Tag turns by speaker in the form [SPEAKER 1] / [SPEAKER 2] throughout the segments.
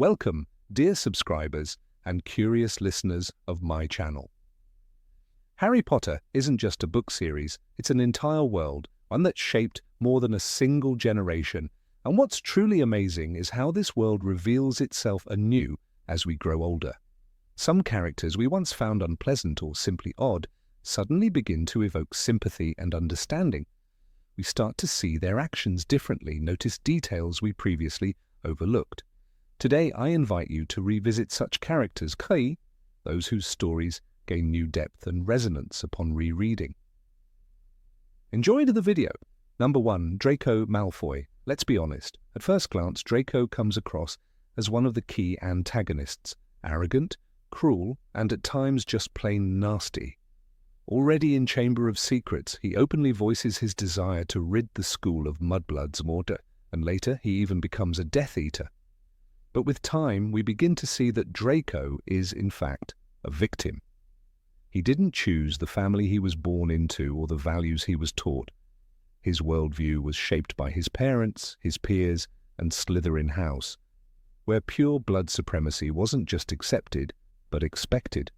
[SPEAKER 1] Welcome, dear subscribers and curious listeners of my channel. Harry Potter isn't just a book series, it's an entire world, one that shaped more than a single generation. And what's truly amazing is how this world reveals itself anew as we grow older. Some characters we once found unpleasant or simply odd suddenly begin to evoke sympathy and understanding. We start to see their actions differently, notice details we previously overlooked. Today I invite you to revisit such characters, those whose stories gain new depth and resonance upon rereading. Enjoy the video. Number 1. Draco Malfoy. Let's be honest, at first glance Draco comes across as one of the key antagonists, arrogant, cruel, and at times just plain nasty. Already in Chamber of Secrets, he openly voices his desire to rid the school of mudbloods mortar, and later he even becomes a Death Eater. But with time, we begin to see that Draco is, in fact, a victim. He didn't choose the family he was born into or the values he was taught. His worldview was shaped by his parents, his peers, and Slytherin House, where pure blood supremacy wasn't just accepted, but expected.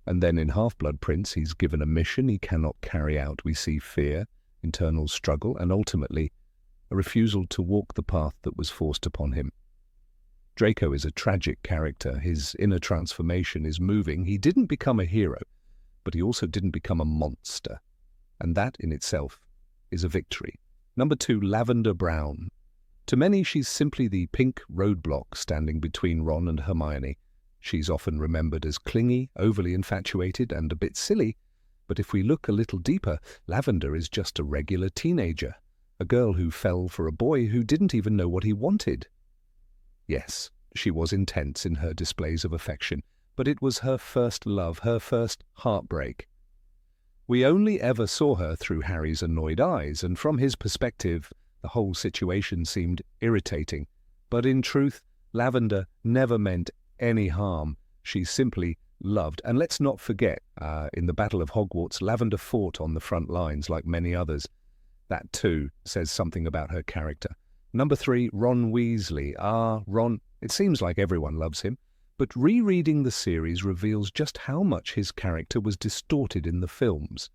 [SPEAKER 1] And then in Half-Blood Prince, he's given a mission he cannot carry out. We see fear, internal struggle, and ultimately, a refusal to walk the path that was forced upon him. Draco is a tragic character. His inner transformation is moving. He didn't become a hero, but he also didn't become a monster. And that in itself is a victory. Number 2, Lavender Brown. To many, she's simply the pink roadblock standing between Ron and Hermione. She's often remembered as clingy, overly infatuated, and a bit silly. But if we look a little deeper, Lavender is just a regular teenager, a girl who fell for a boy who didn't even know what he wanted. Yes, she was intense in her displays of affection, but it was her first love, her first heartbreak. We only ever saw her through Harry's annoyed eyes, and from his perspective, the whole situation seemed irritating. But in truth, Lavender never meant any harm. She simply loved. And let's not forget, in the Battle of Hogwarts, Lavender fought on the front lines like many others. That too says something about her character. Number 3, Ron Weasley. Ron, it seems like everyone loves him, but rereading the series reveals just how much his character was distorted in the films.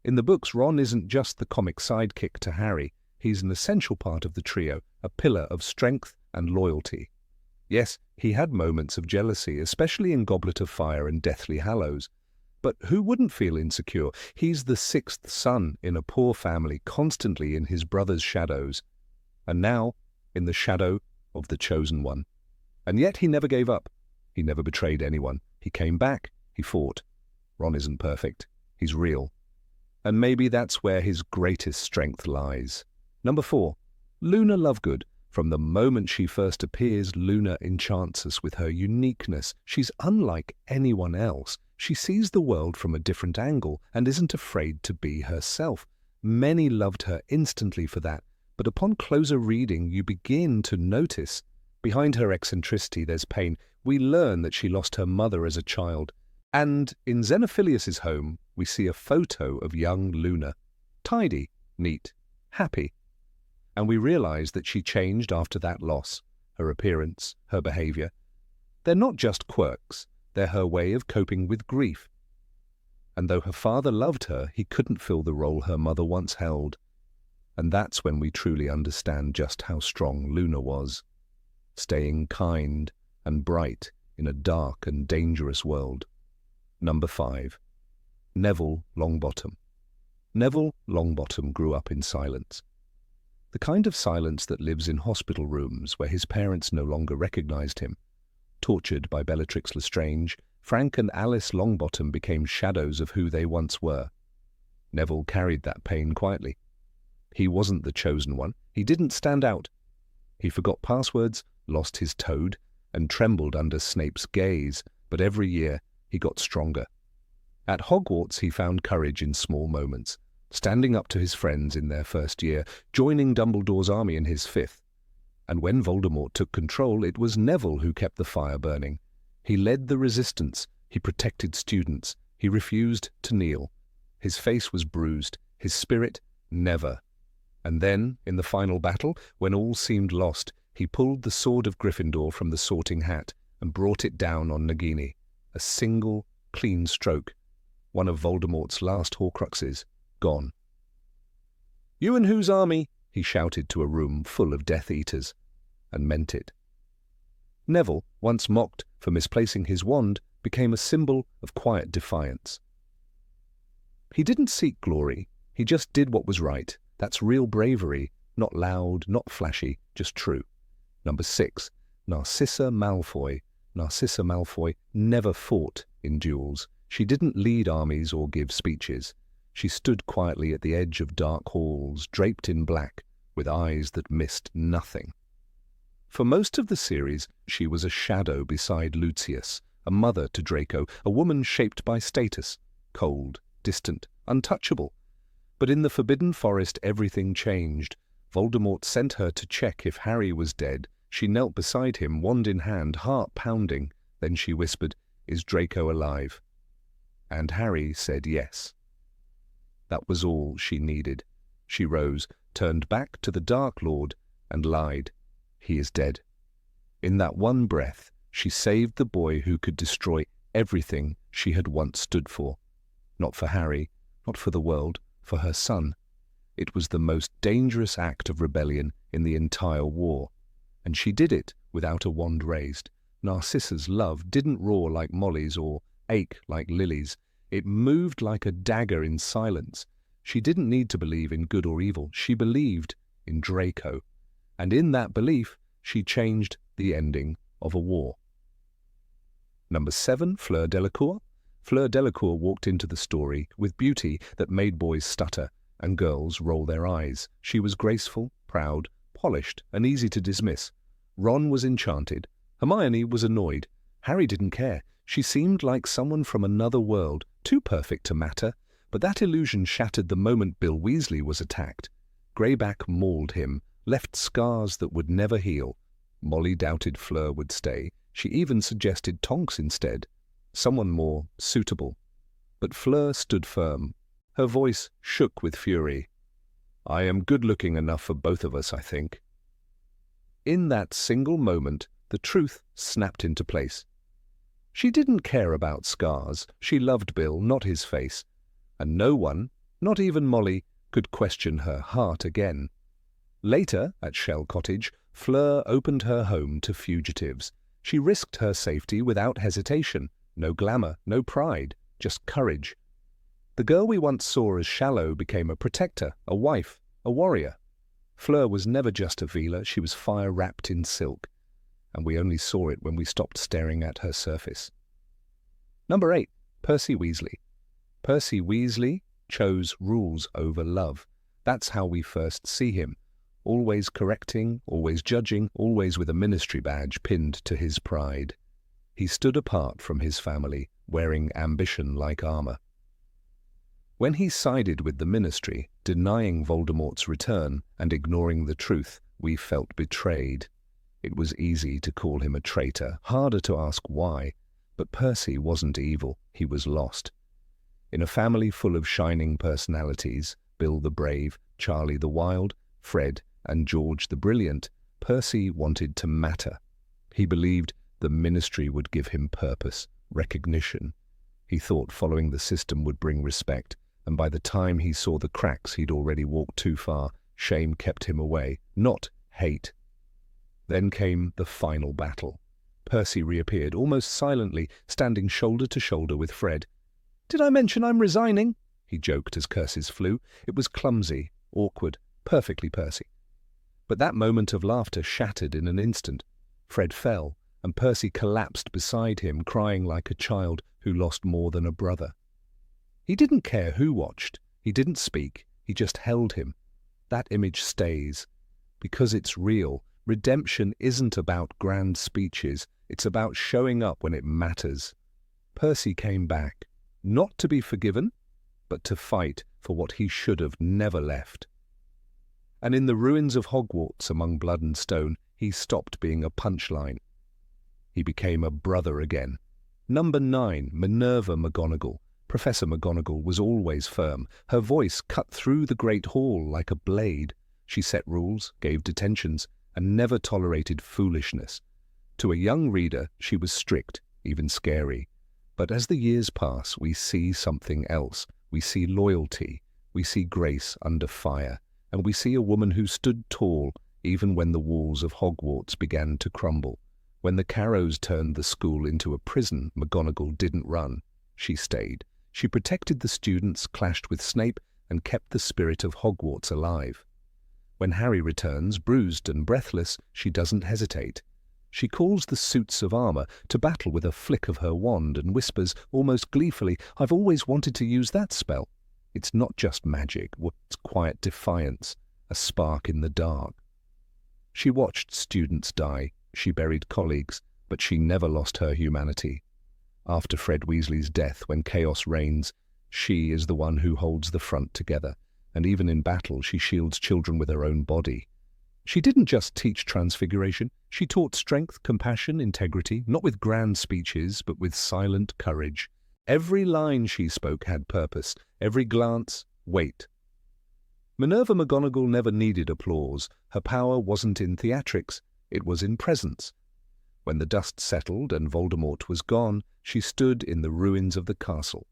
[SPEAKER 1] In the books, Ron isn't just the comic sidekick to Harry. He's an essential part of the trio, a pillar of strength and loyalty. Yes, he had moments of jealousy, especially in Goblet of Fire and Deathly Hallows. But who wouldn't feel insecure? He's the 6th son in a poor family, constantly in his brother's shadows. And now, in the shadow of the Chosen One. And yet he never gave up. He never betrayed anyone. He came back. He fought. Ron isn't perfect. He's real. And maybe that's where his greatest strength lies. Number 4, Luna Lovegood. From the moment she first appears, Luna enchants us with her uniqueness. She's unlike anyone else. She sees the world from a different angle and isn't afraid to be herself. Many loved her instantly for that. But upon closer reading, you begin to notice. Behind her eccentricity, there's pain. We learn that she lost her mother as a child. And in Xenophilius's home, we see a photo of young Luna. Tidy, neat, happy. And we realize that she changed after that loss. Her appearance, her behavior. They're not just quirks. They're her way of coping with grief. And though her father loved her, he couldn't fill the role her mother once held. And that's when we truly understand just how strong Luna was, staying kind and bright in a dark and dangerous world. Number 5, Neville Longbottom. Neville Longbottom grew up in silence. The kind of silence that lives in hospital rooms where his parents no longer recognized him. Tortured by Bellatrix Lestrange, Frank and Alice Longbottom became shadows of who they once were. Neville carried that pain quietly. He wasn't the chosen one. He didn't stand out. He forgot passwords, lost his toad, and trembled under Snape's gaze, but every year he got stronger. At Hogwarts he found courage in small moments, standing up to his friends in their first year, joining Dumbledore's army in his 5th. And when Voldemort took control, it was Neville who kept the fire burning. He led the resistance, he protected students, he refused to kneel. His face was bruised, his spirit never. And then, in the final battle, when all seemed lost, He pulled the sword of Gryffindor from the sorting hat and brought it down on Nagini. A single, clean stroke. One of Voldemort's last Horcruxes, gone. "You and whose army?" he shouted to a room full of Death Eaters, and meant it. Neville, once mocked for misplacing his wand, became a symbol of quiet defiance. He didn't seek glory, he just did what was right. That's real bravery, not loud, not flashy, just true. Number 6, Narcissa Malfoy. Narcissa Malfoy never fought in duels. She didn't lead armies or give speeches. She stood quietly at the edge of dark halls, draped in black, with eyes that missed nothing. For most of the series, she was a shadow beside Lucius, a mother to Draco, a woman shaped by status, cold, distant, untouchable. But in the Forbidden Forest everything changed. Voldemort sent her to check if Harry was dead. She knelt beside him, wand in hand, heart pounding. Then she whispered, "Is Draco alive?" And Harry said yes. That was all she needed. She rose, turned back to the Dark Lord, and lied. "He is dead." In that one breath, she saved the boy who could destroy everything she had once stood for. Not for Harry, not for the world, for her son. It was the most dangerous act of rebellion in the entire war. And she did it without a wand raised. Narcissa's love didn't roar like Molly's or ache like Lily's. It moved like a dagger in silence. She didn't need to believe in good or evil. She believed in Draco. And in that belief, she changed the ending of a war. Number 7, Fleur Delacour. Fleur Delacour walked into the story with beauty that made boys stutter and girls roll their eyes. She was graceful, proud, polished, and easy to dismiss. Ron was enchanted. Hermione was annoyed. Harry didn't care. She seemed like someone from another world, too perfect to matter. But that illusion shattered the moment Bill Weasley was attacked. Greyback mauled him, left scars that would never heal. Molly doubted Fleur would stay. She even suggested Tonks instead, someone more suitable. But Fleur stood firm. Her voice shook with fury. "I am good-looking enough for both of us, I think." In that single moment, the truth snapped into place. She didn't care about scars. She loved Bill, not his face. And no one, not even Molly, could question her heart again. Later, at Shell Cottage, Fleur opened her home to fugitives. She risked her safety without hesitation. No glamour, no pride, just courage. The girl we once saw as shallow became a protector, a wife, a warrior. Fleur was never just a Veela, she was fire wrapped in silk, and we only saw it when we stopped staring at her surface. Number 8, Percy Weasley. Percy Weasley chose rules over love. That's how we first see him. Always correcting, always judging, always with a ministry badge pinned to his pride. He stood apart from his family, wearing ambition like armor. When he sided with the ministry, denying Voldemort's return and ignoring the truth, we felt betrayed. It was easy to call him a traitor, harder to ask why. But Percy wasn't evil, he was lost. In a family full of shining personalities, Bill the Brave, Charlie the Wild, Fred, and George the Brilliant, Percy wanted to matter. He believed the ministry would give him purpose, recognition. He thought following the system would bring respect, and by the time he saw the cracks he'd already walked too far, shame kept him away, not hate. Then came the final battle. Percy reappeared, almost silently, standing shoulder to shoulder with Fred. "Did I mention I'm resigning?" he joked as curses flew. It was clumsy, awkward, perfectly Percy. But that moment of laughter shattered in an instant. Fred fell, and Percy collapsed beside him, crying like a child who lost more than a brother. He didn't care who watched. He didn't speak. He just held him. That image stays. Because it's real. Redemption isn't about grand speeches. It's about showing up when it matters. Percy came back, not to be forgiven, but to fight for what he should have never left. And in the ruins of Hogwarts among blood and stone, he stopped being a punchline. He became a brother again. Number 9, Minerva McGonagall. Professor McGonagall was always firm. Her voice cut through the Great Hall like a blade. She set rules, gave detentions, and never tolerated foolishness. To a young reader, she was strict, even scary. But as the years pass, we see something else. We see loyalty, we see grace under fire, and we see a woman who stood tall even when the walls of Hogwarts began to crumble. When the Carrows turned the school into a prison, McGonagall didn't run. She stayed. She protected the students, clashed with Snape, and kept the spirit of Hogwarts alive. When Harry returns, bruised and breathless, she doesn't hesitate. She calls the suits of armor to battle with a flick of her wand and whispers, almost gleefully, "I've always wanted to use that spell." It's not just magic, it's quiet defiance, a spark in the dark. She watched students die, she buried colleagues, but she never lost her humanity. After Fred Weasley's death, when chaos reigns, she is the one who holds the front together, and even in battle she shields children with her own body. She didn't just teach transfiguration, she taught strength, compassion, integrity, not with grand speeches, but with silent courage. Every line she spoke had purpose, every glance, weight. Minerva McGonagall never needed applause. Her power wasn't in theatrics, it was in presence. When the dust settled and Voldemort was gone, she stood in the ruins of the castle.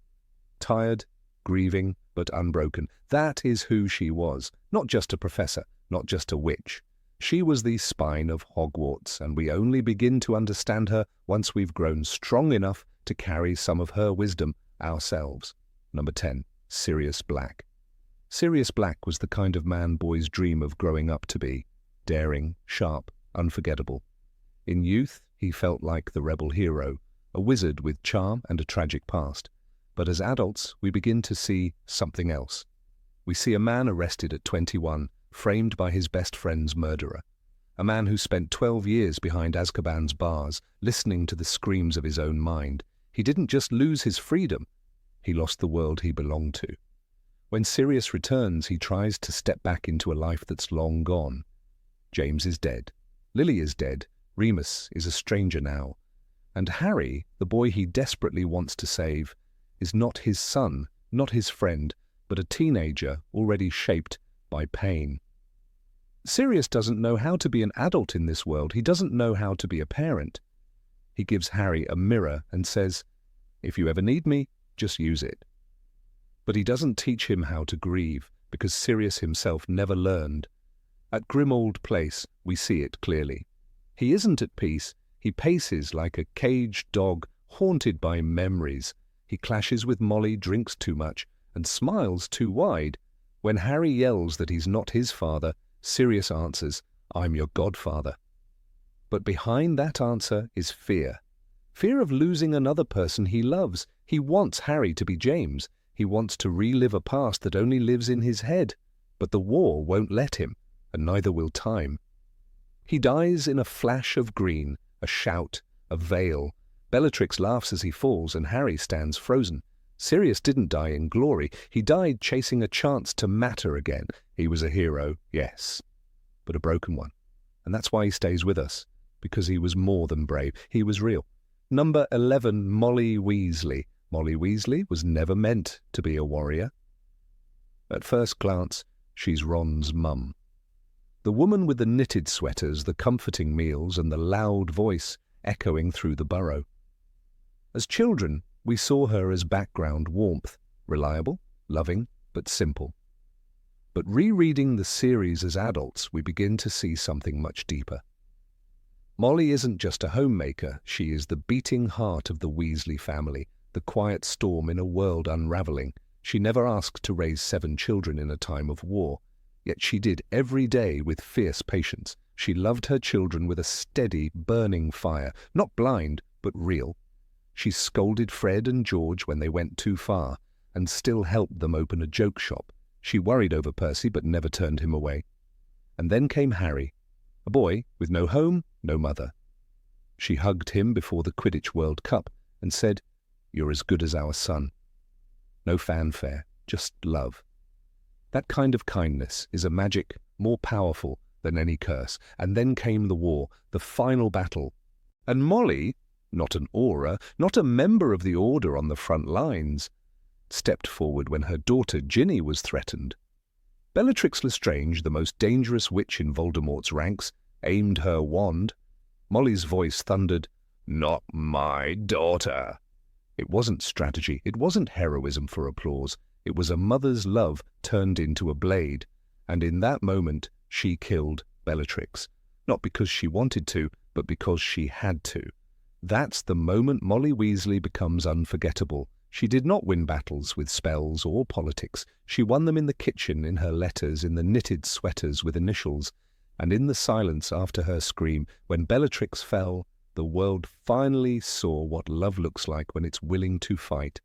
[SPEAKER 1] Tired, grieving, but unbroken. That is who she was, not just a professor, not just a witch. She was the spine of Hogwarts, and we only begin to understand her once we've grown strong enough to carry some of her wisdom ourselves. Number 10. Sirius Black. Sirius Black was the kind of man boys dream of growing up to be. Daring, sharp, unforgettable. In youth, he felt like the rebel hero, a wizard with charm and a tragic past. But as adults, we begin to see something else. We see a man arrested at 21, framed by his best friend's murderer. A man who spent 12 years behind Azkaban's bars, listening to the screams of his own mind. He didn't just lose his freedom, he lost the world he belonged to. When Sirius returns, he tries to step back into a life that's long gone. James is dead. Lily is dead. Remus is a stranger now. And Harry, the boy he desperately wants to save, is not his son, not his friend, but a teenager already shaped by pain. Sirius doesn't know how to be an adult in this world. He doesn't know how to be a parent. He gives Harry a mirror and says, "If you ever need me, just use it." But he doesn't teach him how to grieve, because Sirius himself never learned. At Grimmauld Place, we see it clearly. He isn't at peace. He paces like a caged dog, haunted by memories. He clashes with Molly, drinks too much, and smiles too wide. When Harry yells that he's not his father, Sirius answers, "I'm your godfather." But behind that answer is fear. Fear of losing another person he loves. He wants Harry to be James. He wants to relive a past that only lives in his head. But the war won't let him, and neither will time. He dies in a flash of green, a shout, a veil. Bellatrix laughs as he falls, and Harry stands frozen. Sirius didn't die in glory. He died chasing a chance to matter again. He was a hero, yes, but a broken one. And that's why he stays with us, because he was more than brave. He was real. Number 11, Molly Weasley. Molly Weasley was never meant to be a warrior. At first glance, she's Ron's mum. The woman with the knitted sweaters, the comforting meals, and the loud voice echoing through the burrow. As children, we saw her as background warmth, reliable, loving, but simple. But rereading the series as adults, we begin to see something much deeper. Molly isn't just a homemaker, she is the beating heart of the Weasley family, the quiet storm in a world unraveling. She never asked to raise 7 children in a time of war, yet she did every day with fierce patience. She loved her children with a steady, burning fire, not blind, but real. She scolded Fred and George when they went too far, and still helped them open a joke shop. She worried over Percy, but never turned him away. And then came Harry, a boy with no home, no mother. She hugged him before the Quidditch World Cup and said, "You're as good as our son." No fanfare, just love. That kind of kindness is a magic more powerful than any curse. And then came the war, the final battle. And Molly, not an aura, not a member of the Order on the front lines, stepped forward when her daughter Ginny was threatened. Bellatrix Lestrange, the most dangerous witch in Voldemort's ranks, aimed her wand. Molly's voice thundered, "Not my daughter!" It wasn't strategy, it wasn't heroism for applause. It was a mother's love turned into a blade, and in that moment she killed Bellatrix. Not because she wanted to, but because she had to. That's the moment Molly Weasley becomes unforgettable. She did not win battles with spells or politics. She won them in the kitchen, in her letters, in the knitted sweaters with initials, and in the silence after her scream. When Bellatrix fell, the world finally saw what love looks like when it's willing to fight.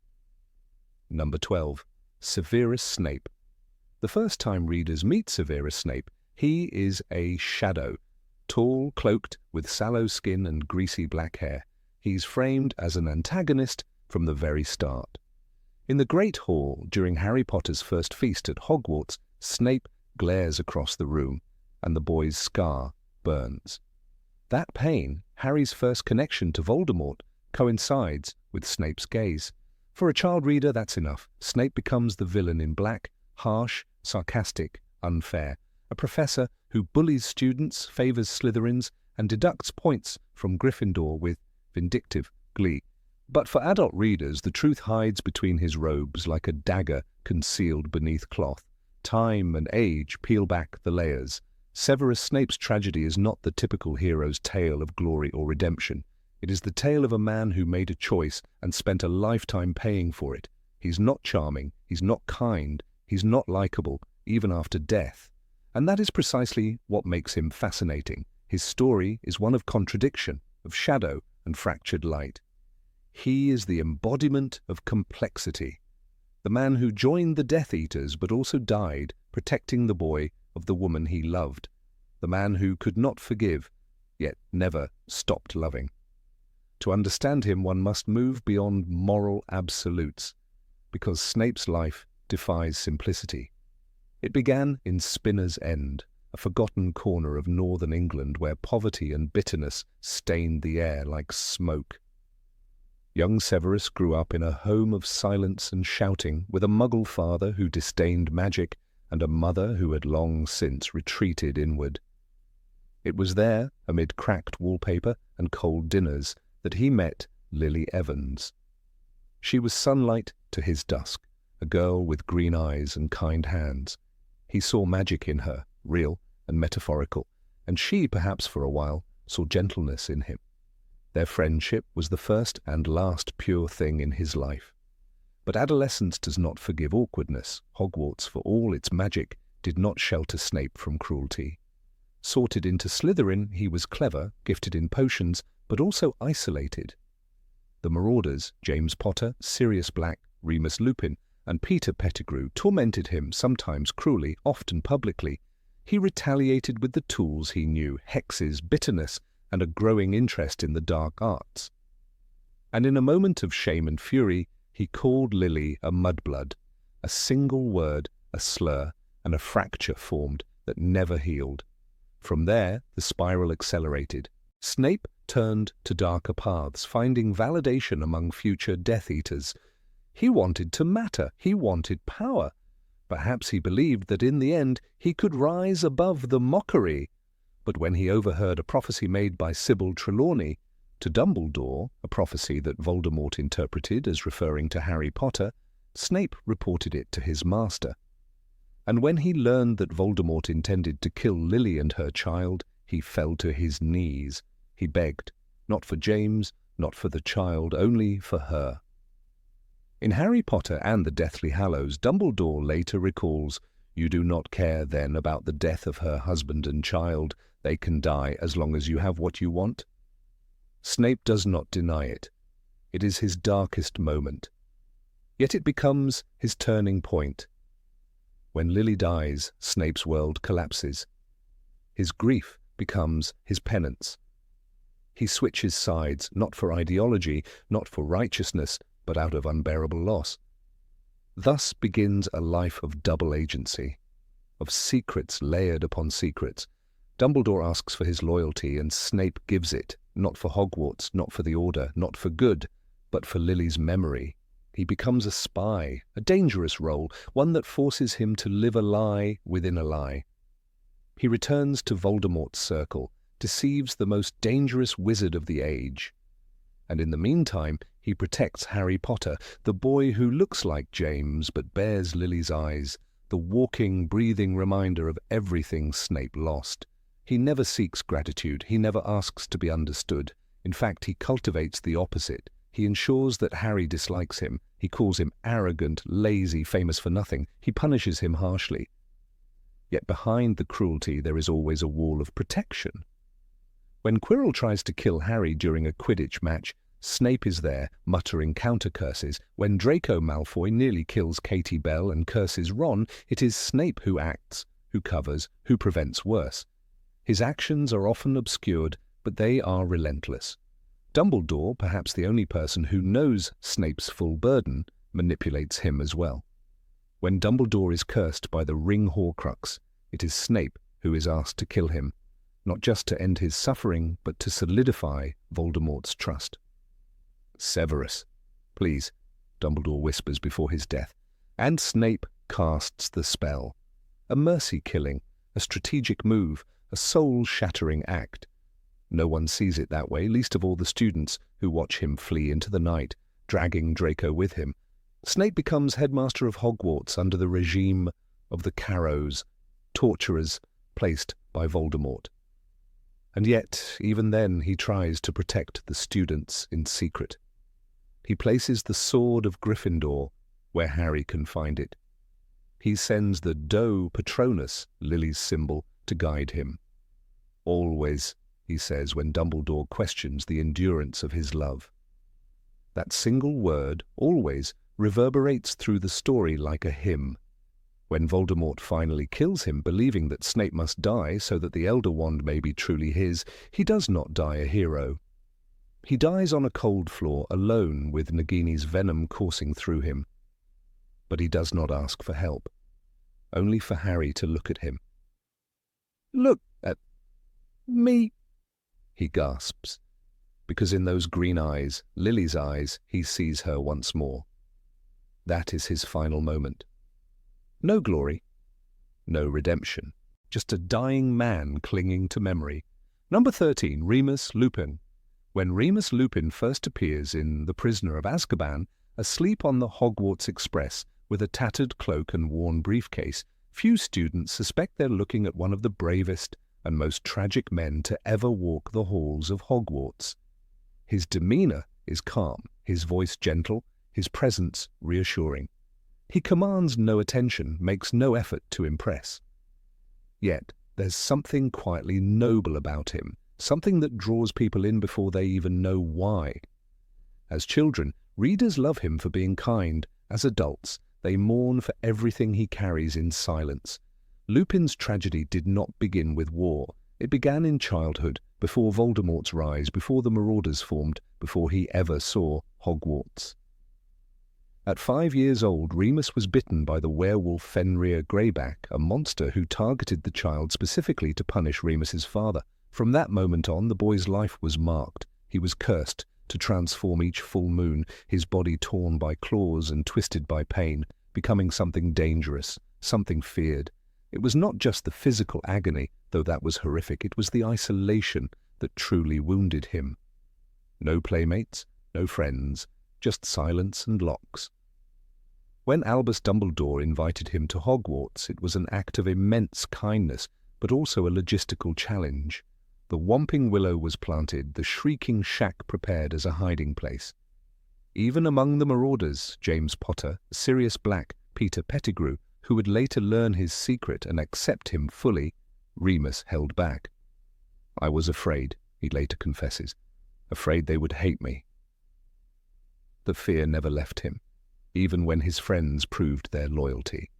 [SPEAKER 1] Number 12. Severus Snape. The first time readers meet Severus Snape, he is a shadow, tall, cloaked, with sallow skin and greasy black hair. He's framed as an antagonist from the very start. In the Great Hall, during Harry Potter's first feast at Hogwarts, Snape glares across the room, and the boy's scar burns. That pain, Harry's first connection to Voldemort, coincides with Snape's gaze. For a child reader, that's enough. Snape becomes the villain in black, harsh, sarcastic, unfair. A professor who bullies students, favors Slytherins, and deducts points from Gryffindor with vindictive glee. But for adult readers, the truth hides between his robes like a dagger concealed beneath cloth. Time and age peel back the layers. Severus Snape's tragedy is not the typical hero's tale of glory or redemption. It is the tale of a man who made a choice and spent a lifetime paying for it. He's not charming, he's not kind, he's not likable, even after death. And that is precisely what makes him fascinating. His story is one of contradiction, of shadow and fractured light. He is the embodiment of complexity. The man who joined the Death Eaters but also died protecting the boy of the woman he loved. The man who could not forgive, yet never stopped loving. To understand him, one must move beyond moral absolutes, because Snape's life defies simplicity. It began in Spinner's End, a forgotten corner of northern England where poverty and bitterness stained the air like smoke. Young Severus grew up in a home of silence and shouting, with a muggle father who disdained magic and a mother who had long since retreated inward. It was there, amid cracked wallpaper and cold dinners, that he met Lily Evans. She was sunlight to his dusk, a girl with green eyes and kind hands. He saw magic in her, real and metaphorical, and she, perhaps for a while, saw gentleness in him. Their friendship was the first and last pure thing in his life. But adolescence does not forgive awkwardness. Hogwarts, for all its magic, did not shelter Snape from cruelty. Sorted into Slytherin, he was clever, gifted in potions, but also isolated. The Marauders, James Potter, Sirius Black, Remus Lupin, and Peter Pettigrew tormented him, sometimes cruelly, often publicly. He retaliated with the tools he knew, hexes, bitterness, and a growing interest in the dark arts. And in a moment of shame and fury, he called Lily a mudblood. A single word, a slur, and a fracture formed that never healed. From there, the spiral accelerated. Snape turned to darker paths, finding validation among future Death Eaters. He wanted to matter. He wanted power. Perhaps he believed that in the end he could rise above the mockery. But when he overheard a prophecy made by Sybil Trelawney to Dumbledore, a prophecy that Voldemort interpreted as referring to Harry Potter, Snape reported it to his master. And when he learned that Voldemort intended to kill Lily and her child, he fell to his knees. He begged, not for James, not for the child, only for her. In Harry Potter and the Deathly Hallows, Dumbledore later recalls, "You do not care then about the death of her husband and child. They can die as long as you have what you want." Snape does not deny it. It is his darkest moment. Yet it becomes his turning point. When Lily dies, Snape's world collapses. His grief becomes his penance. He switches sides, not for ideology, not for righteousness, but out of unbearable loss. Thus begins a life of double agency, of secrets layered upon secrets. Dumbledore asks for his loyalty, and Snape gives it, not for Hogwarts, not for the Order, not for good, but for Lily's memory. He becomes a spy, a dangerous role, one that forces him to live a lie within a lie. He returns to Voldemort's circle, deceives the most dangerous wizard of the age. And in the meantime, he protects Harry Potter, the boy who looks like James but bears Lily's eyes, the walking, breathing reminder of everything Snape lost. He never seeks gratitude, he never asks to be understood. In fact, he cultivates the opposite. He ensures that Harry dislikes him. He calls him arrogant, lazy, famous for nothing. He punishes him harshly. Yet behind the cruelty there is always a wall of protection. When Quirrell tries to kill Harry during a Quidditch match, Snape is there, muttering counter-curses. When Draco Malfoy nearly kills Katie Bell and curses Ron, it is Snape who acts, who covers, who prevents worse. His actions are often obscured, but they are relentless. Dumbledore, perhaps the only person who knows Snape's full burden, manipulates him as well. When Dumbledore is cursed by the Ring Horcrux, it is Snape who is asked to kill him, not just to end his suffering, but to solidify Voldemort's trust. "Severus, please," Dumbledore whispers before his death, and Snape casts the spell. A mercy-killing, a strategic move, a soul-shattering act. No one sees it that way, least of all the students who watch him flee into the night, dragging Draco with him. Snape becomes headmaster of Hogwarts under the regime of the Carrows, torturers placed by Voldemort. And yet, even then, he tries to protect the students in secret. He places the sword of Gryffindor where Harry can find it. He sends the doe Patronus, Lily's symbol, to guide him. "Always," he says when Dumbledore questions the endurance of his love. That single word, always, reverberates through the story like a hymn. When Voldemort finally kills him, believing that Snape must die so that the Elder Wand may be truly his, he does not die a hero. He dies on a cold floor, alone with Nagini's venom coursing through him. But he does not ask for help, only for Harry to look at him. "Look at me," he gasps, because in those green eyes, Lily's eyes, he sees her once more. That is his final moment. No glory, no redemption, just a dying man clinging to memory. Number 13, Remus Lupin. When Remus Lupin first appears in The Prisoner of Azkaban, asleep on the Hogwarts Express with a tattered cloak and worn briefcase, few students suspect they're looking at one of the bravest and most tragic men to ever walk the halls of Hogwarts. His demeanor is calm, his voice gentle, his presence reassuring. He commands no attention, makes no effort to impress. Yet there's something quietly noble about him, something that draws people in before they even know why. As children, readers love him for being kind. As adults, they mourn for everything he carries in silence. Lupin's tragedy did not begin with war. It began in childhood, before Voldemort's rise, before the Marauders formed, before he ever saw Hogwarts. At 5 years old, Remus was bitten by the werewolf Fenrir Greyback, a monster who targeted the child specifically to punish Remus's father. From that moment on, the boy's life was marked. He was cursed to transform each full moon, his body torn by claws and twisted by pain, becoming something dangerous, something feared. It was not just the physical agony, though that was horrific, it was the isolation that truly wounded him. No playmates, no friends, just silence and locks. When Albus Dumbledore invited him to Hogwarts, it was an act of immense kindness, but also a logistical challenge. The Whomping Willow was planted, the Shrieking Shack prepared as a hiding place. Even among the Marauders, James Potter, Sirius Black, Peter Pettigrew, who would later learn his secret and accept him fully, Remus held back. "I was afraid," he later confesses, "afraid they would hate me." The fear never left him, even when his friends proved their loyalty,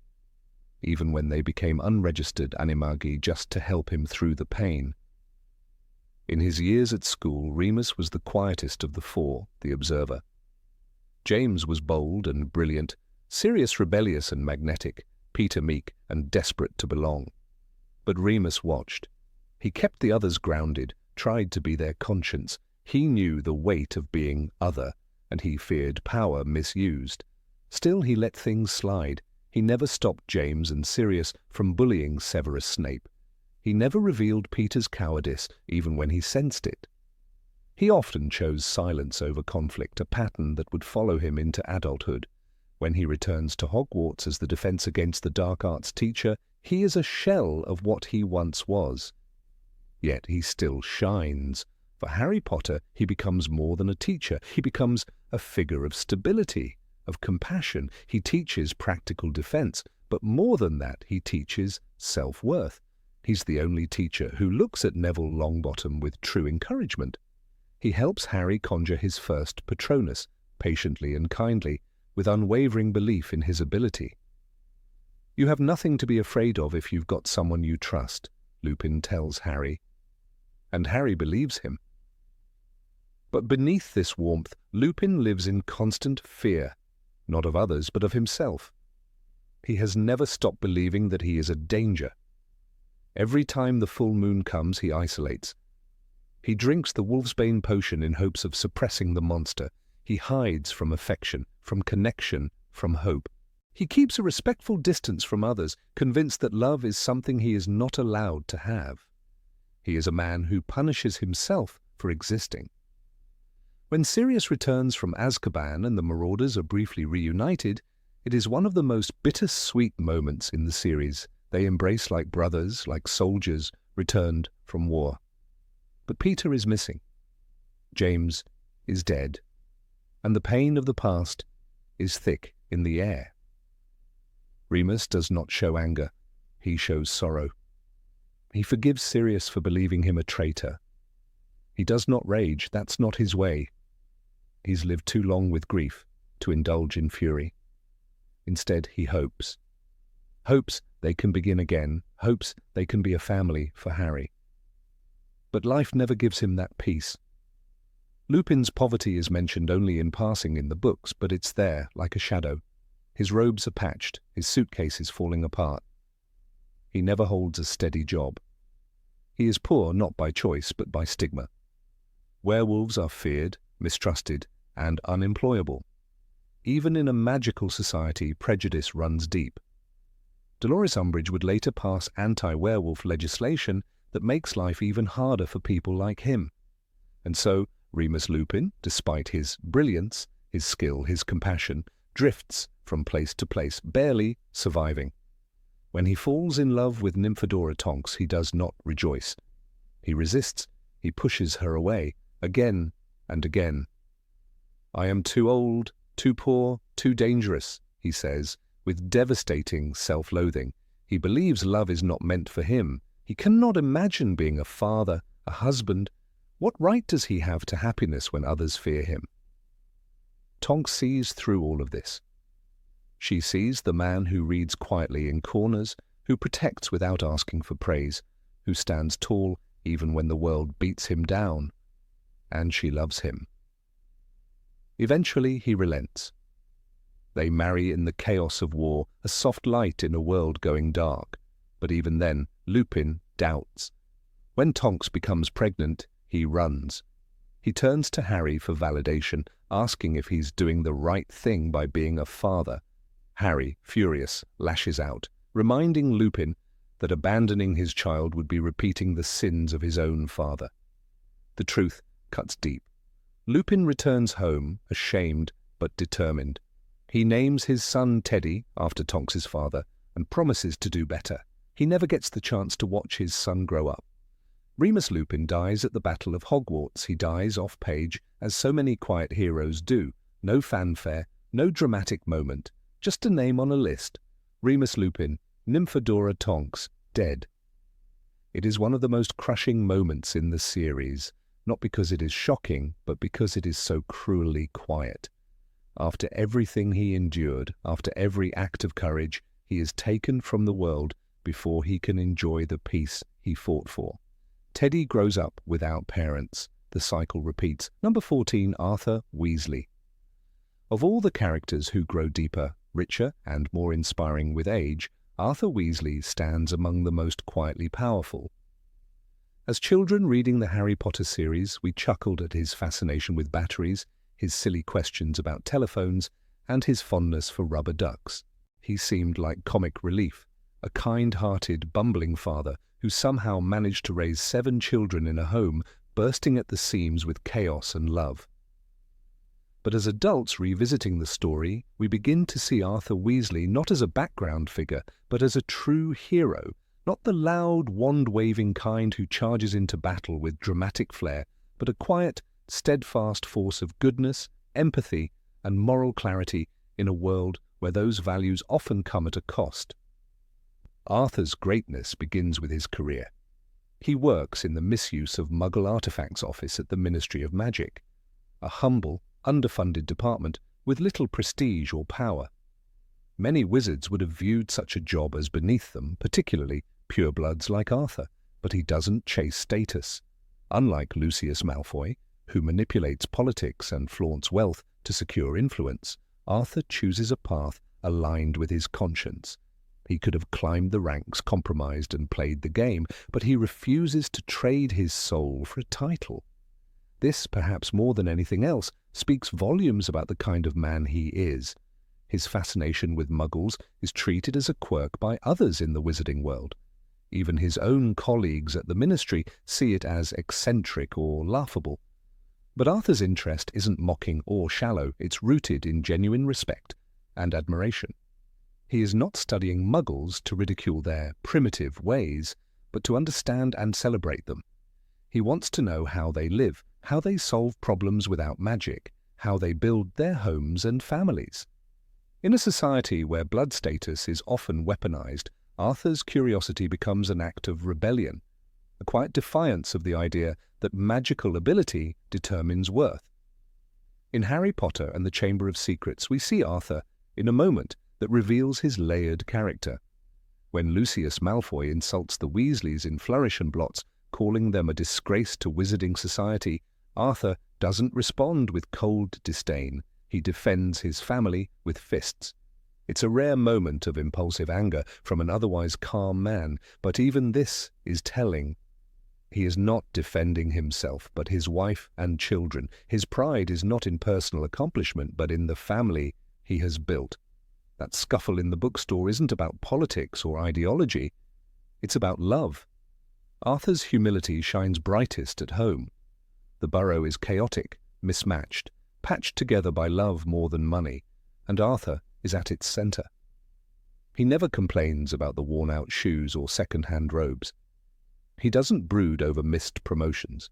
[SPEAKER 1] even when they became unregistered animagi just to help him through the pain. In his years at school, Remus was the quietest of the four, the observer. James was bold and brilliant, Sirius rebellious and magnetic, Peter meek and desperate to belong. But Remus watched. He kept the others grounded, tried to be their conscience. He knew the weight of being other, and he feared power misused. Still, he let things slide. He never stopped James and Sirius from bullying Severus Snape. He never revealed Peter's cowardice, even when he sensed it. He often chose silence over conflict, a pattern that would follow him into adulthood. When he returns to Hogwarts as the defense against the dark arts teacher, he is a shell of what he once was. Yet he still shines. For Harry Potter, he becomes more than a teacher. He becomes a figure of stability, of compassion. He teaches practical defense, but more than that, he teaches self-worth. He's the only teacher who looks at Neville Longbottom with true encouragement. He helps Harry conjure his first Patronus, patiently and kindly, with unwavering belief in his ability. "You have nothing to be afraid of if you've got someone you trust," Lupin tells Harry. And Harry believes him. But beneath this warmth, Lupin lives in constant fear, not of others, but of himself. He has never stopped believing that he is a danger. Every time the full moon comes, he isolates. He drinks the wolfsbane potion in hopes of suppressing the monster. He hides from affection, from connection, from hope. He keeps a respectful distance from others, convinced that love is something he is not allowed to have. He is a man who punishes himself for existing. When Sirius returns from Azkaban and the Marauders are briefly reunited, it is one of the most bittersweet moments in the series. They embrace like brothers, like soldiers returned from war. But Peter is missing. James is dead. And the pain of the past is thick in the air. Remus does not show anger. He shows sorrow. He forgives Sirius for believing him a traitor. He does not rage. That's not his way. He's lived too long with grief to indulge in fury. Instead, he hopes. Hopes they can begin again. Hopes they can be a family for Harry. But life never gives him that peace. Lupin's poverty is mentioned only in passing in the books, but it's there, like a shadow. His robes are patched, his suitcase is falling apart. He never holds a steady job. He is poor not by choice, but by stigma. Werewolves are feared, mistrusted, and unemployable. Even in a magical society, prejudice runs deep. Dolores Umbridge would later pass anti-werewolf legislation that makes life even harder for people like him. And so, Remus Lupin, despite his brilliance, his skill, his compassion, drifts from place to place, barely surviving. When he falls in love with Nymphodora Tonks, he does not rejoice. He resists. He pushes her away, again and again. "I am too old, too poor, too dangerous," he says, with devastating self-loathing. He believes love is not meant for him. He cannot imagine being a father, a husband. What right does he have to happiness when others fear him? Tonks sees through all of this. She sees the man who reads quietly in corners, who protects without asking for praise, who stands tall even when the world beats him down. And she loves him. Eventually he relents. They marry in the chaos of war, a soft light in a world going dark. But even then, Lupin doubts. When Tonks becomes pregnant, he runs. He turns to Harry for validation, asking if he's doing the right thing by being a father. Harry, furious, lashes out, reminding Lupin that abandoning his child would be repeating the sins of his own father. The truth cuts deep. Lupin returns home, ashamed but determined. He names his son Teddy after Tonks's father and promises to do better. He never gets the chance to watch his son grow up. Remus Lupin dies at the Battle of Hogwarts. He dies off-page, as so many quiet heroes do. No fanfare, no dramatic moment, just a name on a list. Remus Lupin, Nymphodora Tonks, dead. It is one of the most crushing moments in the series, not because it is shocking, but because it is so cruelly quiet. After everything he endured, after every act of courage, he is taken from the world before he can enjoy the peace he fought for. Teddy grows up without parents. The cycle repeats. Number 14, Arthur Weasley. Of all the characters who grow deeper, richer, and more inspiring with age, Arthur Weasley stands among the most quietly powerful. As children reading the Harry Potter series, we chuckled at his fascination with batteries, his silly questions about telephones, and his fondness for rubber ducks. He seemed like comic relief, a kind-hearted, bumbling father who who somehow managed to raise 7 children in a home bursting at the seams with chaos and love. But as adults revisiting the story, we begin to see Arthur Weasley not as a background figure, but as a true hero, not the loud, wand-waving kind who charges into battle with dramatic flair, but a quiet, steadfast force of goodness, empathy, and moral clarity in a world where those values often come at a cost. Arthur's greatness begins with his career. He works in the misuse of Muggle artifacts office at the Ministry of Magic, a humble, underfunded department with little prestige or power. Many wizards would have viewed such a job as beneath them, particularly purebloods like Arthur, but he doesn't chase status. Unlike Lucius Malfoy, who manipulates politics and flaunts wealth to secure influence, Arthur chooses a path aligned with his conscience. He could have climbed the ranks, compromised and played the game, but he refuses to trade his soul for a title. This, perhaps more than anything else, speaks volumes about the kind of man he is. His fascination with Muggles is treated as a quirk by others in the wizarding world. Even his own colleagues at the Ministry see it as eccentric or laughable. But Arthur's interest isn't mocking or shallow, it's rooted in genuine respect and admiration. He is not studying Muggles to ridicule their primitive ways, but to understand and celebrate them. He wants to know how they live, how they solve problems without magic, how they build their homes and families. In a society where blood status is often weaponized, Arthur's curiosity becomes an act of rebellion, a quiet defiance of the idea that magical ability determines worth. In Harry Potter and the Chamber of Secrets, we see Arthur in a moment that reveals his layered character. When Lucius Malfoy insults the Weasleys in Flourish and Blots, calling them a disgrace to wizarding society, Arthur doesn't respond with cold disdain. He defends his family with fists. It's a rare moment of impulsive anger from an otherwise calm man, but even this is telling. He is not defending himself, but his wife and children. His pride is not in personal accomplishment, but in the family he has built. That scuffle in the bookstore isn't about politics or ideology. It's about love. Arthur's humility shines brightest at home. The Burrow is chaotic, mismatched, patched together by love more than money, and Arthur is at its centre. He never complains about the worn-out shoes or second-hand robes. He doesn't brood over missed promotions.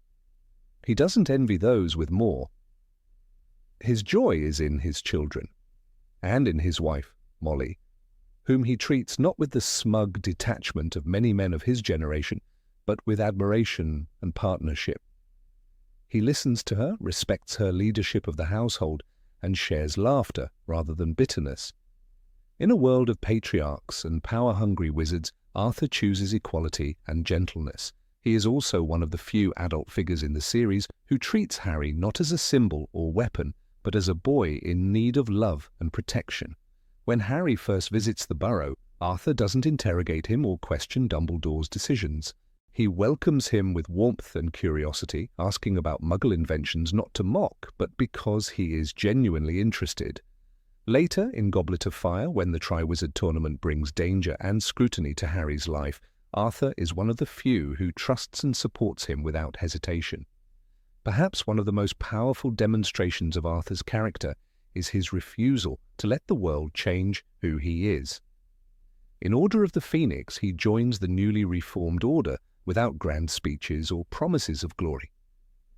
[SPEAKER 1] He doesn't envy those with more. His joy is in his children, and in his wife, Molly, whom he treats not with the smug detachment of many men of his generation, but with admiration and partnership. He listens to her, respects her leadership of the household, and shares laughter rather than bitterness. In a world of patriarchs and power-hungry wizards, Arthur chooses equality and gentleness. He is also one of the few adult figures in the series who treats Harry not as a symbol or weapon, but as a boy in need of love and protection. When Harry first visits the Burrow, Arthur doesn't interrogate him or question Dumbledore's decisions. He welcomes him with warmth and curiosity, asking about Muggle inventions not to mock, but because he is genuinely interested. Later, in Goblet of Fire, when the Triwizard Tournament brings danger and scrutiny to Harry's life, Arthur is one of the few who trusts and supports him without hesitation. Perhaps one of the most powerful demonstrations of Arthur's character is his refusal to let the world change who he is. In Order of the Phoenix, he joins the newly reformed order without grand speeches or promises of glory.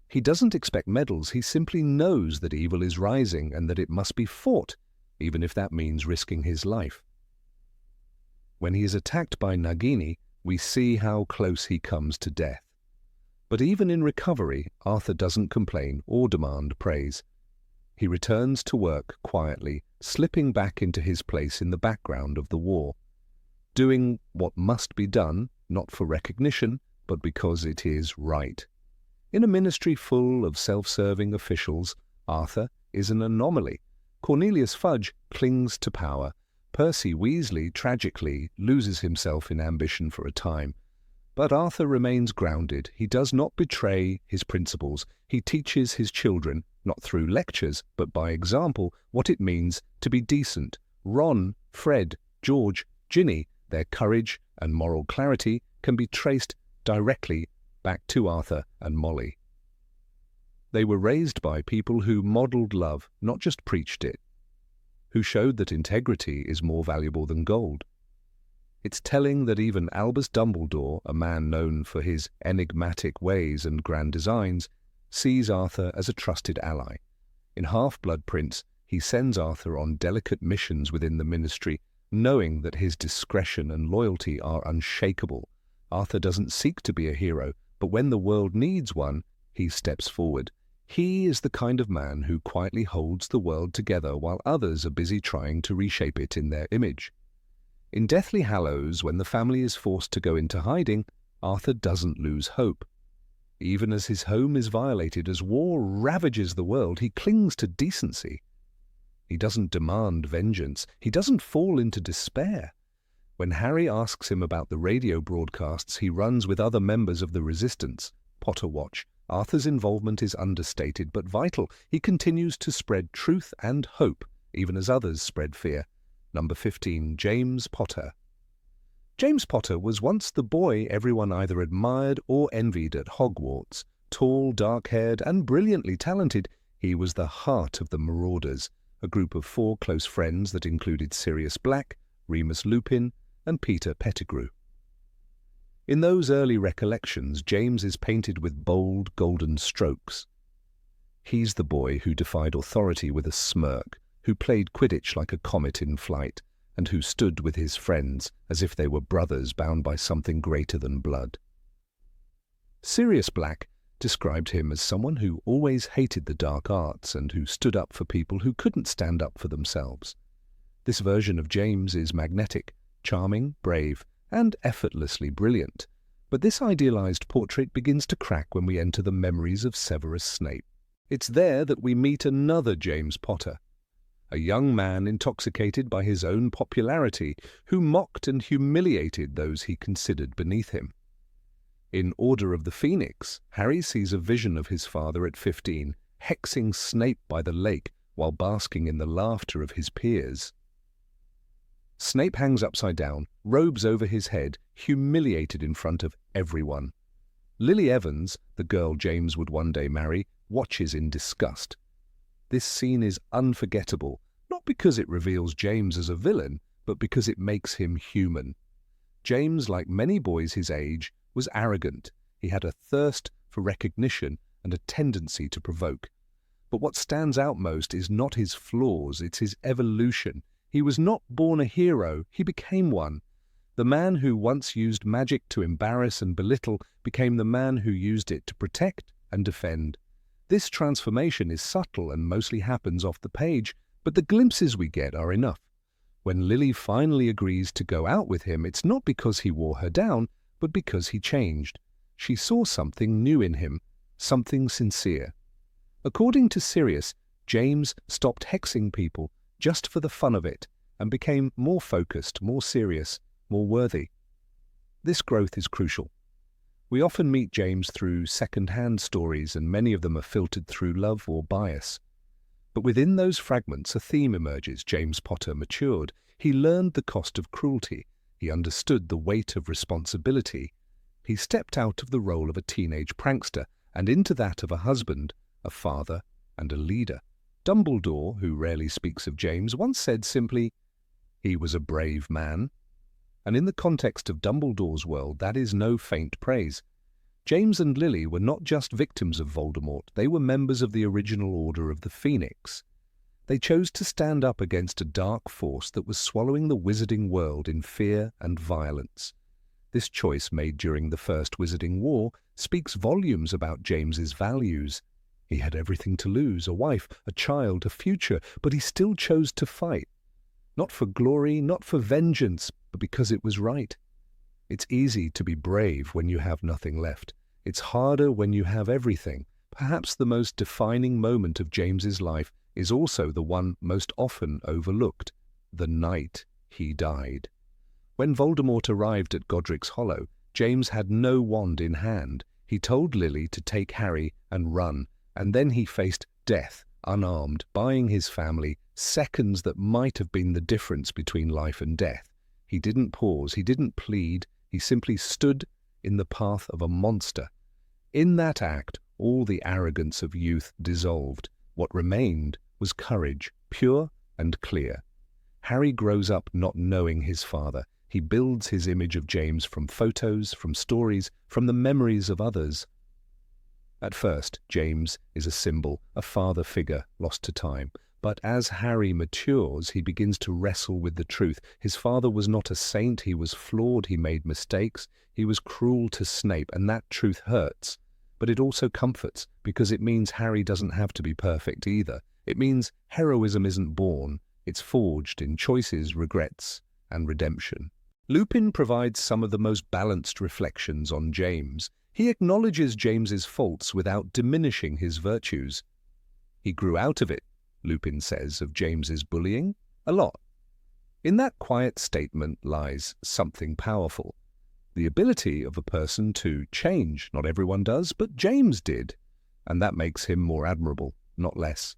[SPEAKER 1] He doesn't expect medals, he simply knows that evil is rising and that it must be fought, even if that means risking his life. When he is attacked by Nagini, we see how close he comes to death. But even in recovery, Arthur doesn't complain or demand praise. He returns to work quietly, slipping back into his place in the background of the war, doing what must be done, not for recognition, but because it is right. In a ministry full of self-serving officials, Arthur is an anomaly. Cornelius Fudge clings to power. Percy Weasley tragically loses himself in ambition for a time. But Arthur remains grounded. He does not betray his principles. He teaches his children, not through lectures, but by example, what it means to be decent. Ron, Fred, George, Ginny, their courage and moral clarity can be traced directly back to Arthur and Molly. They were raised by people who modelled love, not just preached it, who showed that integrity is more valuable than gold. It's telling that even Albus Dumbledore, a man known for his enigmatic ways and grand designs, sees Arthur as a trusted ally. In Half-Blood Prince, he sends Arthur on delicate missions within the Ministry, knowing that his discretion and loyalty are unshakable. Arthur doesn't seek to be a hero, but when the world needs one, he steps forward. He is the kind of man who quietly holds the world together while others are busy trying to reshape it in their image. In Deathly Hallows, when the family is forced to go into hiding, Arthur doesn't lose hope. Even as his home is violated, as war ravages the world, he clings to decency. He doesn't demand vengeance. He doesn't fall into despair. When Harry asks him about the radio broadcasts he runs with other members of the Resistance, Potter Watch, Arthur's involvement is understated but vital. He continues to spread truth and hope, even as others spread fear. Number 15, James Potter. James Potter was once the boy everyone either admired or envied at Hogwarts. Tall, dark-haired, and brilliantly talented, he was the heart of the Marauders, a group of 4 close friends that included Sirius Black, Remus Lupin, and Peter Pettigrew. In those early recollections, James is painted with bold, golden strokes. He's the boy who defied authority with a smirk, who played Quidditch like a comet in flight, and who stood with his friends as if they were brothers bound by something greater than blood. Sirius Black described him as someone who always hated the dark arts and who stood up for people who couldn't stand up for themselves. This version of James is magnetic, charming, brave, and effortlessly brilliant. But this idealized portrait begins to crack when we enter the memories of Severus Snape. It's there that we meet another James Potter, a young man intoxicated by his own popularity who mocked and humiliated those he considered beneath him. In Order of the Phoenix, Harry sees a vision of his father at 15, hexing Snape by the lake while basking in the laughter of his peers. Snape hangs upside down, robes over his head, humiliated in front of everyone. Lily Evans, the girl James would one day marry, watches in disgust. This scene is unforgettable, not because it reveals James as a villain, but because it makes him human. James, like many boys his age, was arrogant. He had a thirst for recognition and a tendency to provoke. But what stands out most is not his flaws, it's his evolution. He was not born a hero, he became one. The man who once used magic to embarrass and belittle became the man who used it to protect and defend. This transformation is subtle and mostly happens off the page, but the glimpses we get are enough. When Lily finally agrees to go out with him, it's not because he wore her down, but because he changed. She saw something new in him, something sincere. According to Sirius, James stopped hexing people just for the fun of it and became more focused, more serious, more worthy. This growth is crucial. We often meet James through second-hand stories, and many of them are filtered through love or bias. But within those fragments a theme emerges. James Potter matured. He learned the cost of cruelty. He understood the weight of responsibility. He stepped out of the role of a teenage prankster and into that of a husband, a father, and a leader. Dumbledore, who rarely speaks of James, once said simply, "He was a brave man." And in the context of Dumbledore's world, that is no faint praise. James and Lily were not just victims of Voldemort, they were members of the original Order of the Phoenix. They chose to stand up against a dark force that was swallowing the wizarding world in fear and violence. This choice, made during the First Wizarding War, speaks volumes about James's values. He had everything to lose, a wife, a child, a future, but he still chose to fight. Not for glory, not for vengeance, but because it was right. It's easy to be brave when you have nothing left. It's harder when you have everything. Perhaps the most defining moment of James's life is also the one most often overlooked, the night he died. When Voldemort arrived at Godric's Hollow, James had no wand in hand. He told Lily to take Harry and run, and then he faced death, unarmed, buying his family seconds that might have been the difference between life and death. He didn't pause, he didn't plead, he simply stood in the path of a monster. In that act, all the arrogance of youth dissolved. What remained was courage, pure and clear. Harry grows up not knowing his father. He builds his image of James from photos, from stories, from the memories of others. At first, James is a symbol, a father figure lost to time. But as Harry matures, he begins to wrestle with the truth. His father was not a saint, he was flawed, he made mistakes, he was cruel to Snape, and that truth hurts. But it also comforts, because it means Harry doesn't have to be perfect either. It means heroism isn't born, it's forged in choices, regrets, and redemption. Lupin provides some of the most balanced reflections on James. He acknowledges James's faults without diminishing his virtues. He grew out of it, Lupin says of James's bullying, a lot. In that quiet statement lies something powerful. The ability of a person to change. Not everyone does, but James did. And that makes him more admirable, not less.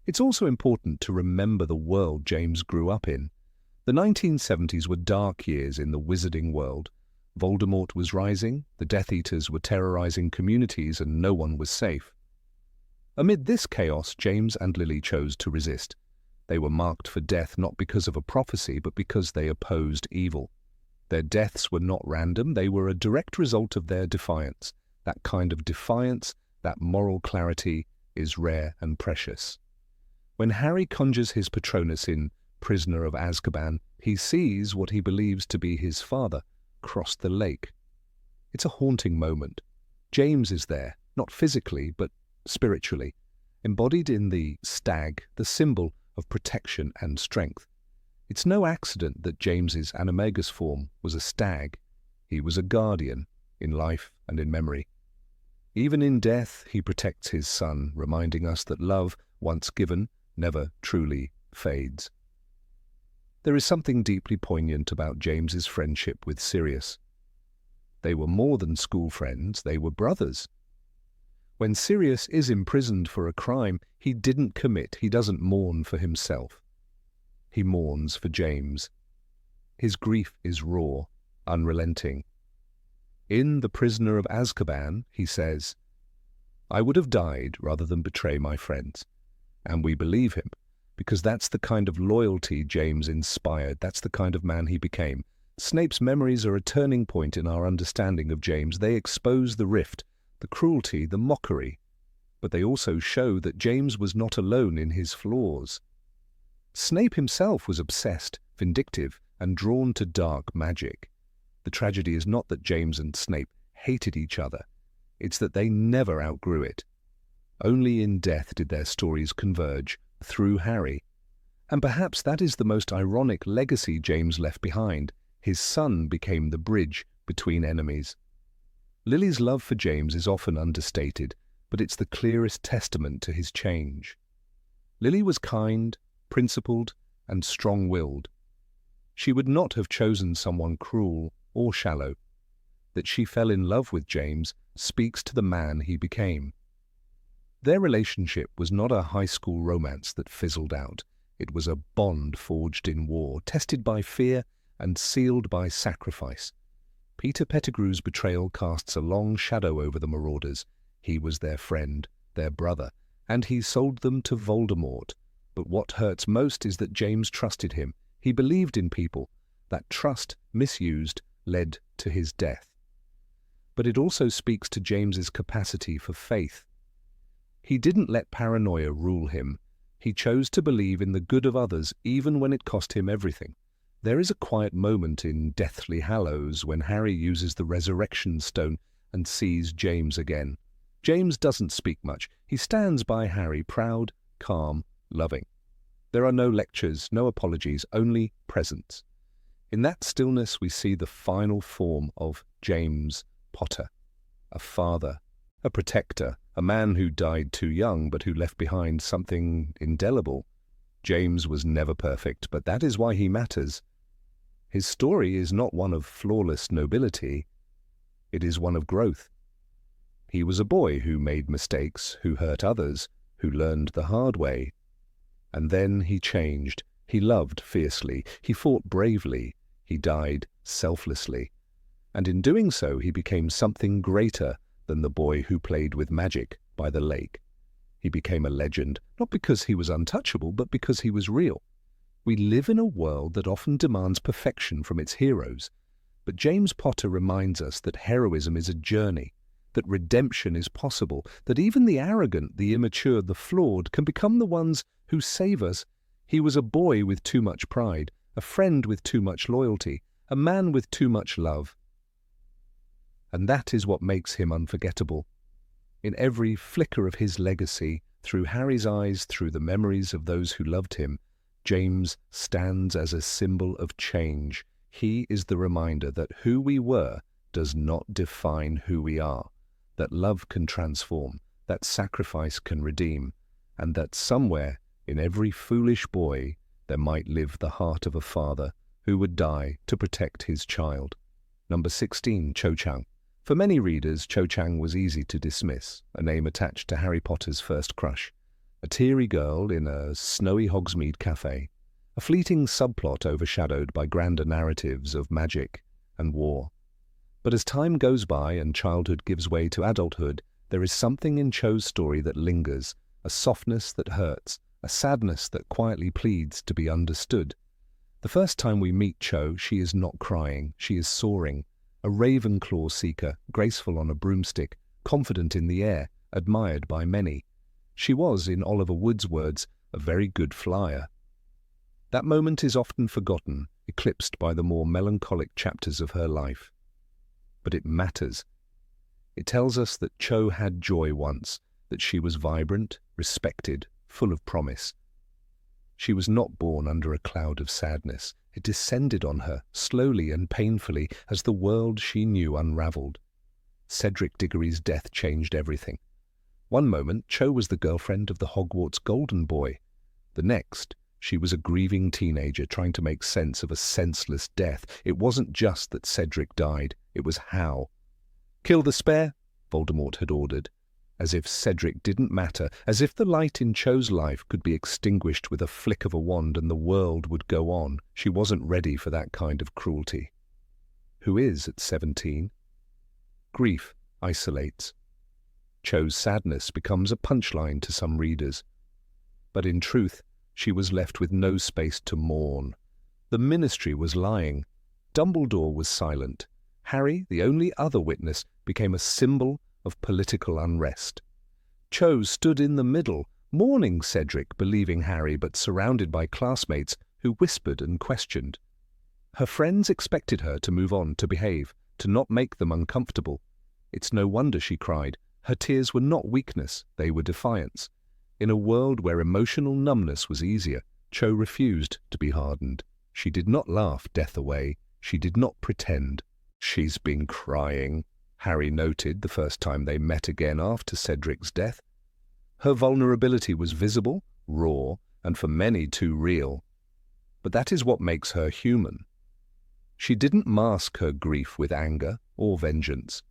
[SPEAKER 1] It's also important to remember the world James grew up in. The 1970s were dark years in the wizarding world. Voldemort was rising, the Death Eaters were terrorizing communities, and no one was safe. Amid this chaos, James and Lily chose to resist. They were marked for death not because of a prophecy, but because they opposed evil. Their deaths were not random, they were a direct result of their defiance. That kind of defiance, that moral clarity, is rare and precious. When Harry conjures his Patronus in Prisoner of Azkaban, he sees what he believes to be his father cross the lake. It's a haunting moment. James is there, not physically, but spiritually, embodied in the stag, the symbol of protection and strength. It's no accident that James's animagus form was a stag. He was a guardian, in life and in memory. Even in death, he protects his son, reminding us that love, once given, never truly fades. There is something deeply poignant about James's friendship with Sirius. They were more than school friends, they were brothers. When Sirius is imprisoned for a crime he didn't commit, he doesn't mourn for himself. He mourns for James. His grief is raw, unrelenting. In The Prisoner of Azkaban, he says, "I would have died rather than betray my friends." And we believe him, because that's the kind of loyalty James inspired, that's the kind of man he became. Snape's memories are a turning point in our understanding of James. They expose the rift, the cruelty, the mockery, but they also show that James was not alone in his flaws. Snape himself was obsessed, vindictive, and drawn to dark magic. The tragedy is not that James and Snape hated each other, it's that they never outgrew it. Only in death did their stories converge, through Harry. And perhaps that is the most ironic legacy James left behind. His son became the bridge between enemies. Lily's love for James is often understated, but it's the clearest testament to his change. Lily was kind, principled, and strong-willed. She would not have chosen someone cruel or shallow. That she fell in love with James speaks to the man he became. Their relationship was not a high school romance that fizzled out. It was a bond forged in war, tested by fear and sealed by sacrifice. Peter Pettigrew's betrayal casts a long shadow over the Marauders. He was their friend, their brother, and he sold them to Voldemort. But what hurts most is that James trusted him. He believed in people. That trust, misused, led to his death. But it also speaks to James's capacity for faith. He didn't let paranoia rule him. He chose to believe in the good of others, even when it cost him everything. There is a quiet moment in Deathly Hallows when Harry uses the resurrection stone and sees James again. James doesn't speak much. He stands by Harry, proud, calm, loving. There are no lectures, no apologies, only presence. In that stillness we see the final form of James Potter, a father, a protector, a man who died too young but who left behind something indelible. James was never perfect, but that is why he matters. His story is not one of flawless nobility. It is one of growth. He was a boy who made mistakes, who hurt others, who learned the hard way. And then he changed. He loved fiercely. He fought bravely. He died selflessly. and in doing so he became something greater than the boy who played with magic by the lake. He became a legend, not because he was untouchable, but because he was real. We live in a world that often demands perfection from its heroes, but James Potter reminds us that heroism is a journey, that redemption is possible, that even the arrogant, the immature, the flawed can become the ones who save us. He was a boy with too much pride, a friend with too much loyalty, a man with too much love. And that is what makes him unforgettable. In every flicker of his legacy, through Harry's eyes, through the memories of those who loved him, James stands as a symbol of change. He is the reminder that who we were does not define who we are, that love can transform, that sacrifice can redeem, and that somewhere in every foolish boy there might live the heart of a father who would die to protect his child. Number 16, Cho Chang. For many readers, Cho Chang was easy to dismiss, a name attached to Harry Potter's first crush. A teary girl in a snowy Hogsmeade cafe, a fleeting subplot overshadowed by grander narratives of magic and war. But as time goes by and childhood gives way to adulthood, there is something in Cho's story that lingers, a softness that hurts, a sadness that quietly pleads to be understood. The first time we meet Cho, she is not crying, she is soaring, a Ravenclaw seeker, graceful on a broomstick, confident in the air, admired by many. She was, in Oliver Wood's words, a very good flyer. That moment is often forgotten, eclipsed by the more melancholic chapters of her life. But it matters. It tells us that Cho had joy once, that she was vibrant, respected, full of promise. She was not born under a cloud of sadness. It descended on her, slowly and painfully, as the world she knew unravelled. Cedric Diggory's death changed everything. One moment, Cho was the girlfriend of the Hogwarts golden boy. The next, she was a grieving teenager trying to make sense of a senseless death. It wasn't just that Cedric died, it was how. "Kill the spare," Voldemort had ordered. As if Cedric didn't matter, as if the light in Cho's life could be extinguished with a flick of a wand and the world would go on. She wasn't ready for that kind of cruelty. Who is at 17? Grief isolates. Cho's sadness becomes a punchline to some readers. But in truth, she was left with no space to mourn. The Ministry was lying. Dumbledore was silent. Harry, the only other witness, became a symbol of political unrest. Cho stood in the middle, mourning Cedric, believing Harry, but surrounded by classmates who whispered and questioned. Her friends expected her to move on, to behave, to not make them uncomfortable. It's no wonder she cried. Her tears were not weakness, they were defiance. In a world where emotional numbness was easier, Cho refused to be hardened. She did not laugh death away. She did not pretend. "She's been crying," Harry noted the first time they met again after Cedric's death. Her vulnerability was visible, raw, and for many too real. But that is what makes her human. She didn't mask her grief with anger or vengeance.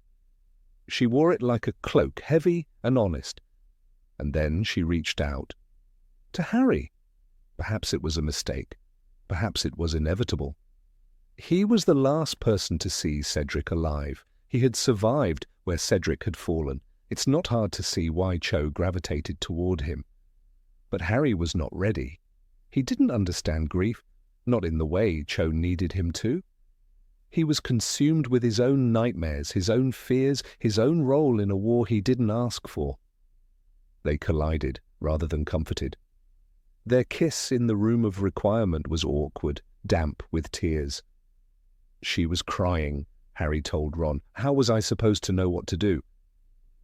[SPEAKER 1] She wore it like a cloak, heavy and honest. And then she reached out. To Harry. Perhaps it was a mistake. Perhaps it was inevitable. He was the last person to see Cedric alive. He had survived where Cedric had fallen. It's not hard to see why Cho gravitated toward him. But Harry was not ready. He didn't understand grief, not in the way Cho needed him to. He was consumed with his own nightmares, his own fears, his own role in a war he didn't ask for. They collided rather than comforted. Their kiss in the room of requirement was awkward, damp with tears. She was crying, Harry told Ron. How was I supposed to know what to do?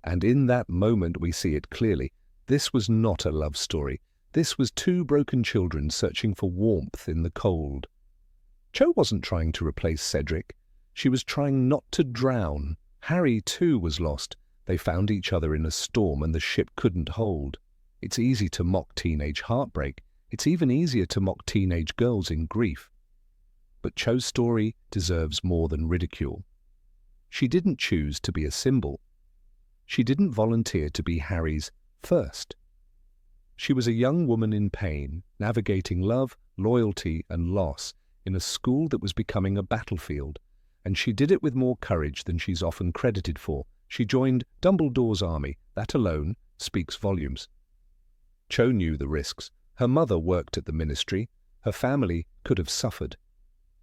[SPEAKER 1] And in that moment we see it clearly. This was not a love story. This was two broken children searching for warmth in the cold. Cho wasn't trying to replace Cedric. She was trying not to drown. Harry, too, was lost. They found each other in a storm and the ship couldn't hold. It's easy to mock teenage heartbreak. It's even easier to mock teenage girls in grief. But Cho's story deserves more than ridicule. She didn't choose to be a symbol. She didn't volunteer to be Harry's first. She was a young woman in pain, navigating love, loyalty, and loss in a school that was becoming a battlefield. and she did it with more courage than she's often credited for. She joined Dumbledore's army. That alone speaks volumes. Cho knew the risks. Her mother worked at the ministry. Her family could have suffered.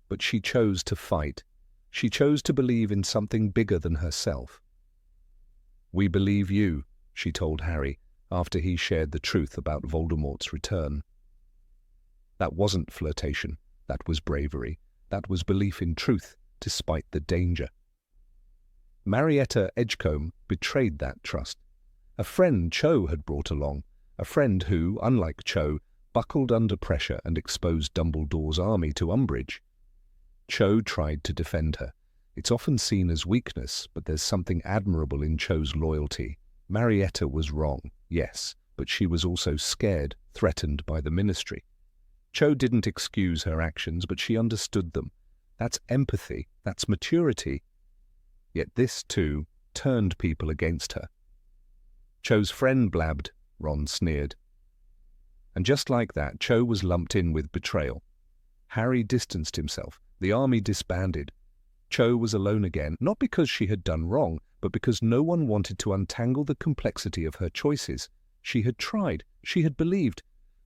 [SPEAKER 1] But she chose to fight. She chose to believe in something bigger than herself. "We believe you," she told Harry after he shared the truth about Voldemort's return. That wasn't flirtation. That was bravery. That was belief in truth, despite the danger. Marietta Edgecombe betrayed that trust. A friend Cho had brought along, a friend who, unlike Cho, buckled under pressure and exposed Dumbledore's army to umbrage. Cho tried to defend her. It's often seen as weakness, but there's something admirable in Cho's loyalty. Marietta was wrong, yes, but she was also scared, threatened by the ministry. Cho didn't excuse her actions, but she understood them. That's empathy, that's maturity. Yet this, too, turned people against her. "Cho's friend blabbed," Ron sneered. And just like that, Cho was lumped in with betrayal. Harry distanced himself. The army disbanded. Cho was alone again, not because she had done wrong, but because no one wanted to untangle the complexity of her choices. She had tried, she had believed,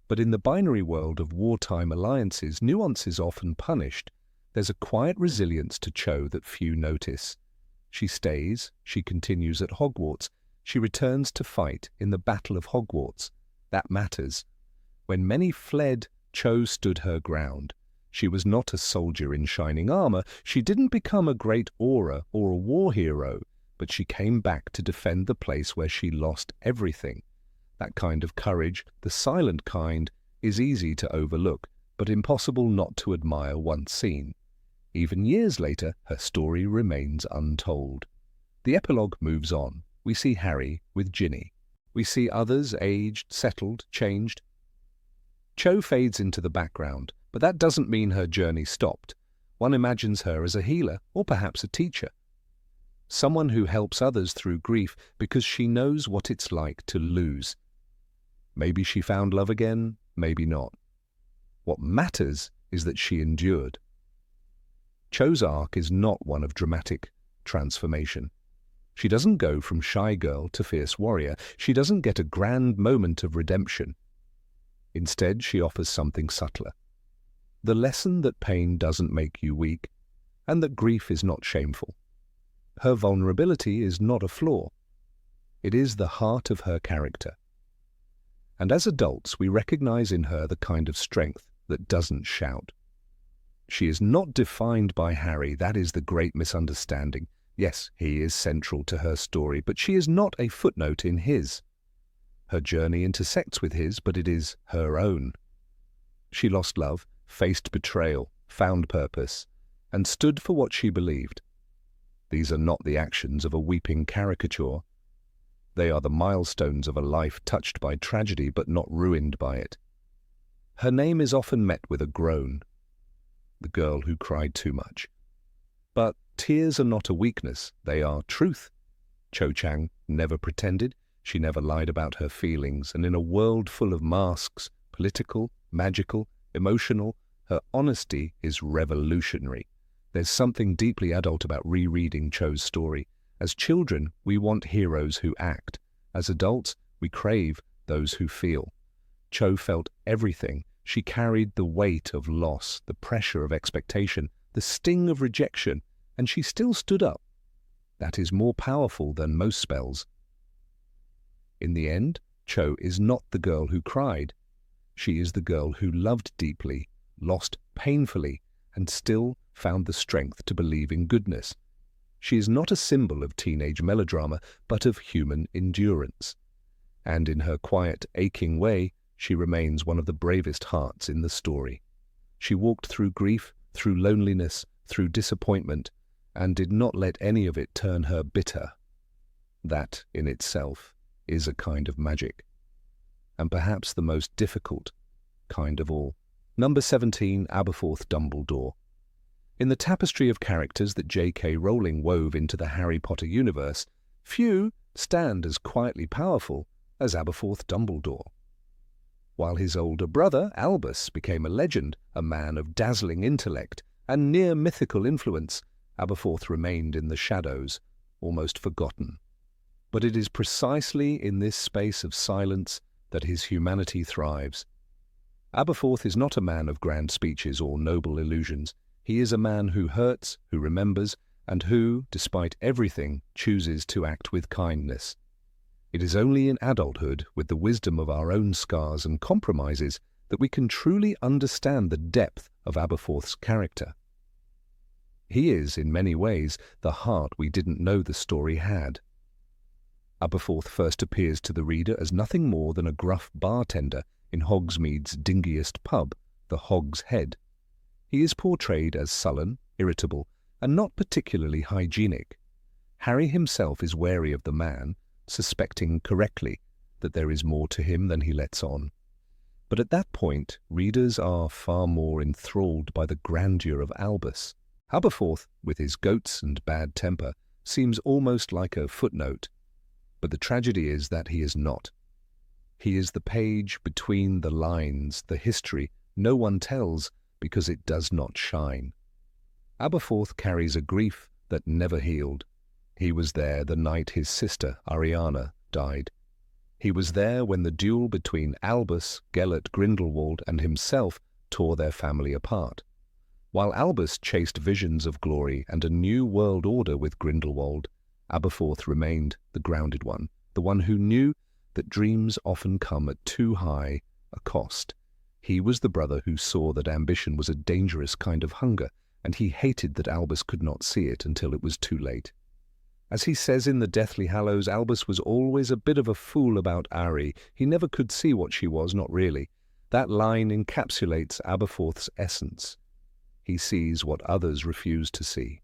[SPEAKER 1] but in the binary world of wartime alliances, nuance is often punished. There's a quiet resilience to Cho that few notice. She stays, she continues at Hogwarts, she returns to fight in the Battle of Hogwarts. That matters. When many fled, Cho stood her ground. She was not a soldier in shining armor. She didn't become a great aura or a war hero, but she came back to defend the place where she lost everything. That kind of courage, the silent kind, is easy to overlook, but impossible not to admire once seen. Even years later, her story remains untold. The epilogue moves on. We see Harry with Ginny. We see others aged, settled, changed. Cho fades into the background, but that doesn't mean her journey stopped. One imagines her as a healer, or perhaps a teacher. Someone who helps others through grief because she knows what it's like to lose. Maybe she found love again, maybe not. What matters is that she endured. Cho's arc is not one of dramatic transformation. She doesn't go from shy girl to fierce warrior. She doesn't get a grand moment of redemption. Instead, she offers something subtler. The lesson that pain doesn't make you weak, and that grief is not shameful. Her vulnerability is not a flaw. It is the heart of her character. And as adults, we recognize in her the kind of strength that doesn't shout. She is not defined by Harry. That is the great misunderstanding. Yes, he is central to her story, but she is not a footnote in his. Her journey intersects with his, but it is her own. She lost love, faced betrayal, found purpose, and stood for what she believed. These are not the actions of a weeping caricature. They are the milestones of a life touched by tragedy but not ruined by it. Her name is often met with a groan. The girl who cried too much. But tears are not a weakness, they are truth. Cho Chang never pretended, she never lied about her feelings, and in a world full of masks, political, magical, emotional, her honesty is revolutionary. There's something deeply adult about rereading Cho's story. As children, we want heroes who act. As adults, we crave those who feel. Cho felt everything. She carried the weight of loss, the pressure of expectation, the sting of rejection, and she still stood up. That is more powerful than most spells. In the end, Cho is not the girl who cried. She is the girl who loved deeply, lost painfully, and still found the strength to believe in goodness. She is not a symbol of teenage melodrama, but of human endurance. And in her quiet, aching way, she remains one of the bravest hearts in the story. She walked through grief, through loneliness, through disappointment, and did not let any of it turn her bitter. That, in itself, is a kind of magic, and perhaps the most difficult kind of all. Number 17, Aberforth Dumbledore. In the tapestry of characters that J.K. Rowling wove into the Harry Potter universe, few stand as quietly powerful as Aberforth Dumbledore. While his older brother, Albus, became a legend, a man of dazzling intellect and near-mythical influence, Aberforth remained in the shadows, almost forgotten. But it is precisely in this space of silence that his humanity thrives. Aberforth is not a man of grand speeches or noble illusions. He is a man who hurts, who remembers, and who, despite everything, chooses to act with kindness. It is only in adulthood, with the wisdom of our own scars and compromises, that we can truly understand the depth of Aberforth's character. He is, in many ways, the heart we didn't know the story had. Aberforth first appears to the reader as nothing more than a gruff bartender in Hogsmeade's dingiest pub, the Hog's Head. He is portrayed as sullen, irritable, and not particularly hygienic. Harry himself is wary of the man, suspecting correctly that there is more to him than he lets on. But at that point, readers are far more enthralled by the grandeur of Albus. Aberforth, with his goats and bad temper, seems almost like a footnote. But the tragedy is that he is not. He is the page between the lines, the history no one tells because it does not shine. Aberforth carries a grief that never healed. He was there the night his sister, Ariana, died. He was there when the duel between Albus, Gellert Grindelwald, and himself tore their family apart. While Albus chased visions of glory and a new world order with Grindelwald, Aberforth remained the grounded one, the one who knew that dreams often come at too high a cost. He was the brother who saw that ambition was a dangerous kind of hunger, and he hated that Albus could not see it until it was too late. As he says in the Deathly Hallows, Albus was always a bit of a fool about Ari. He never could see what she was, not really. That line encapsulates Aberforth's essence. He sees what others refuse to see.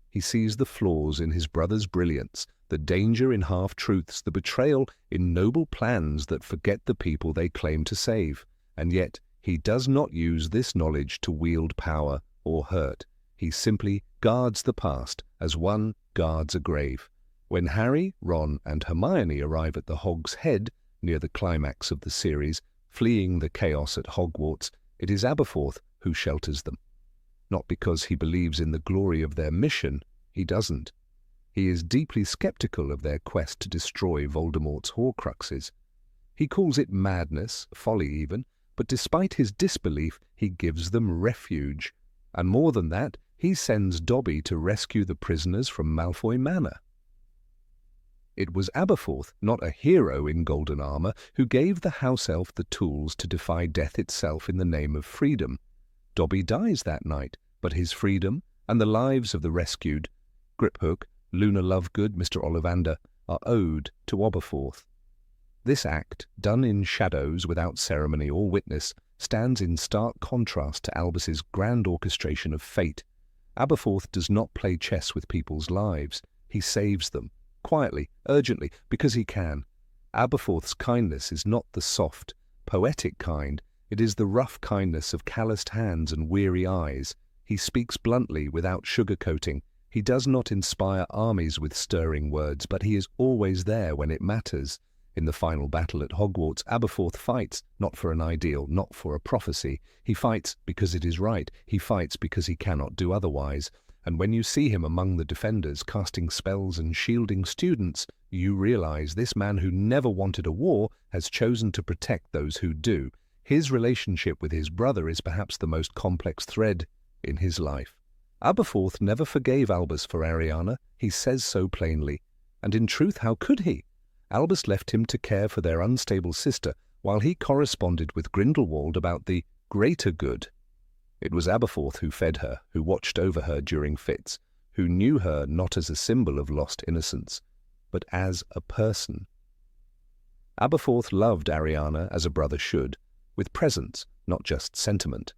[SPEAKER 1] He sees the flaws in his brother's brilliance, the danger in half-truths, the betrayal in noble plans that forget the people they claim to save. And yet he does not use this knowledge to wield power or hurt. He simply guards the past as one guards a grave. When Harry, Ron, and Hermione arrive at the Hog's Head, near the climax of the series, fleeing the chaos at Hogwarts, it is Aberforth who shelters them. Not because he believes in the glory of their mission, he doesn't. He is deeply skeptical of their quest to destroy Voldemort's Horcruxes. He calls it madness, folly even, but despite his disbelief, he gives them refuge. And more than that, he sends Dobby to rescue the prisoners from Malfoy Manor. It was Aberforth, not a hero in golden armor, who gave the house elf the tools to defy death itself in the name of freedom. Dobby dies that night, but his freedom and the lives of the rescued, Griphook, Luna Lovegood, Mr. Ollivander, are owed to Aberforth. This act, done in shadows without ceremony or witness, stands in stark contrast to Albus's grand orchestration of fate. Aberforth does not play chess with people's lives. He saves them, quietly, urgently, because he can. Aberforth's kindness is not the soft, poetic kind. It is the rough kindness of calloused hands and weary eyes. He speaks bluntly without sugarcoating. He does not inspire armies with stirring words, but he is always there when it matters. In the final battle at Hogwarts, Aberforth fights, not for an ideal, not for a prophecy. He fights because it is right. He fights because he cannot do otherwise. And when you see him among the defenders, casting spells and shielding students, you realize this man who never wanted a war has chosen to protect those who do. His relationship with his brother is perhaps the most complex thread in his life. Aberforth never forgave Albus for Ariana. He says so plainly. And in truth, how could he? Albus left him to care for their unstable sister, while he corresponded with Grindelwald about the greater good. It was Aberforth who fed her, who watched over her during fits, who knew her not as a symbol of lost innocence, but as a person. Aberforth loved Ariana as a brother should, with presence, not just sentiment.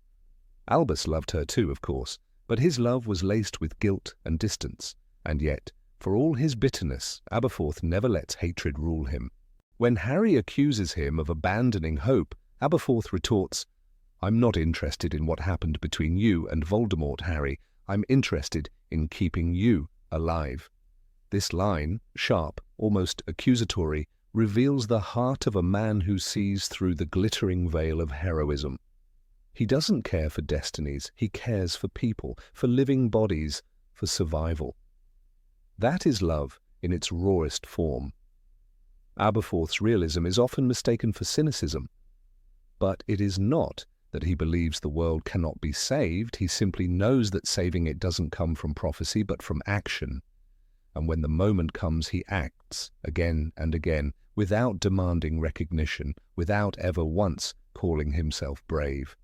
[SPEAKER 1] Albus loved her too, of course, but his love was laced with guilt and distance, and yet, for all his bitterness, Aberforth never lets hatred rule him. When Harry accuses him of abandoning hope, Aberforth retorts, "I'm not interested in what happened between you and Voldemort, Harry. I'm interested in keeping you alive." This line, sharp, almost accusatory, reveals the heart of a man who sees through the glittering veil of heroism. He doesn't care for destinies. He cares for people, for living bodies, for survival. That is love in its rawest form. Aberforth's realism is often mistaken for cynicism, but it is not that he believes the world cannot be saved. He simply knows that saving it doesn't come from prophecy but from action. And when the moment comes, he acts again and again, without demanding recognition, without ever once calling himself brave.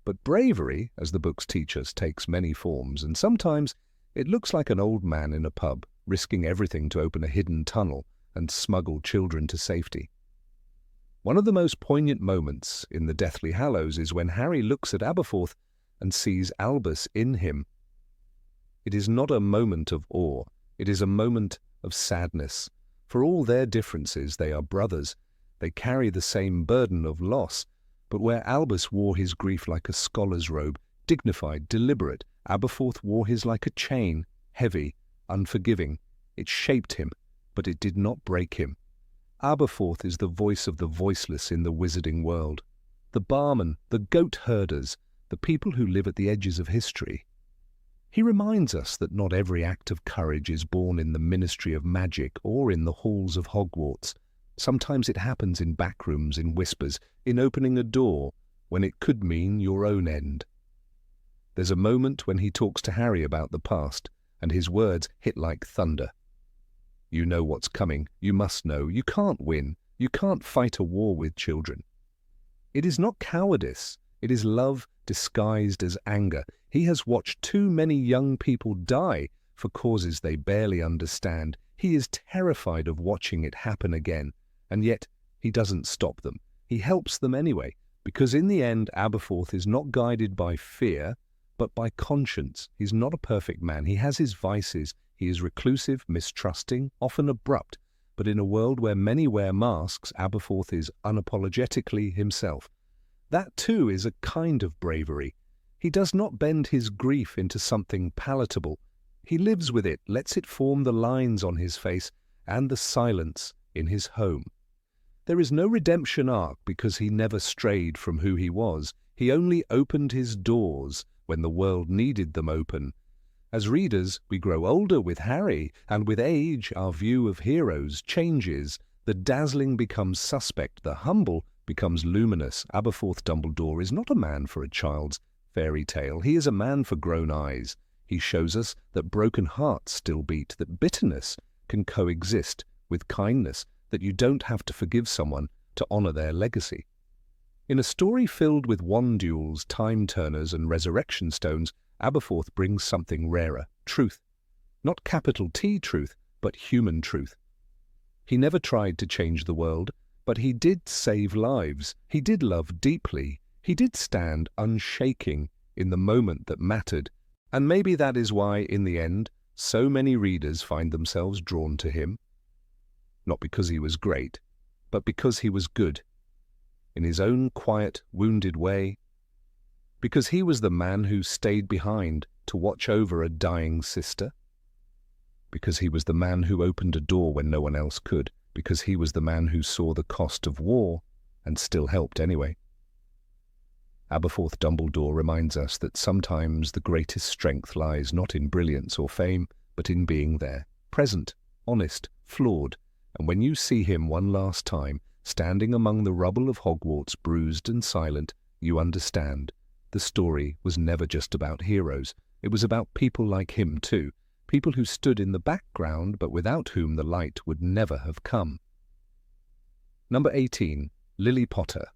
[SPEAKER 1] But bravery, as the books teach us, takes many forms, and sometimes it looks like an old man in a pub, risking everything to open a hidden tunnel and smuggle children to safety. One of the most poignant moments in the Deathly Hallows is when Harry looks at Aberforth and sees Albus in him. It is not a moment of awe, it is a moment of sadness. For all their differences, they are brothers. They carry the same burden of loss, but where Albus wore his grief like a scholar's robe, dignified, deliberate, Aberforth wore his like a chain, heavy, unforgiving. It shaped him, but it did not break him. Aberforth is the voice of the voiceless in the wizarding world. The barman, the goat herders, the people who live at the edges of history. He reminds us that not every act of courage is born in the ministry of magic or in the halls of Hogwarts. Sometimes it happens in backrooms, in whispers, in opening a door, when it could mean your own end. There's a moment when he talks to Harry about the past, and his words hit like thunder. You know what's coming. You must know. You can't win. You can't fight a war with children. It is not cowardice. It is love disguised as anger. He has watched too many young people die for causes they barely understand. He is terrified of watching it happen again, and yet he doesn't stop them. He helps them anyway, because in the end Aberforth is not guided by fear, but by conscience. He's not a perfect man. He has his vices. He is reclusive, mistrusting, often abrupt, but in a world where many wear masks, Aberforth is unapologetically himself. That too is a kind of bravery. He does not bend his grief into something palatable. He lives with it, lets it form the lines on his face and the silence in his home. There is no redemption arc because he never strayed from who he was. He only opened his doors when the world needed them open. As readers, we grow older with Harry, and with age our view of heroes changes. The dazzling becomes suspect, the humble becomes luminous. Aberforth Dumbledore is not a man for a child's fairy tale. He is a man for grown eyes. He shows us that broken hearts still beat, that bitterness can coexist with kindness, that you don't have to forgive someone to honor their legacy. In a story filled with wand duels, time turners, and resurrection stones, Aberforth brings something rarer, truth. Not capital T truth, but human truth. He never tried to change the world, but he did save lives. He did love deeply. He did stand unshaking in the moment that mattered. And maybe that is why, in the end, so many readers find themselves drawn to him. Not because he was great, but because he was good. In his own quiet, wounded way. Because he was the man who stayed behind to watch over a dying sister. Because he was the man who opened a door when no one else could. Because he was the man who saw the cost of war and still helped anyway. Aberforth Dumbledore reminds us that sometimes the greatest strength lies not in brilliance or fame, but in being there, present, honest, flawed. And when you see him one last time, standing among the rubble of Hogwarts, bruised and silent, you understand. The story was never just about heroes. It was about people like him too, people who stood in the background but without whom the light would never have come. Number 18. Lily Potter.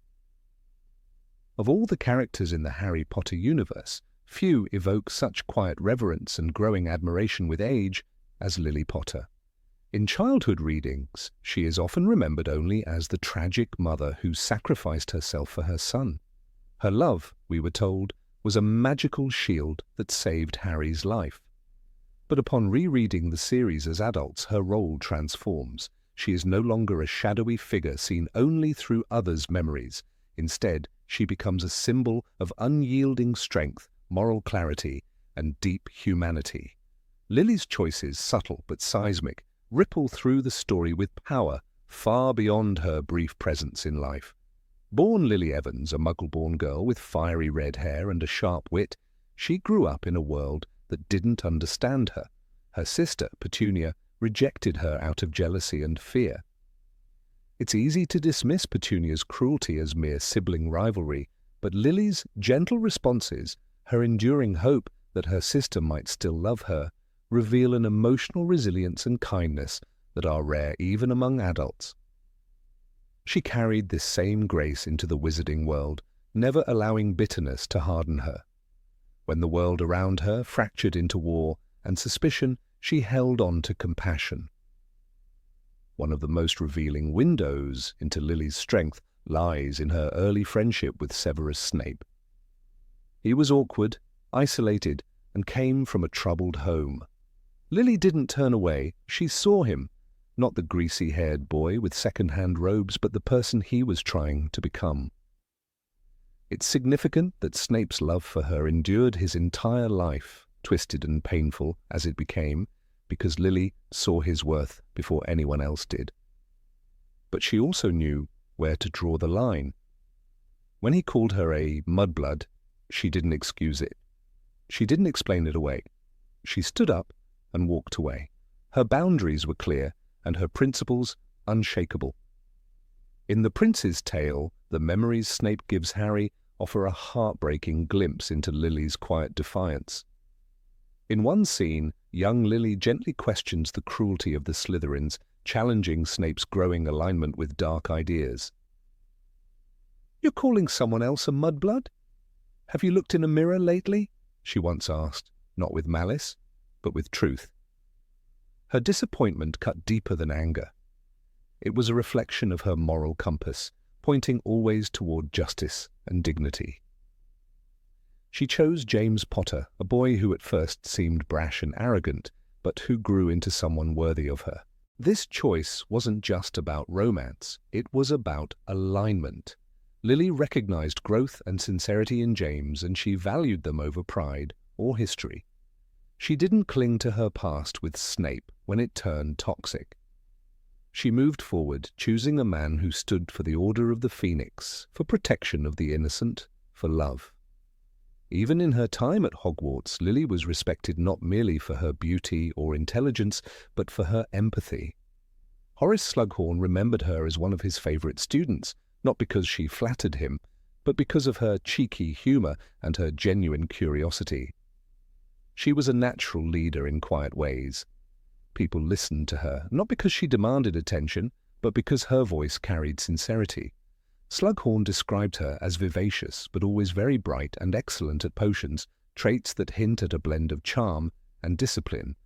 [SPEAKER 1] Of all the characters in the Harry Potter universe, few evoke such quiet reverence and growing admiration with age as Lily Potter. In childhood readings, she is often remembered only as the tragic mother who sacrificed herself for her son. Her love, we were told, was a magical shield that saved Harry's life. But upon rereading the series as adults, her role transforms. She is no longer a shadowy figure seen only through others' memories. Instead, she becomes a symbol of unyielding strength, moral clarity, and deep humanity. Lily's choices, subtle but seismic, ripple through the story with power far beyond her brief presence in life. Born Lily Evans, a Muggle-born girl with fiery red hair and a sharp wit, she grew up in a world that didn't understand her. Her sister, Petunia, rejected her out of jealousy and fear. It's easy to dismiss Petunia's cruelty as mere sibling rivalry, but Lily's gentle responses, her enduring hope that her sister might still love her, reveal an emotional resilience and kindness that are rare even among adults. She carried this same grace into the wizarding world, never allowing bitterness to harden her. When the world around her fractured into war and suspicion, she held on to compassion. One of the most revealing windows into Lily's strength lies in her early friendship with Severus Snape. He was awkward, isolated, and came from a troubled home. Lily didn't turn away. She saw him, not the greasy-haired boy with second-hand robes, but the person he was trying to become. It's significant that Snape's love for her endured his entire life, twisted and painful as it became, because Lily saw his worth before anyone else did. But she also knew where to draw the line. When he called her a mudblood, she didn't excuse it. She didn't explain it away. She stood up and walked away. Her boundaries were clear and her principles unshakable. In The Prince's Tale, the memories Snape gives Harry offer a heartbreaking glimpse into Lily's quiet defiance. In one scene, young Lily gently questions the cruelty of the Slytherins, challenging Snape's growing alignment with dark ideas. "You're calling someone else a mudblood? Have you looked in a mirror lately?" she once asked, not with malice, but with truth. Her disappointment cut deeper than anger. It was a reflection of her moral compass, pointing always toward justice and dignity. She chose James Potter, a boy who at first seemed brash and arrogant, but who grew into someone worthy of her. This choice wasn't just about romance, it was about alignment. Lily recognized growth and sincerity in James, and she valued them over pride or history. She didn't cling to her past with Snape when it turned toxic. She moved forward, choosing a man who stood for the Order of the Phoenix, for protection of the innocent, for love. Even in her time at Hogwarts, Lily was respected not merely for her beauty or intelligence, but for her empathy. Horace Slughorn remembered her as one of his favorite students, not because she flattered him, but because of her cheeky humor and her genuine curiosity. She was a natural leader in quiet ways. People listened to her, not because she demanded attention, but because her voice carried sincerity. Slughorn described her as vivacious, but always very bright and excellent at potions, traits that hint at a blend of charm and discipline.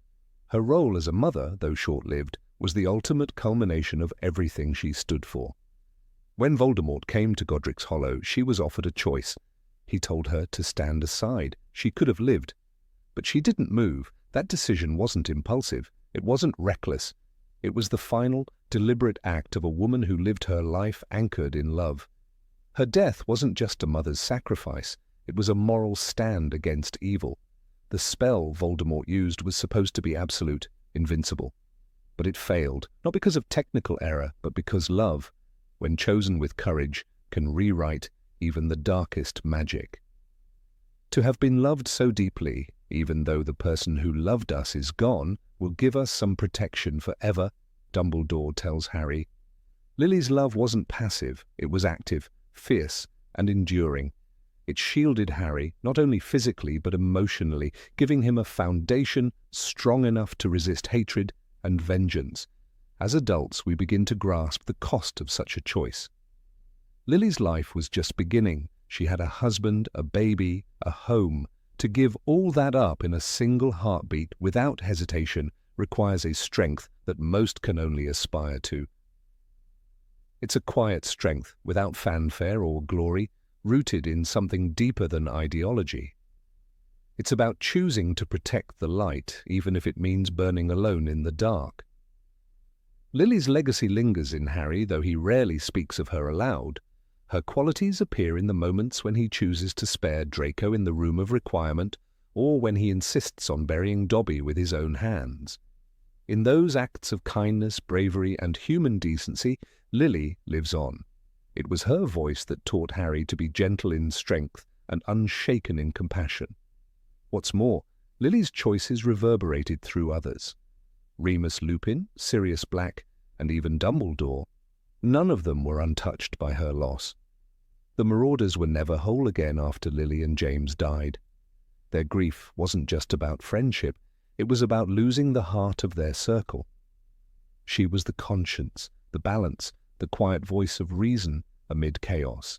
[SPEAKER 1] Her role as a mother, though short-lived, was the ultimate culmination of everything she stood for. When Voldemort came to Godric's Hollow, she was offered a choice. He told her to stand aside. She could have lived. But she didn't move. That decision wasn't impulsive. It wasn't reckless. It was the final, deliberate act of a woman who lived her life anchored in love. Her death wasn't just a mother's sacrifice. It was a moral stand against evil. The spell Voldemort used was supposed to be absolute, invincible. But it failed, not because of technical error, but because love, when chosen with courage, can rewrite even the darkest magic. To have been loved so deeply, even though the person who loved us is gone, will give us some protection forever, Dumbledore tells Harry. Lily's love wasn't passive, it was active, fierce, and enduring. It shielded Harry, not only physically but emotionally, giving him a foundation strong enough to resist hatred and vengeance. As adults, we begin to grasp the cost of such a choice. Lily's life was just beginning. She had a husband, a baby, a home. To give all that up in a single heartbeat without hesitation requires a strength that most can only aspire to. It's a quiet strength, without fanfare or glory, rooted in something deeper than ideology. It's about choosing to protect the light, even if it means burning alone in the dark. Lily's legacy lingers in Harry, though he rarely speaks of her aloud. Her qualities appear in the moments when he chooses to spare Draco in the room of requirement, or when he insists on burying Dobby with his own hands. In those acts of kindness, bravery, and human decency, Lily lives on. It was her voice that taught Harry to be gentle in strength and unshaken in compassion. What's more, Lily's choices reverberated through others. Remus Lupin, Sirius Black, and even Dumbledore, none of them were untouched by her loss. The Marauders were never whole again after Lily and James died. Their grief wasn't just about friendship, it was about losing the heart of their circle. She was the conscience, the balance, the quiet voice of reason amid chaos.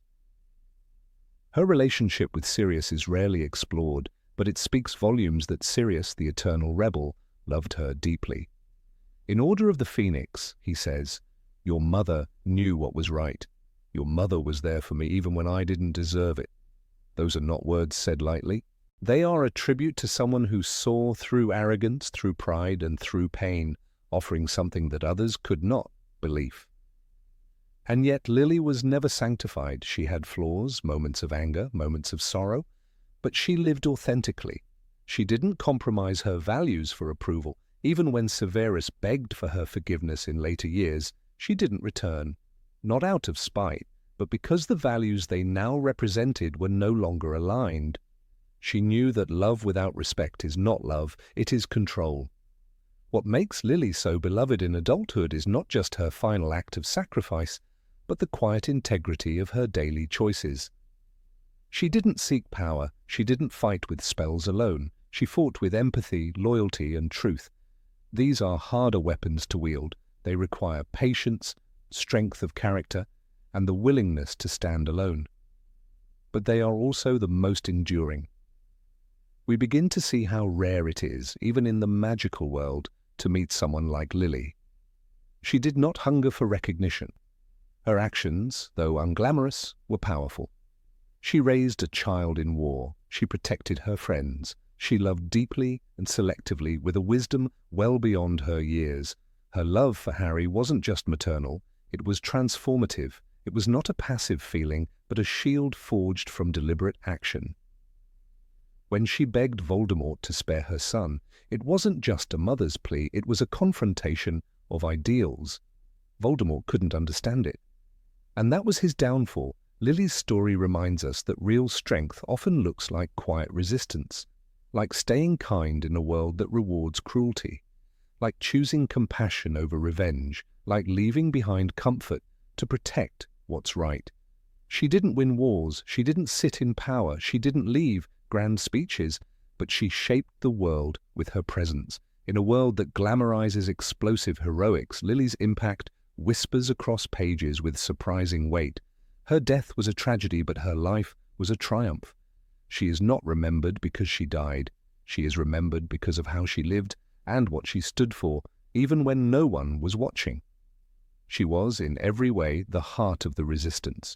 [SPEAKER 1] Her relationship with Sirius is rarely explored, but it speaks volumes that Sirius, the eternal rebel, loved her deeply. In Order of the Phoenix, he says, "Your mother knew what was right. Your mother was there for me even when I didn't deserve it." Those are not words said lightly. They are a tribute to someone who saw through arrogance, through pride, and through pain, offering something that others could not, belief. And yet Lily was never sanctified. She had flaws, moments of anger, moments of sorrow, but she lived authentically. She didn't compromise her values for approval. Even when Severus begged for her forgiveness in later years, she didn't return. Not out of spite, but because the values they now represented were no longer aligned. She knew that love without respect is not love, it is control. What makes Lily so beloved in adulthood is not just her final act of sacrifice, but the quiet integrity of her daily choices. She didn't seek power, she didn't fight with spells alone, she fought with empathy, loyalty, and truth. These are harder weapons to wield. They require patience, strength of character, and the willingness to stand alone. But they are also the most enduring. We begin to see how rare it is, even in the magical world, to meet someone like Lily. She did not hunger for recognition. Her actions, though unglamorous, were powerful. She raised a child in war. She protected her friends. She loved deeply and selectively with a wisdom well beyond her years. Her love for Harry wasn't just maternal, it was transformative. It was not a passive feeling, but a shield forged from deliberate action. When she begged Voldemort to spare her son, it wasn't just a mother's plea, it was a confrontation of ideals. Voldemort couldn't understand it. And that was his downfall. Lily's story reminds us that real strength often looks like quiet resistance, like staying kind in a world that rewards cruelty, like choosing compassion over revenge, like leaving behind comfort to protect what's right. She didn't win wars, she didn't sit in power, she didn't leave grand speeches, but she shaped the world with her presence. In a world that glamorizes explosive heroics, Lily's impact whispers across pages with surprising weight. Her death was a tragedy, but her life was a triumph. She is not remembered because she died. She is remembered because of how she lived and what she stood for, even when no one was watching. She was, in every way, the heart of the resistance.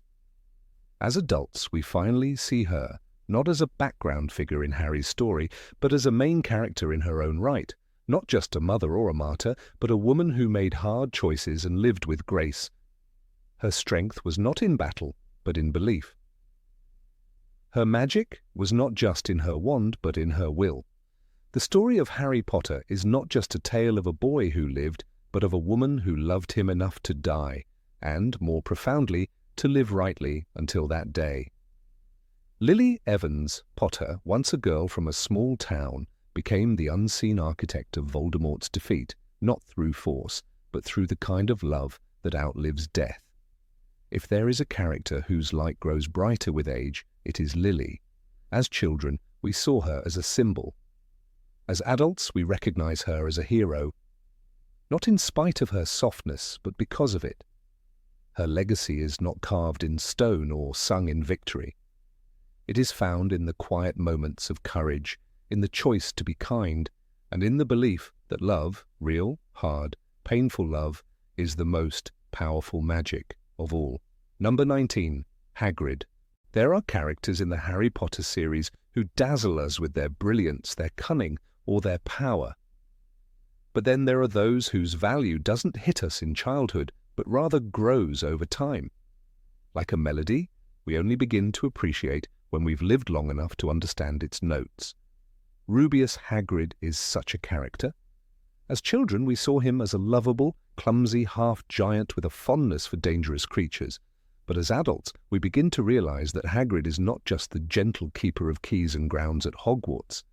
[SPEAKER 1] As adults, we finally see her, not as a background figure in Harry's story, but as a main character in her own right. Not just a mother or a martyr, but a woman who made hard choices and lived with grace. Her strength was not in battle, but in belief. Her magic was not just in her wand, but in her will. The story of Harry Potter is not just a tale of a boy who lived, but of a woman who loved him enough to die, and, more profoundly, to live rightly until that day. Lily Evans Potter, once a girl from a small town, became the unseen architect of Voldemort's defeat, not through force, but through the kind of love that outlives death. If there is a character whose light grows brighter with age, it is Lily. As children, we saw her as a symbol. As adults, we recognize her as a hero, not in spite of her softness, but because of it. Her legacy is not carved in stone or sung in victory. It is found in the quiet moments of courage, in the choice to be kind, and in the belief that love, real, hard, painful love, is the most powerful magic of all. Number 19. Hagrid. There are characters in the Harry Potter series who dazzle us with their brilliance, their cunning, or their power. But then there are those whose value doesn't hit us in childhood, but rather grows over time. Like a melody, we only begin to appreciate when we've lived long enough to understand its notes. Rubeus Hagrid is such a character. As children, we saw him as a lovable, clumsy half-giant with a fondness for dangerous creatures. But as adults, we begin to realize that Hagrid is not just the gentle keeper of keys and grounds at Hogwarts.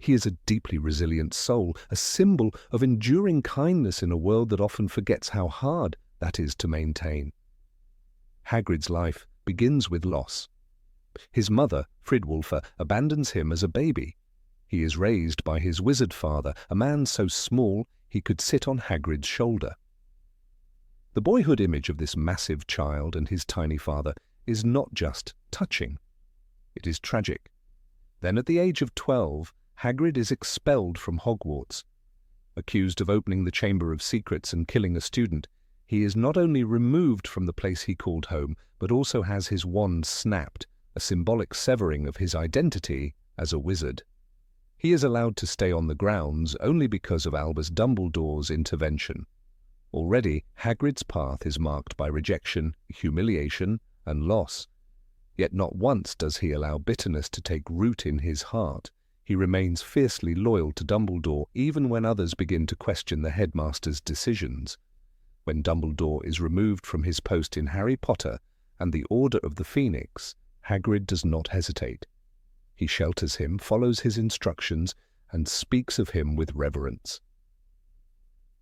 [SPEAKER 1] He is a deeply resilient soul, a symbol of enduring kindness in a world that often forgets how hard that is to maintain. Hagrid's life begins with loss. His mother, Fridwulfa, abandons him as a baby. He is raised by his wizard father, a man so small he could sit on Hagrid's shoulder. The boyhood image of this massive child and his tiny father is not just touching. It is tragic. Then at the age of 12, Hagrid is expelled from Hogwarts. Accused of opening the Chamber of Secrets and killing a student, he is not only removed from the place he called home, but also has his wand snapped, a symbolic severing of his identity as a wizard. He is allowed to stay on the grounds only because of Albus Dumbledore's intervention. Already, Hagrid's path is marked by rejection, humiliation, and loss. Yet not once does he allow bitterness to take root in his heart. He remains fiercely loyal to Dumbledore even when others begin to question the headmaster's decisions. When Dumbledore is removed from his post in Harry Potter and the Order of the Phoenix, Hagrid does not hesitate. He shelters him, follows his instructions, and speaks of him with reverence.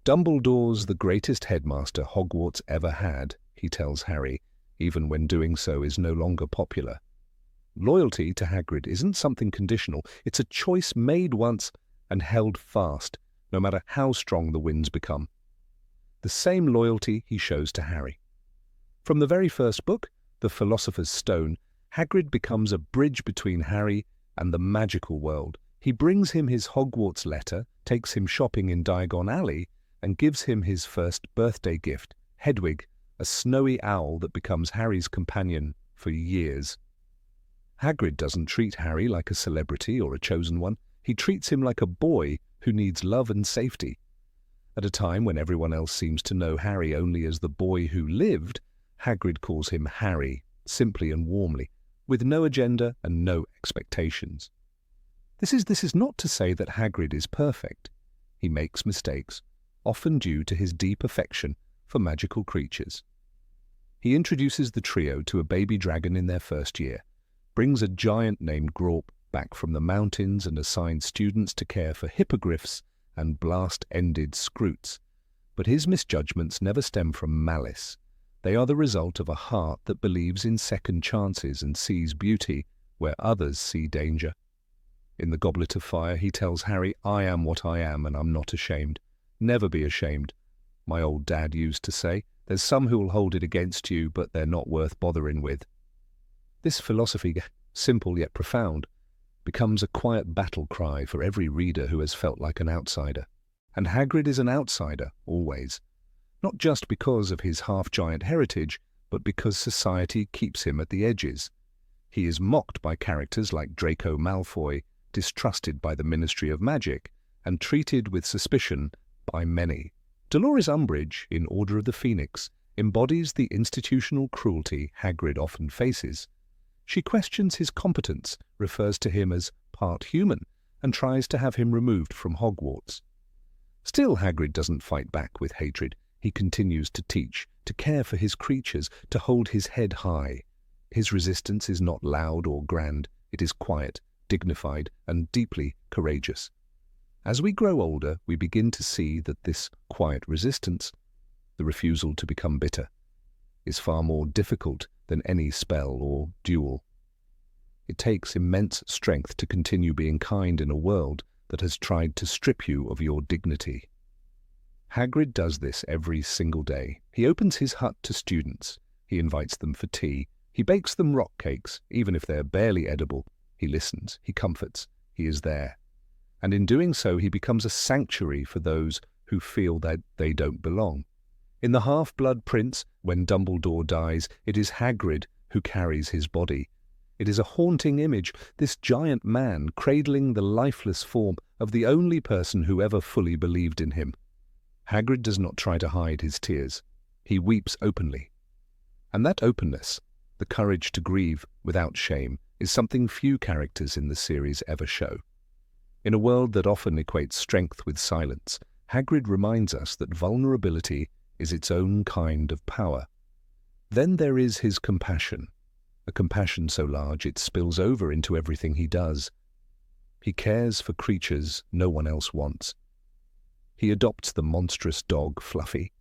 [SPEAKER 1] Dumbledore's the greatest headmaster Hogwarts ever had, he tells Harry, even when doing so is no longer popular. Loyalty to Hagrid isn't something conditional, it's a choice made once and held fast, no matter how strong the winds become. The same loyalty he shows to Harry. From the very first book, The Philosopher's Stone, Hagrid becomes a bridge between Harry and the magical world. He brings him his Hogwarts letter, takes him shopping in Diagon Alley, and gives him his first birthday gift, Hedwig, a snowy owl that becomes Harry's companion for years. Hagrid doesn't treat Harry like a celebrity or a chosen one. He treats him like a boy who needs love and safety. At a time when everyone else seems to know Harry only as the boy who lived, Hagrid calls him Harry, simply and warmly, with no agenda and no expectations. This is not to say that Hagrid is perfect. He makes mistakes, often due to his deep affection for magical creatures. He introduces the trio to a baby dragon in their first year, brings a giant named Grawp back from the mountains and assigns students to care for hippogriffs and blast-ended scroots. But his misjudgments never stem from malice. They are the result of a heart that believes in second chances and sees beauty where others see danger. In the Goblet of Fire, he tells Harry, "I am what I am and I'm not ashamed. Never be ashamed. My old dad used to say, there's some who'll hold it against you, but they're not worth bothering with." This philosophy, simple yet profound, becomes a quiet battle cry for every reader who has felt like an outsider. And Hagrid is an outsider, always. Not just because of his half-giant heritage, but because society keeps him at the edges. He is mocked by characters like Draco Malfoy, distrusted by the Ministry of Magic, and treated with suspicion by many. Dolores Umbridge, in Order of the Phoenix, embodies the institutional cruelty Hagrid often faces. She questions his competence, refers to him as part human, and tries to have him removed from Hogwarts. Still, Hagrid doesn't fight back with hatred. He continues to teach, to care for his creatures, to hold his head high. His resistance is not loud or grand. It is quiet, dignified, and deeply courageous. As we grow older, we begin to see that this quiet resistance, the refusal to become bitter, is far more difficult than any spell or duel. It takes immense strength to continue being kind in a world that has tried to strip you of your dignity. Hagrid does this every single day. He opens his hut to students. He invites them for tea. He bakes them rock cakes, even if they're barely edible. He listens. He comforts. He is there. And in doing so, he becomes a sanctuary for those who feel that they don't belong. In The Half-Blood Prince, when Dumbledore dies, it is Hagrid who carries his body. It is a haunting image, this giant man cradling the lifeless form of the only person who ever fully believed in him. Hagrid does not try to hide his tears. He weeps openly. And that openness, the courage to grieve without shame, is something few characters in the series ever show. In a world that often equates strength with silence, Hagrid reminds us that vulnerability is its own kind of power. Then there is his compassion, a compassion so large it spills over into everything he does. He cares for creatures no one else wants. He adopts the monstrous dog Fluffy,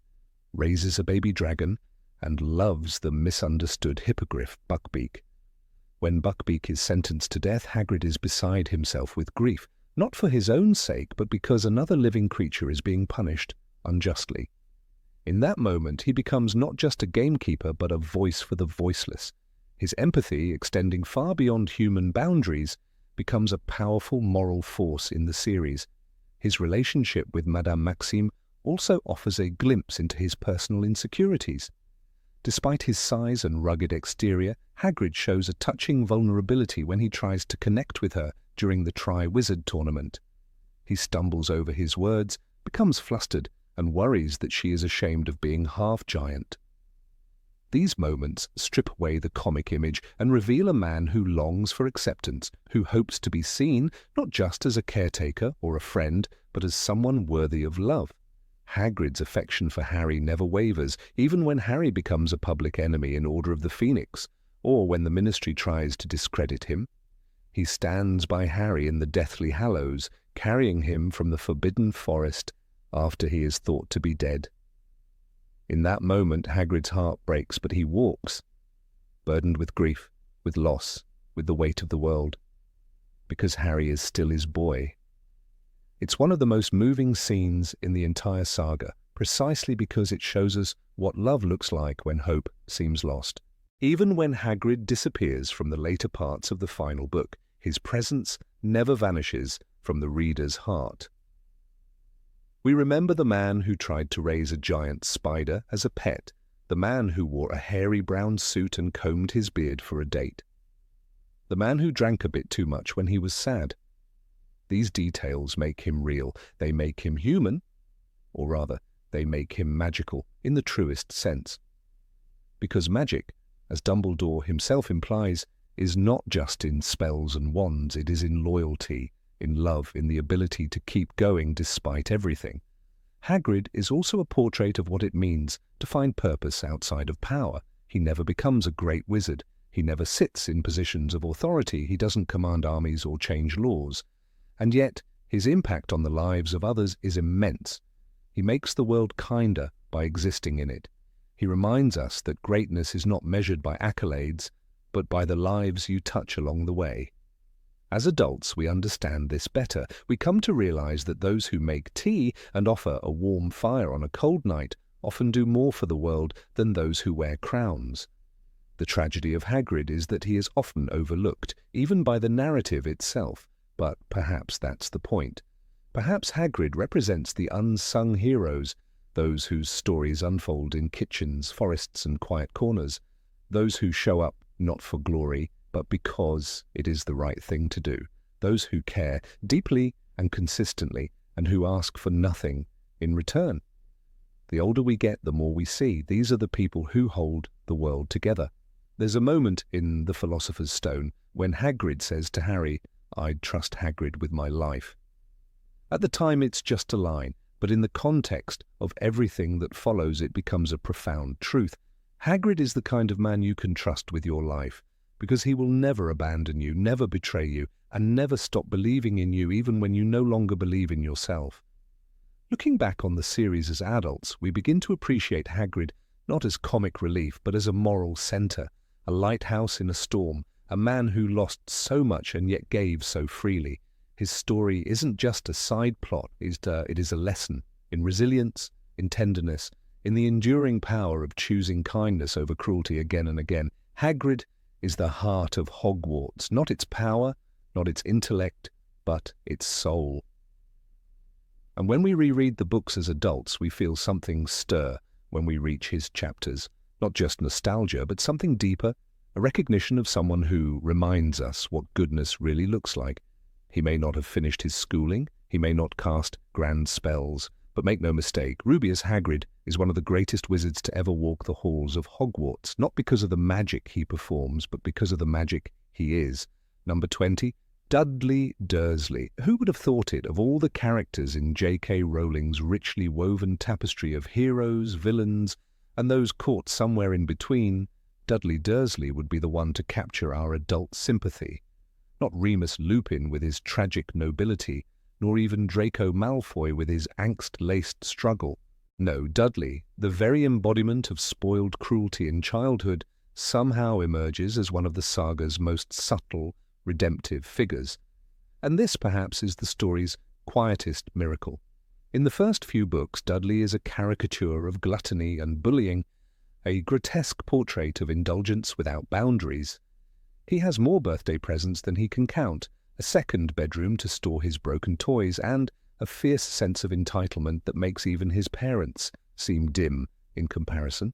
[SPEAKER 1] raises a baby dragon, and loves the misunderstood hippogriff Buckbeak. When Buckbeak is sentenced to death, Hagrid is beside himself with grief, not for his own sake, but because another living creature is being punished unjustly. In that moment, he becomes not just a gamekeeper, but a voice for the voiceless. His empathy, extending far beyond human boundaries, becomes a powerful moral force in the series. His relationship with Madame Maxime also offers a glimpse into his personal insecurities. Despite his size and rugged exterior, Hagrid shows a touching vulnerability when he tries to connect with her during the Tri-Wizard tournament. He stumbles over his words, becomes flustered, and worries that she is ashamed of being half-giant. These moments strip away the comic image and reveal a man who longs for acceptance, who hopes to be seen not just as a caretaker or a friend, but as someone worthy of love. Hagrid's affection for Harry never wavers, even when Harry becomes a public enemy in Order of the Phoenix, or when the Ministry tries to discredit him. He stands by Harry in the Deathly Hallows, carrying him from the Forbidden Forest after he is thought to be dead. In that moment, Hagrid's heart breaks, but he walks, burdened with grief, with loss, with the weight of the world, because Harry is still his boy. It's one of the most moving scenes in the entire saga, precisely because it shows us what love looks like when hope seems lost. Even when Hagrid disappears from the later parts of the final book, his presence never vanishes from the reader's heart. We remember the man who tried to raise a giant spider as a pet, the man who wore a hairy brown suit and combed his beard for a date, the man who drank a bit too much when he was sad. These details make him real. They make him human, or rather, they make him magical in the truest sense. Because magic, as Dumbledore himself implies, is not just in spells and wands, it is in loyalty, in love, in the ability to keep going despite everything. Hagrid is also a portrait of what it means to find purpose outside of power. He never becomes a great wizard. He never sits in positions of authority. He doesn't command armies or change laws. And yet, his impact on the lives of others is immense. He makes the world kinder by existing in it. He reminds us that greatness is not measured by accolades, but by the lives you touch along the way. As adults, we understand this better. We come to realize that those who make tea and offer a warm fire on a cold night often do more for the world than those who wear crowns. The tragedy of Hagrid is that he is often overlooked, even by the narrative itself. But perhaps that's the point. Perhaps Hagrid represents the unsung heroes, those whose stories unfold in kitchens, forests, and quiet corners, those who show up not for glory, but because it is the right thing to do, those who care deeply and consistently, and who ask for nothing in return. The older we get, the more we see. These are the people who hold the world together. There's a moment in The Philosopher's Stone when Hagrid says to Harry, "I'd trust Hagrid with my life." At the time, it's just a line, but in the context of everything that follows, it becomes a profound truth. Hagrid is the kind of man you can trust with your life, because he will never abandon you, never betray you, and never stop believing in you even when you no longer believe in yourself. Looking back on the series as adults, we begin to appreciate Hagrid not as comic relief, but as a moral centre, a lighthouse in a storm, a man who lost so much and yet gave so freely. His story isn't just a side plot, it is a lesson in resilience, in tenderness, in the enduring power of choosing kindness over cruelty again and again. Hagrid is the heart of Hogwarts, not its power, not its intellect, but its soul. And when we reread the books as adults, we feel something stir when we reach his chapters. Not just nostalgia, but something deeper, a recognition of someone who reminds us what goodness really looks like. He may not have finished his schooling, he may not cast grand spells, but make no mistake, Rubeus Hagrid is one of the greatest wizards to ever walk the halls of Hogwarts, not because of the magic he performs, but because of the magic he is. Number 20, Dudley Dursley. Who would have thought it, of all the characters in J.K. Rowling's richly woven tapestry of heroes, villains, and those caught somewhere in between, Dudley Dursley would be the one to capture our adult sympathy. Not Remus Lupin with his tragic nobility, nor even Draco Malfoy with his angst-laced struggle. No, Dudley, the very embodiment of spoiled cruelty in childhood, somehow emerges as one of the saga's most subtle, redemptive figures. And this, perhaps, is the story's quietest miracle. In the first few books, Dudley is a caricature of gluttony and bullying, a grotesque portrait of indulgence without boundaries. He has more birthday presents than he can count, a second bedroom to store his broken toys, and a fierce sense of entitlement that makes even his parents seem dim in comparison.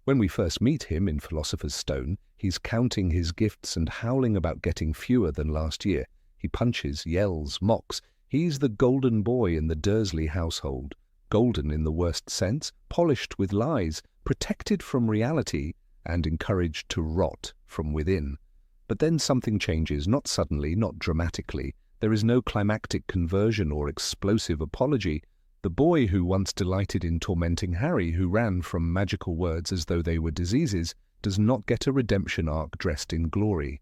[SPEAKER 1] When we first meet him in Philosopher's Stone, he's counting his gifts and howling about getting fewer than last year. He punches, yells, mocks. He's the golden boy in the Dursley household. Golden in the worst sense, polished with lies, protected from reality, and encouraged to rot from within. But then something changes, not suddenly, not dramatically. There is no climactic conversion or explosive apology. The boy who once delighted in tormenting Harry, who ran from magical words as though they were diseases, does not get a redemption arc dressed in glory.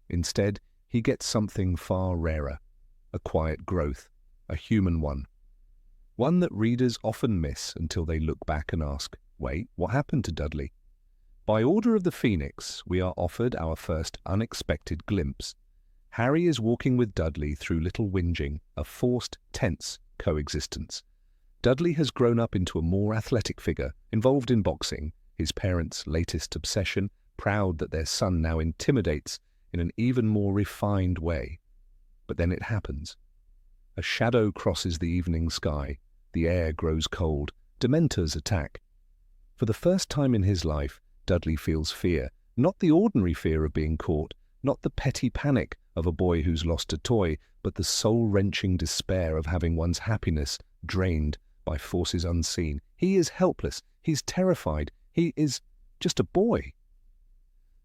[SPEAKER 1] Instead, he gets something far rarer, a quiet growth, a human one. One that readers often miss until they look back and ask, wait, what happened to Dudley? By order of the Phoenix, we are offered our first unexpected glimpse. Harry is walking with Dudley through Little Whinging, a forced, tense coexistence. Dudley has grown up into a more athletic figure, involved in boxing, his parents' latest obsession, proud that their son now intimidates in an even more refined way. But then it happens. A shadow crosses the evening sky, the air grows cold, Dementors attack. For the first time in his life, Dudley feels fear, not the ordinary fear of being caught, not the petty panic of a boy who's lost a toy, but the soul-wrenching despair of having one's happiness drained by forces unseen. He is helpless, he's terrified, he is just a boy.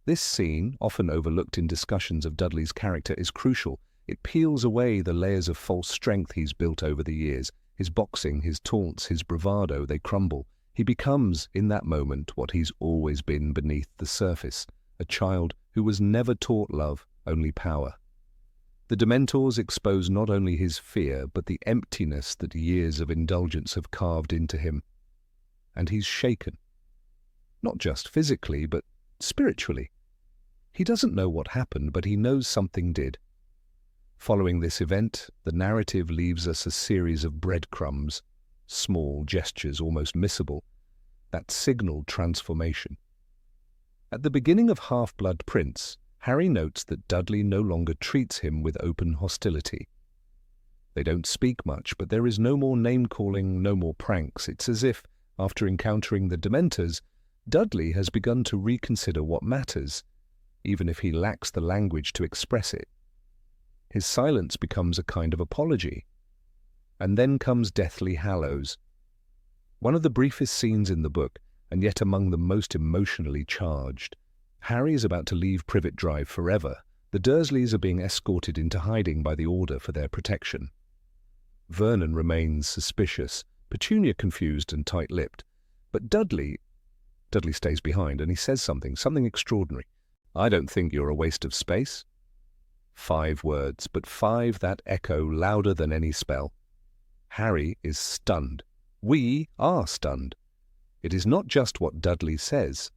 [SPEAKER 1] This scene, often overlooked in discussions of Dudley's character, is crucial. It peels away the layers of false strength he's built over the years. His boxing, his taunts, his bravado, they crumble. He becomes, in that moment, what he's always been beneath the surface, a child who was never taught love, only power. The Dementors expose not only his fear, but the emptiness that years of indulgence have carved into him. And he's shaken. Not just physically, but spiritually. He doesn't know what happened, but he knows something did. Following this event, the narrative leaves us a series of breadcrumbs, small gestures almost missable, that signaled transformation. At the beginning of Half-Blood Prince, Harry notes that Dudley no longer treats him with open hostility. They don't speak much, but there is no more name-calling, no more pranks. It's as if, after encountering the Dementors, Dudley has begun to reconsider what matters, even if he lacks the language to express it. His silence becomes a kind of apology. And then comes Deathly Hallows, one of the briefest scenes in the book, and yet among the most emotionally charged. Harry is about to leave Privet Drive forever. The Dursleys are being escorted into hiding by the Order for their protection. Vernon remains suspicious, Petunia confused and tight-lipped. But Dudley stays behind, and he says something extraordinary. "I don't think you're a waste of space." 5 words, but 5 that echo louder than any spell. Harry is stunned. We are stunned. It is not just what Dudley says.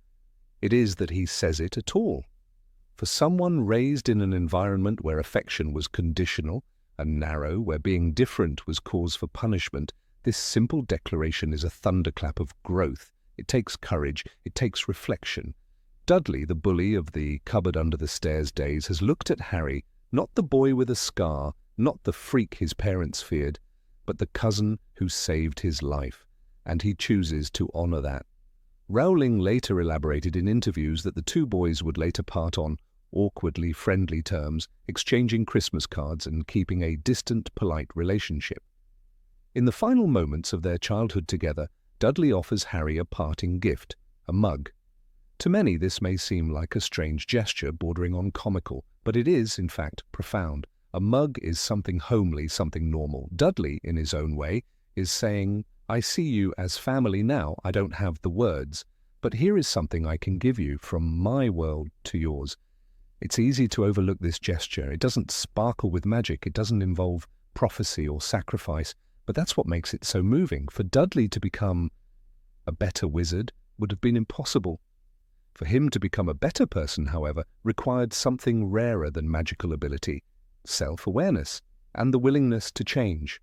[SPEAKER 1] It is that he says it at all. For someone raised in an environment where affection was conditional and narrow, where being different was cause for punishment, this simple declaration is a thunderclap of growth. It takes courage. It takes reflection. Dudley, the bully of the cupboard under the stairs days, has looked at Harry, not the boy with a scar, not the freak his parents feared, but the cousin who saved his life, and he chooses to honor that. Rowling later elaborated in interviews that the two boys would later part on awkwardly friendly terms, exchanging Christmas cards and keeping a distant, polite relationship. In the final moments of their childhood together, Dudley offers Harry a parting gift, a mug. To many this may seem like a strange gesture bordering on comical, but it is, in fact, profound. A mug is something homely, something normal. Dudley, in his own way, is saying, "I see you as family now. I don't have the words, but here is something I can give you from my world to yours." It's easy to overlook this gesture. It doesn't sparkle with magic. It doesn't involve prophecy or sacrifice. But that's what makes it so moving. For Dudley to become a better wizard would have been impossible. For him to become a better person, however, required something rarer than magical ability, self-awareness, and the willingness to change.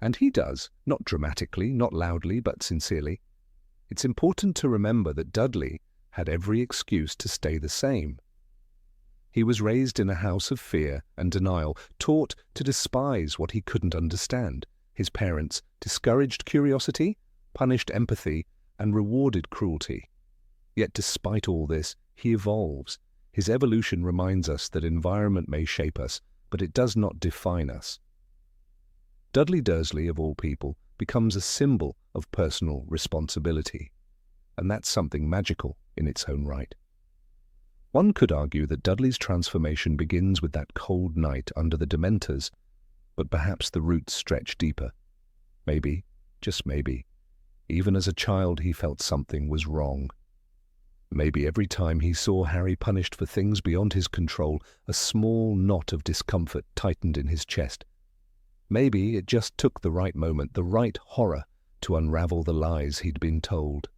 [SPEAKER 1] And he does, not dramatically, not loudly, but sincerely. It's important to remember that Dudley had every excuse to stay the same. He was raised in a house of fear and denial, taught to despise what he couldn't understand. His parents discouraged curiosity, punished empathy, and rewarded cruelty. Yet despite all this, he evolves. His evolution reminds us that environment may shape us, but it does not define us. Dudley Dursley, of all people, becomes a symbol of personal responsibility. And that's something magical in its own right. One could argue that Dudley's transformation begins with that cold night under the Dementors, but perhaps the roots stretch deeper. Maybe, just maybe, even as a child he felt something was wrong. Maybe every time he saw Harry punished for things beyond his control, a small knot of discomfort tightened in his chest. Maybe it just took the right moment, the right horror, to unravel the lies he'd been told.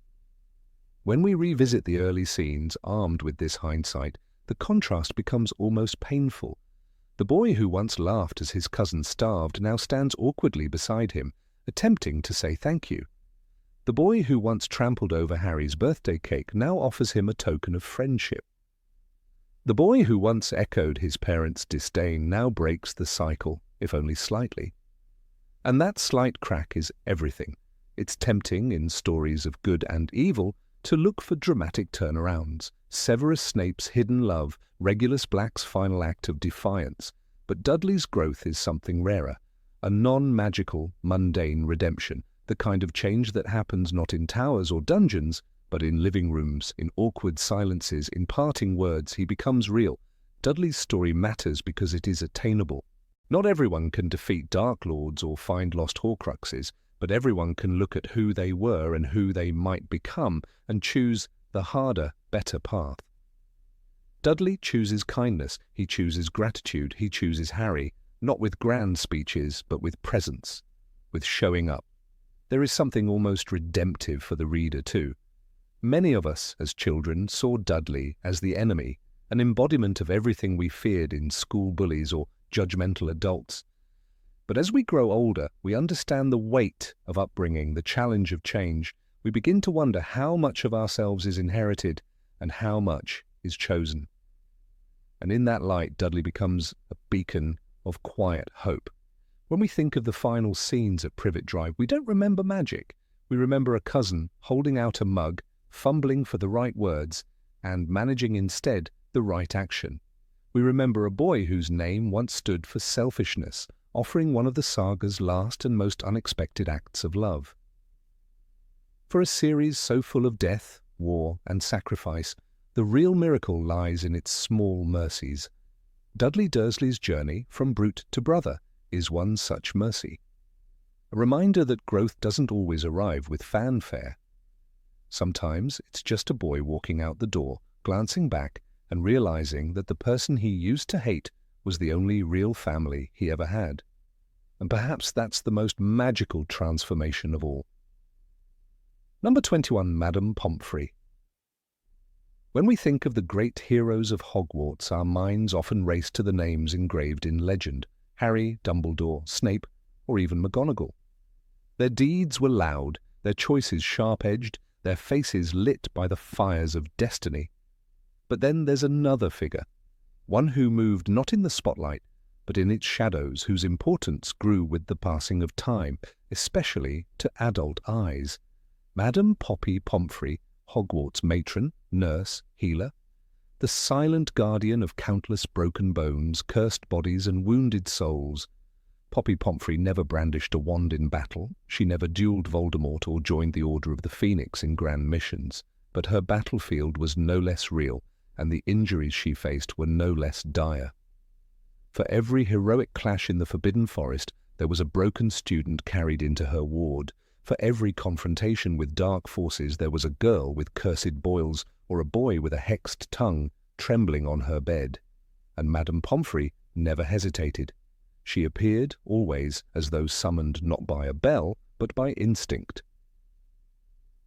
[SPEAKER 1] When we revisit the early scenes, armed with this hindsight, the contrast becomes almost painful. The boy who once laughed as his cousin starved now stands awkwardly beside him, attempting to say thank you. The boy who once trampled over Harry's birthday cake now offers him a token of friendship. The boy who once echoed his parents' disdain now breaks the cycle, if only slightly. And that slight crack is everything. It's tempting, in stories of good and evil, to look for dramatic turnarounds. Severus Snape's hidden love, Regulus Black's final act of defiance. But Dudley's growth is something rarer, a non-magical, mundane redemption, the kind of change that happens not in towers or dungeons, but in living rooms, in awkward silences, in parting words. He becomes real. Dudley's story matters because it is attainable. Not everyone can defeat Dark Lords or find lost Horcruxes, but everyone can look at who they were and who they might become and choose the harder, better path. Dudley chooses kindness, he chooses gratitude, he chooses Harry, not with grand speeches, but with presence, with showing up. There is something almost redemptive for the reader too. Many of us, as children, saw Dudley as the enemy, an embodiment of everything we feared in school bullies or judgmental adults. But as we grow older, we understand the weight of upbringing, the challenge of change. We begin to wonder how much of ourselves is inherited and how much is chosen. And in that light, Dudley becomes a beacon of quiet hope. When we think of the final scenes at Privet Drive, we don't remember magic. We remember a cousin holding out a mug, fumbling for the right words, and managing instead the right action. We remember a boy whose name once stood for selfishness, offering one of the saga's last and most unexpected acts of love. For a series so full of death, war, and sacrifice, the real miracle lies in its small mercies. Dudley Dursley's journey from brute to brother is one such mercy. A reminder that growth doesn't always arrive with fanfare. Sometimes it's just a boy walking out the door, glancing back and realizing that the person he used to hate was the only real family he ever had. And perhaps that's the most magical transformation of all. Number 21, Madame Pomfrey. When we think of the great heroes of Hogwarts, our minds often race to the names engraved in legend: Harry, Dumbledore, Snape, or even McGonagall. Their deeds were loud, their choices sharp-edged, their faces lit by the fires of destiny. But then there's another figure, one who moved not in the spotlight, but in its shadows, whose importance grew with the passing of time, especially to adult eyes. Madame Poppy Pomfrey, Hogwarts matron, nurse, healer, the silent guardian of countless broken bones, cursed bodies, and wounded souls. Poppy Pomfrey never brandished a wand in battle, she never duelled Voldemort or joined the Order of the Phoenix in grand missions, but her battlefield was no less real, and the injuries she faced were no less dire. For every heroic clash in the Forbidden Forest, there was a broken student carried into her ward. For every confrontation with dark forces, there was a girl with cursed boils or a boy with a hexed tongue trembling on her bed, and Madame Pomfrey never hesitated. She appeared always as though summoned not by a bell, but by instinct.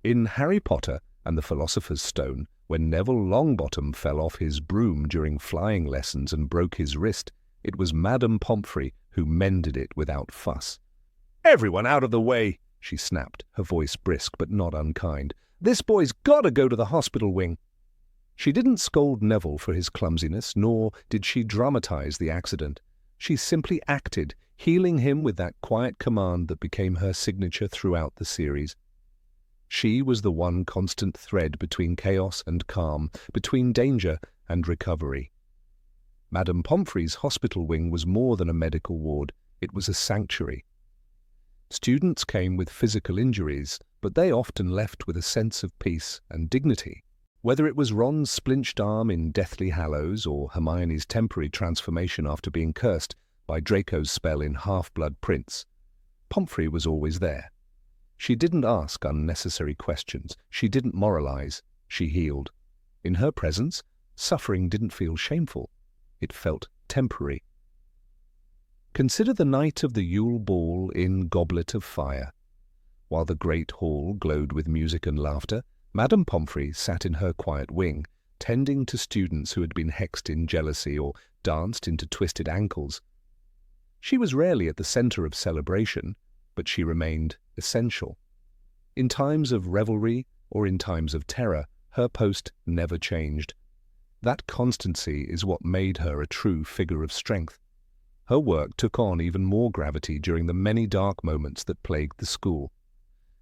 [SPEAKER 1] In Harry Potter and the Philosopher's Stone, when Neville Longbottom fell off his broom during flying lessons and broke his wrist, it was Madame Pomfrey who mended it without fuss. "Everyone out of the way!" she snapped, her voice brisk but not unkind. "This boy's got to go to the hospital wing." She didn't scold Neville for his clumsiness, nor did she dramatize the accident. She simply acted, healing him with that quiet command that became her signature throughout the series. She was the one constant thread between chaos and calm, between danger and recovery. Madame Pomfrey's hospital wing was more than a medical ward, it was a sanctuary. Students came with physical injuries, but they often left with a sense of peace and dignity. Whether it was Ron's splinched arm in Deathly Hallows or Hermione's temporary transformation after being cursed by Draco's spell in Half-Blood Prince, Pomfrey was always there. She didn't ask unnecessary questions. She didn't moralize. She healed. In her presence, suffering didn't feel shameful. It felt temporary. Consider the night of the Yule Ball in Goblet of Fire. While the great hall glowed with music and laughter, Madame Pomfrey sat in her quiet wing, tending to students who had been hexed in jealousy or danced into twisted ankles. She was rarely at the center of celebration, but she remained essential. In times of revelry or in times of terror, her post never changed. That constancy is what made her a true figure of strength. Her work took on even more gravity during the many dark moments that plagued the school.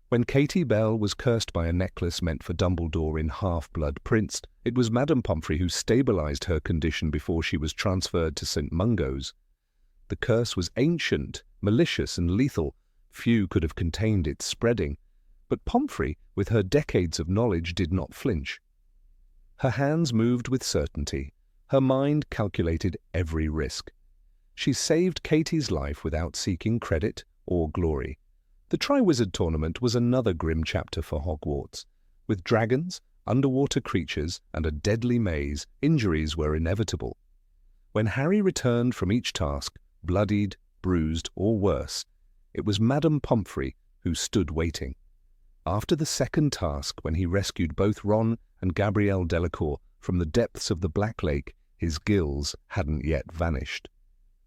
[SPEAKER 1] When Katie Bell was cursed by a necklace meant for Dumbledore in Half-Blood Prince, it was Madame Pomfrey who stabilized her condition before she was transferred to St. Mungo's. The curse was ancient, malicious and lethal. Few could have contained its spreading, but Pomfrey, with her decades of knowledge, did not flinch. Her hands moved with certainty. Her mind calculated every risk. She saved Katie's life without seeking credit or glory. The Triwizard Tournament was another grim chapter for Hogwarts. With dragons, underwater creatures, and a deadly maze, injuries were inevitable. When Harry returned from each task, bloodied, bruised, or worse, it was Madame Pomfrey who stood waiting. After the second task, when he rescued both Ron and Gabrielle Delacour from the depths of the Black Lake, his gills hadn't yet vanished.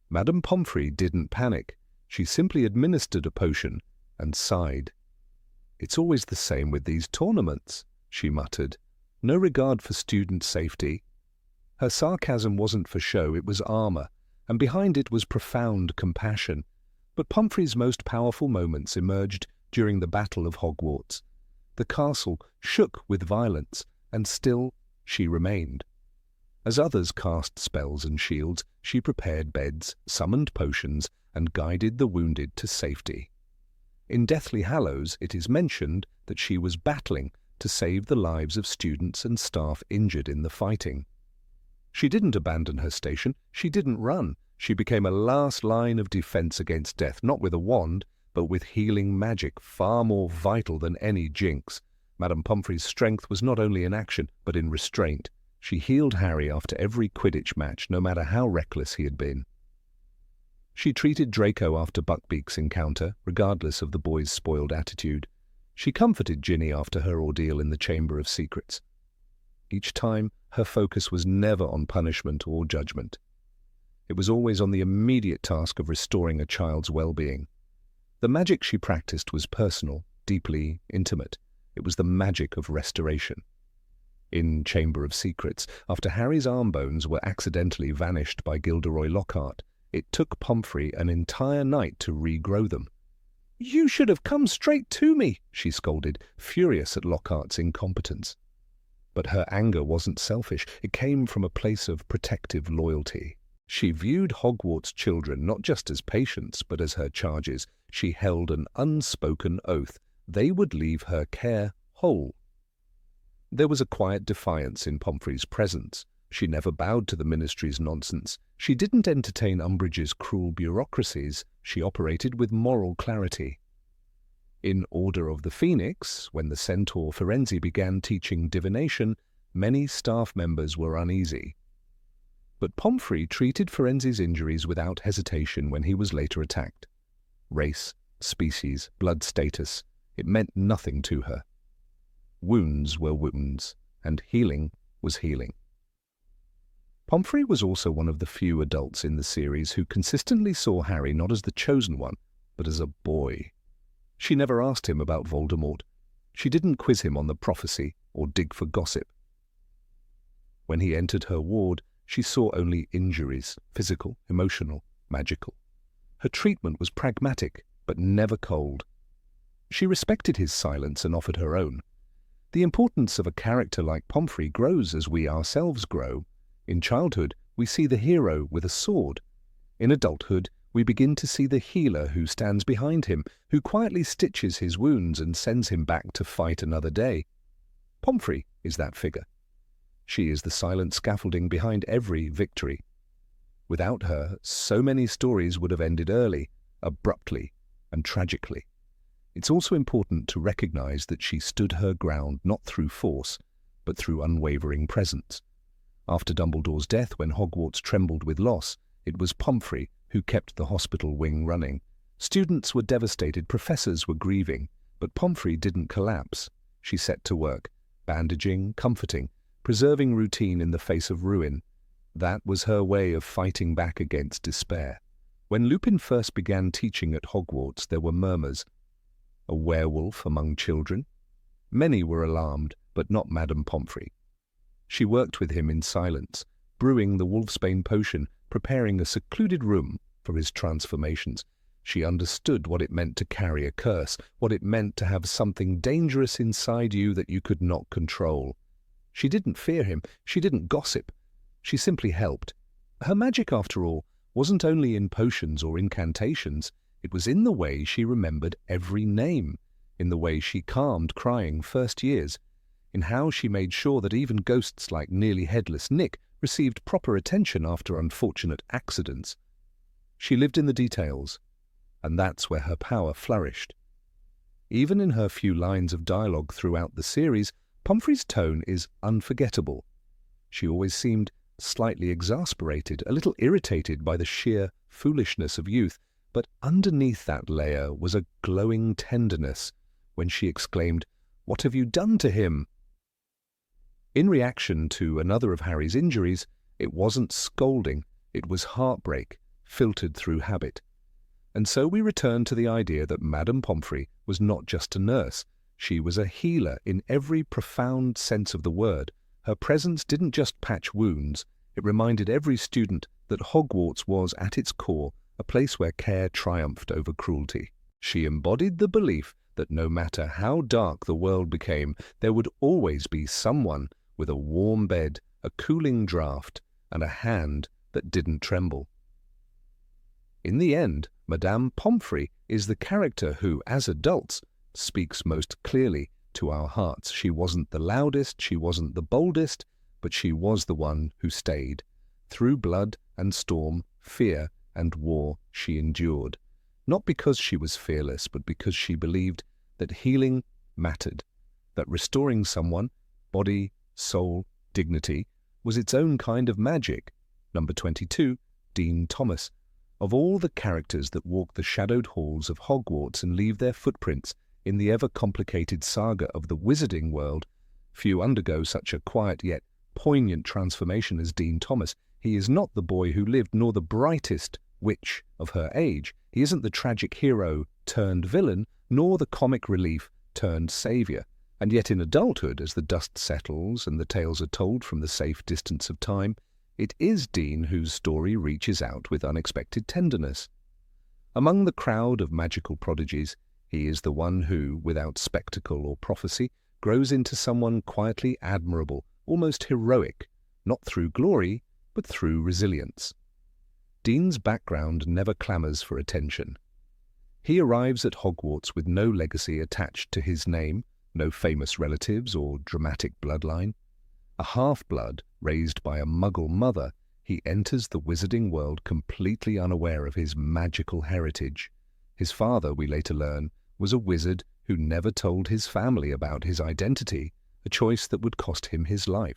[SPEAKER 1] Madame Pomfrey didn't panic. She simply administered a potion and sighed. "It's always the same with these tournaments," she muttered. "No regard for student safety." Her sarcasm wasn't for show, it was armor, and behind it was profound compassion. But Pomfrey's most powerful moments emerged during the Battle of Hogwarts. The castle shook with violence, and still she remained. As others cast spells and shields, she prepared beds, summoned potions, and guided the wounded to safety. In Deathly Hallows, it is mentioned that she was battling to save the lives of students and staff injured in the fighting. She didn't abandon her station, she didn't run. She became a last line of defense against death, not with a wand, but with healing magic far more vital than any jinx. Madame Pomfrey's strength was not only in action, but in restraint. She healed Harry after every Quidditch match, no matter how reckless he had been. She treated Draco after Buckbeak's encounter, regardless of the boy's spoiled attitude. She comforted Ginny after her ordeal in the Chamber of Secrets. Each time, her focus was never on punishment or judgment. It was always on the immediate task of restoring a child's well-being. The magic she practiced was personal, deeply intimate. It was the magic of restoration. In Chamber of Secrets, after Harry's arm bones were accidentally vanished by Gilderoy Lockhart, it took Pomfrey an entire night to regrow them. "You should have come straight to me," she scolded, furious at Lockhart's incompetence. But her anger wasn't selfish. It came from a place of protective loyalty. She viewed Hogwarts children not just as patients, but as her charges. She held an unspoken oath. They would leave her care whole. There was a quiet defiance in Pomfrey's presence. She never bowed to the Ministry's nonsense. She didn't entertain Umbridge's cruel bureaucracies. She operated with moral clarity. In Order of the Phoenix, when the centaur Ferenzi began teaching divination, many staff members were uneasy. But Pomfrey treated Firenze's injuries without hesitation when he was later attacked. Race, species, blood status, it meant nothing to her. Wounds were wounds, and healing was healing. Pomfrey was also one of the few adults in the series who consistently saw Harry not as the chosen one, but as a boy. She never asked him about Voldemort. She didn't quiz him on the prophecy or dig for gossip. When he entered her ward, she saw only injuries, physical, emotional, magical. Her treatment was pragmatic, but never cold. She respected his silence and offered her own. The importance of a character like Pomfrey grows as we ourselves grow. In childhood, we see the hero with a sword. In adulthood, we begin to see the healer who stands behind him, who quietly stitches his wounds and sends him back to fight another day. Pomfrey is that figure. She is the silent scaffolding behind every victory. Without her, so many stories would have ended early, abruptly, and tragically. It's also important to recognize that she stood her ground not through force, but through unwavering presence. After Dumbledore's death, when Hogwarts trembled with loss, it was Pomfrey who kept the hospital wing running. Students were devastated, professors were grieving, but Pomfrey didn't collapse. She set to work, bandaging, comforting, preserving routine in the face of ruin. That was her way of fighting back against despair. When Lupin first began teaching at Hogwarts, there were murmurs. A werewolf among children? Many were alarmed, but not Madame Pomfrey. She worked with him in silence, brewing the wolfsbane potion, preparing a secluded room for his transformations. She understood what it meant to carry a curse, what it meant to have something dangerous inside you that you could not control. She didn't fear him, she didn't gossip. She simply helped. Her magic, after all, wasn't only in potions or incantations, it was in the way she remembered every name, in the way she calmed crying first years, in how she made sure that even ghosts like nearly headless Nick received proper attention after unfortunate accidents. She lived in the details, and that's where her power flourished. Even in her few lines of dialogue throughout the series, Pomfrey's tone is unforgettable. She always seemed slightly exasperated, a little irritated by the sheer foolishness of youth, but underneath that layer was a glowing tenderness when she exclaimed, "What have you done to him?" In reaction to another of Harry's injuries, it wasn't scolding, it was heartbreak, filtered through habit. And so we return to the idea that Madame Pomfrey was not just a nurse, she was a healer in every profound sense of the word. Her presence didn't just patch wounds, it reminded every student that Hogwarts was, at its core, a place where care triumphed over cruelty. She embodied the belief that no matter how dark the world became, there would always be someone with a warm bed, a cooling draught, and a hand that didn't tremble. In the end, Madame Pomfrey is the character who, as adults, speaks most clearly to our hearts. She wasn't the loudest, she wasn't the boldest, but she was the one who stayed. Through blood and storm, fear and war, she endured. Not because she was fearless, but because she believed that healing mattered, that restoring someone, body, soul, dignity, was its own kind of magic. Number 22, Dean Thomas. Of all the characters that walk the shadowed halls of Hogwarts and leave their footprints in the ever-complicated saga of the wizarding world, few undergo such a quiet yet poignant transformation as Dean Thomas. He is not the boy who lived, nor the brightest witch of her age. He isn't the tragic hero turned villain, nor the comic relief turned saviour. And yet in adulthood, as the dust settles and the tales are told from the safe distance of time, it is Dean whose story reaches out with unexpected tenderness. Among the crowd of magical prodigies, he is the one who, without spectacle or prophecy, grows into someone quietly admirable, almost heroic, not through glory, but through resilience. Dean's background never clamours for attention. He arrives at Hogwarts with no legacy attached to his name, no famous relatives or dramatic bloodline. A half-blood raised by a Muggle mother, he enters the wizarding world completely unaware of his magical heritage. His father, we later learn, was a wizard who never told his family about his identity, a choice that would cost him his life.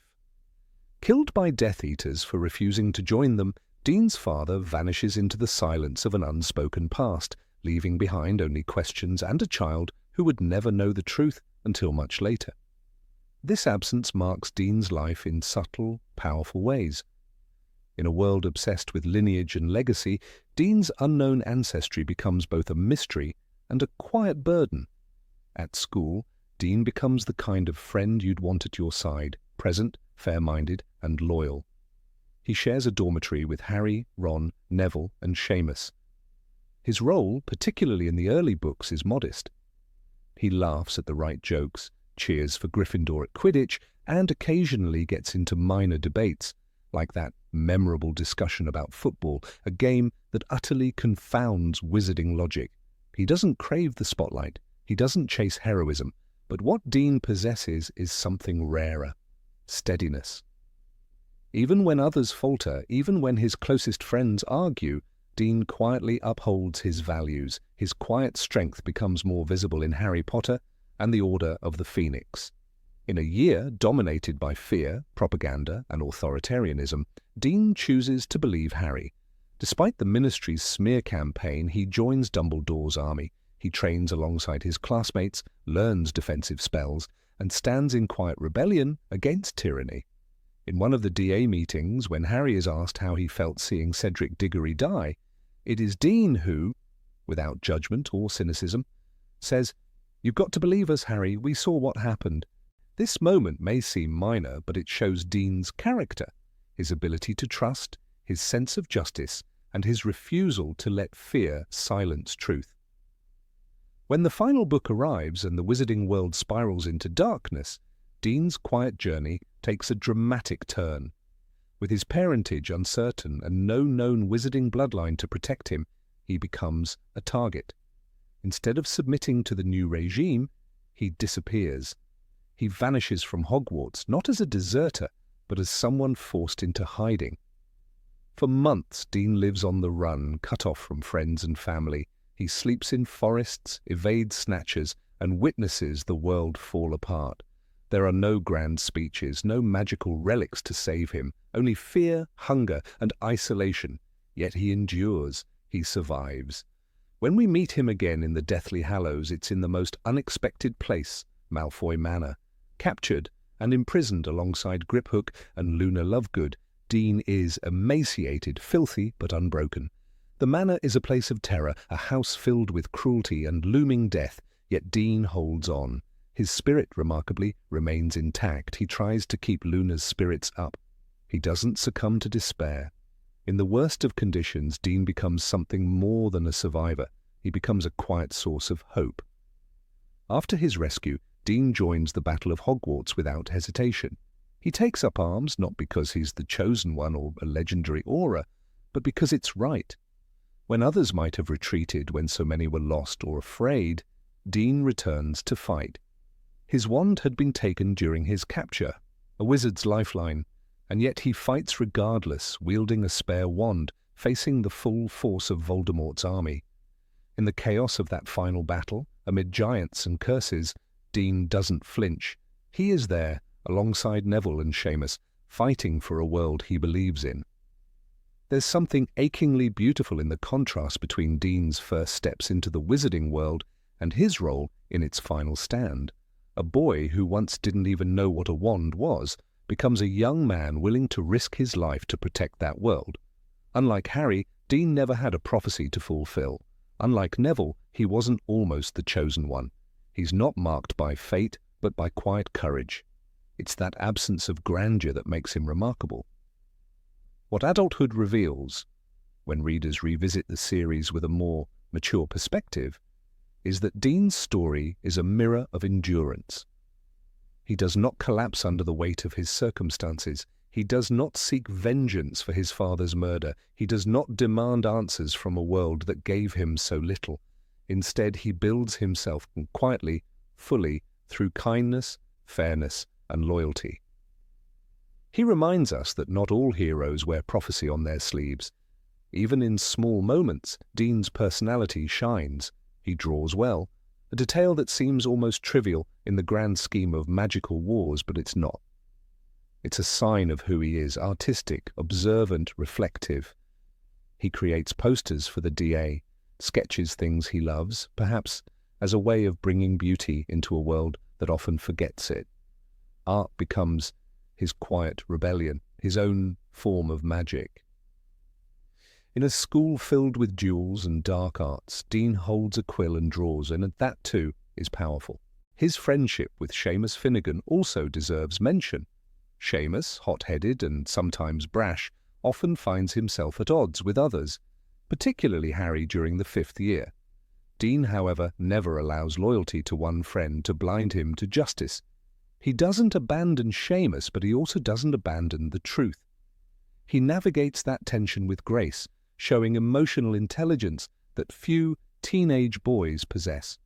[SPEAKER 1] Killed by Death Eaters for refusing to join them, Dean's father vanishes into the silence of an unspoken past, leaving behind only questions and a child who would never know the truth until much later. This absence marks Dean's life in subtle, powerful ways. In a world obsessed with lineage and legacy, Dean's unknown ancestry becomes both a mystery and a quiet burden. At school, Dean becomes the kind of friend you'd want at your side, present, fair-minded, and loyal. He shares a dormitory with Harry, Ron, Neville, and Seamus. His role, particularly in the early books, is modest. He laughs at the right jokes, cheers for Gryffindor at Quidditch, and occasionally gets into minor debates, like that memorable discussion about football, a game that utterly confounds wizarding logic. He doesn't crave the spotlight, he doesn't chase heroism, but what Dean possesses is something rarer: steadiness. Even when others falter, even when his closest friends argue, Dean quietly upholds his values. His quiet strength becomes more visible in Harry Potter and the Order of the Phoenix. In a year dominated by fear, propaganda, and authoritarianism, Dean chooses to believe Harry. Despite the Ministry's smear campaign, he joins Dumbledore's army. He trains alongside his classmates, learns defensive spells, and stands in quiet rebellion against tyranny. In one of the DA meetings, when Harry is asked how he felt seeing Cedric Diggory die, it is Dean who, without judgment or cynicism, says, "You've got to believe us, Harry, we saw what happened." This moment may seem minor, but it shows Dean's character, his ability to trust, his sense of justice, and his refusal to let fear silence truth. When the final book arrives and the wizarding world spirals into darkness, Dean's quiet journey takes a dramatic turn. With his parentage uncertain and no known wizarding bloodline to protect him, he becomes a target. Instead of submitting to the new regime, he disappears. He vanishes from Hogwarts, not as a deserter, but as someone forced into hiding. For months, Dean lives on the run, cut off from friends and family. He sleeps in forests, evades snatchers, and witnesses the world fall apart. There are no grand speeches, no magical relics to save him, only fear, hunger, and isolation. Yet he endures, he survives. When we meet him again in the Deathly Hallows, it's in the most unexpected place, Malfoy Manor. Captured and imprisoned alongside Griphook and Luna Lovegood, Dean is emaciated, filthy, but unbroken. The manor is a place of terror, a house filled with cruelty and looming death, yet Dean holds on. His spirit, remarkably, remains intact. He tries to keep Luna's spirits up. He doesn't succumb to despair. In the worst of conditions, Dean becomes something more than a survivor. He becomes a quiet source of hope. After his rescue, Dean joins the Battle of Hogwarts without hesitation. He takes up arms not because he's the chosen one or a legendary aura, but because it's right. When others might have retreated when so many were lost or afraid, Dean returns to fight. His wand had been taken during his capture, a wizard's lifeline, and yet he fights regardless, wielding a spare wand, facing the full force of Voldemort's army. In the chaos of that final battle, amid giants and curses, Dean doesn't flinch. He is there, alongside Neville and Seamus, fighting for a world he believes in. There's something achingly beautiful in the contrast between Dean's first steps into the wizarding world and his role in its final stand. A boy who once didn't even know what a wand was becomes a young man willing to risk his life to protect that world. Unlike Harry, Dean never had a prophecy to fulfill. Unlike Neville, he wasn't almost the chosen one. He's not marked by fate, but by quiet courage. It's that absence of grandeur that makes him remarkable. What adulthood reveals, when readers revisit the series with a more mature perspective, is that Dean's story is a mirror of endurance. He does not collapse under the weight of his circumstances. He does not seek vengeance for his father's murder. He does not demand answers from a world that gave him so little. Instead, he builds himself quietly, fully, through kindness, fairness, and loyalty. He reminds us that not all heroes wear prophecy on their sleeves. Even in small moments, Dean's personality shines. He draws well, a detail that seems almost trivial in the grand scheme of magical wars, but it's not. It's a sign of who he is: artistic, observant, reflective. He creates posters for the DA, sketches things he loves, perhaps as a way of bringing beauty into a world that often forgets it. Art becomes his quiet rebellion, his own form of magic. In a school filled with duels and dark arts, Dean holds a quill and draws, and that too is powerful. His friendship with Seamus Finnegan also deserves mention. Seamus, hot-headed and sometimes brash, often finds himself at odds with others, particularly Harry during the 5th year. Dean, however, never allows loyalty to one friend to blind him to justice. He doesn't abandon Seamus, but he also doesn't abandon the truth. He navigates that tension with grace, showing emotional intelligence that few teenage boys possess.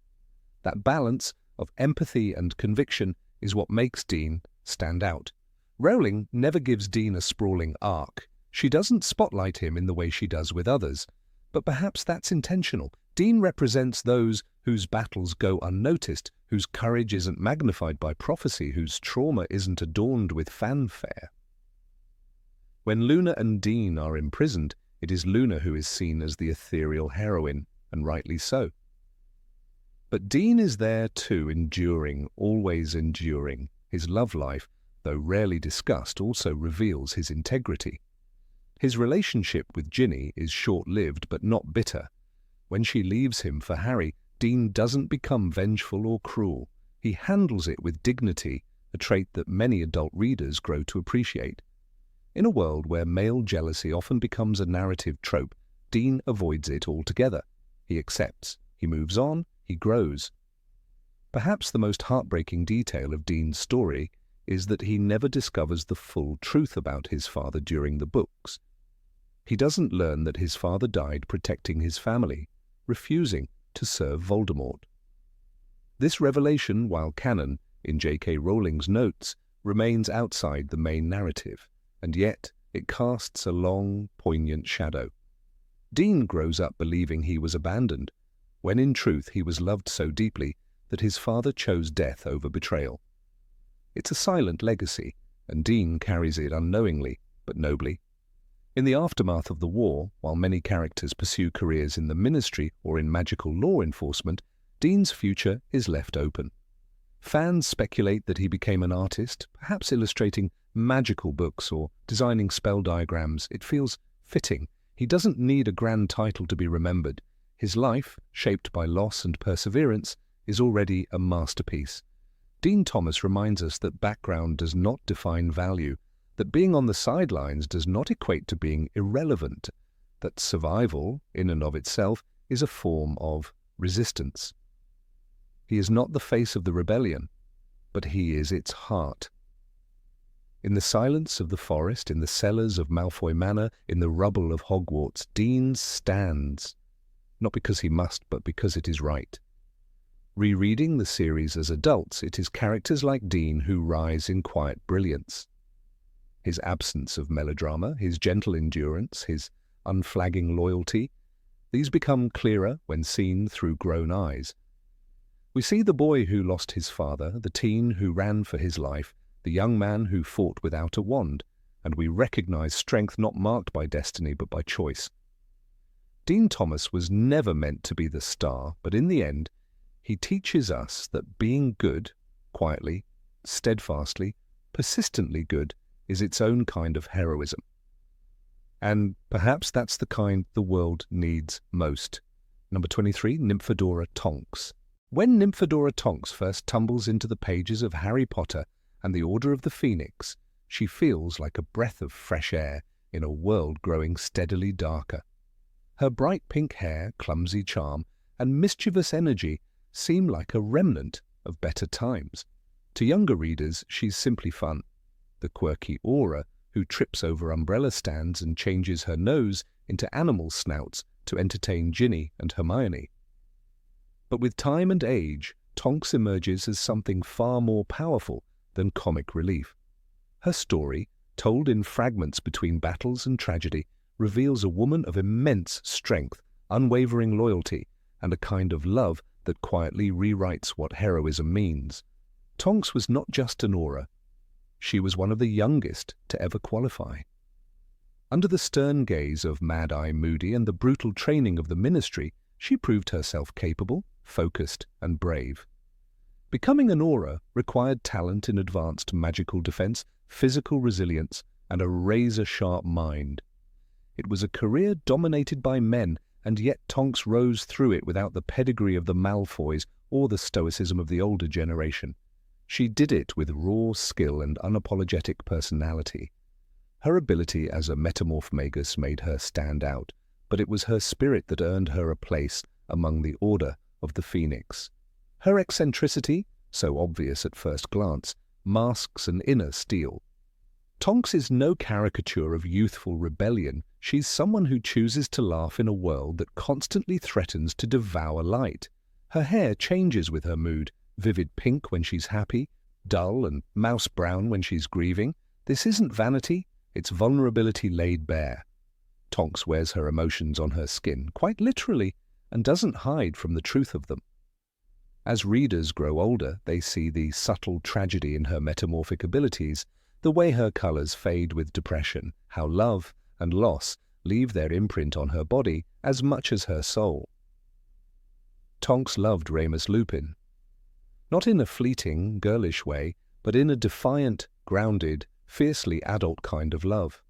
[SPEAKER 1] That balance of empathy and conviction is what makes Dean stand out. Rowling never gives Dean a sprawling arc. She doesn't spotlight him in the way she does with others, but perhaps that's intentional. Dean represents those whose battles go unnoticed, whose courage isn't magnified by prophecy, whose trauma isn't adorned with fanfare. When Luna and Dean are imprisoned, it is Luna who is seen as the ethereal heroine, and rightly so. But Dean is there too, enduring, always enduring. His love life, though rarely discussed, also reveals his integrity. His relationship with Ginny is short-lived but not bitter. When she leaves him for Harry, Dean doesn't become vengeful or cruel. He handles it with dignity, a trait that many adult readers grow to appreciate. In a world where male jealousy often becomes a narrative trope, Dean avoids it altogether. He accepts, he moves on, he grows. Perhaps the most heartbreaking detail of Dean's story is that he never discovers the full truth about his father during the books. He doesn't learn that his father died protecting his family, refusing to serve Voldemort. This revelation, while canon in J.K. Rowling's notes, remains outside the main narrative, and yet it casts a long, poignant shadow. Dean grows up believing he was abandoned, when in truth he was loved so deeply that his father chose death over betrayal. It's a silent legacy, and Dean carries it unknowingly, but nobly. In the aftermath of the war, while many characters pursue careers in the ministry or in magical law enforcement, Dean's future is left open. Fans speculate that he became an artist, perhaps illustrating magical books or designing spell diagrams. It feels fitting. He doesn't need a grand title to be remembered. His life, shaped by loss and perseverance, is already a masterpiece. Dean Thomas reminds us that background does not define value, that being on the sidelines does not equate to being irrelevant, that survival, in and of itself, is a form of resistance. He is not the face of the rebellion, but he is its heart. In the silence of the forest, in the cellars of Malfoy Manor, in the rubble of Hogwarts, Dean stands, not because he must, but because it is right. Rereading the series as adults, it is characters like Dean who rise in quiet brilliance. His absence of melodrama, his gentle endurance, his unflagging loyalty, these become clearer when seen through grown eyes. We see the boy who lost his father, the teen who ran for his life, the young man who fought without a wand, and we recognize strength not marked by destiny but by choice. Dean Thomas was never meant to be the star, but in the end, he teaches us that being good, quietly, steadfastly, persistently good, is its own kind of heroism. And perhaps that's the kind the world needs most. Number 23, Nymphodora Tonks. When Nymphodora Tonks first tumbles into the pages of Harry Potter and the Order of the Phoenix, she feels like a breath of fresh air in a world growing steadily darker. Her bright pink hair, clumsy charm, and mischievous energy seem like a remnant of better times. To younger readers, she's simply fun. The quirky Aura, who trips over umbrella stands and changes her nose into animal snouts to entertain Ginny and Hermione. But with time and age, Tonks emerges as something far more powerful than comic relief. Her story, told in fragments between battles and tragedy, reveals a woman of immense strength, unwavering loyalty, and a kind of love that quietly rewrites what heroism means. Tonks was not just an Aura. She was one of the youngest to ever qualify. Under the stern gaze of Mad-Eye Moody and the brutal training of the Ministry, she proved herself capable, focused, and brave. Becoming an Auror required talent in advanced magical defense, physical resilience, and a razor-sharp mind. It was a career dominated by men, and yet Tonks rose through it without the pedigree of the Malfoys or the stoicism of the older generation. She did it with raw skill and unapologetic personality. Her ability as a metamorph magus made her stand out, but it was her spirit that earned her a place among the Order of the Phoenix. Her eccentricity, so obvious at first glance, masks an inner steel. Tonks is no caricature of youthful rebellion. She's someone who chooses to laugh in a world that constantly threatens to devour light. Her hair changes with her mood, vivid pink when she's happy, dull and mouse brown when she's grieving. This isn't vanity, it's vulnerability laid bare. Tonks wears her emotions on her skin, quite literally, and doesn't hide from the truth of them. As readers grow older, they see the subtle tragedy in her metamorphic abilities, the way her colours fade with depression, how love and loss leave their imprint on her body as much as her soul. Tonks loved Remus Lupin. Not in a fleeting, girlish way, but in a defiant, grounded, fiercely adult kind of love.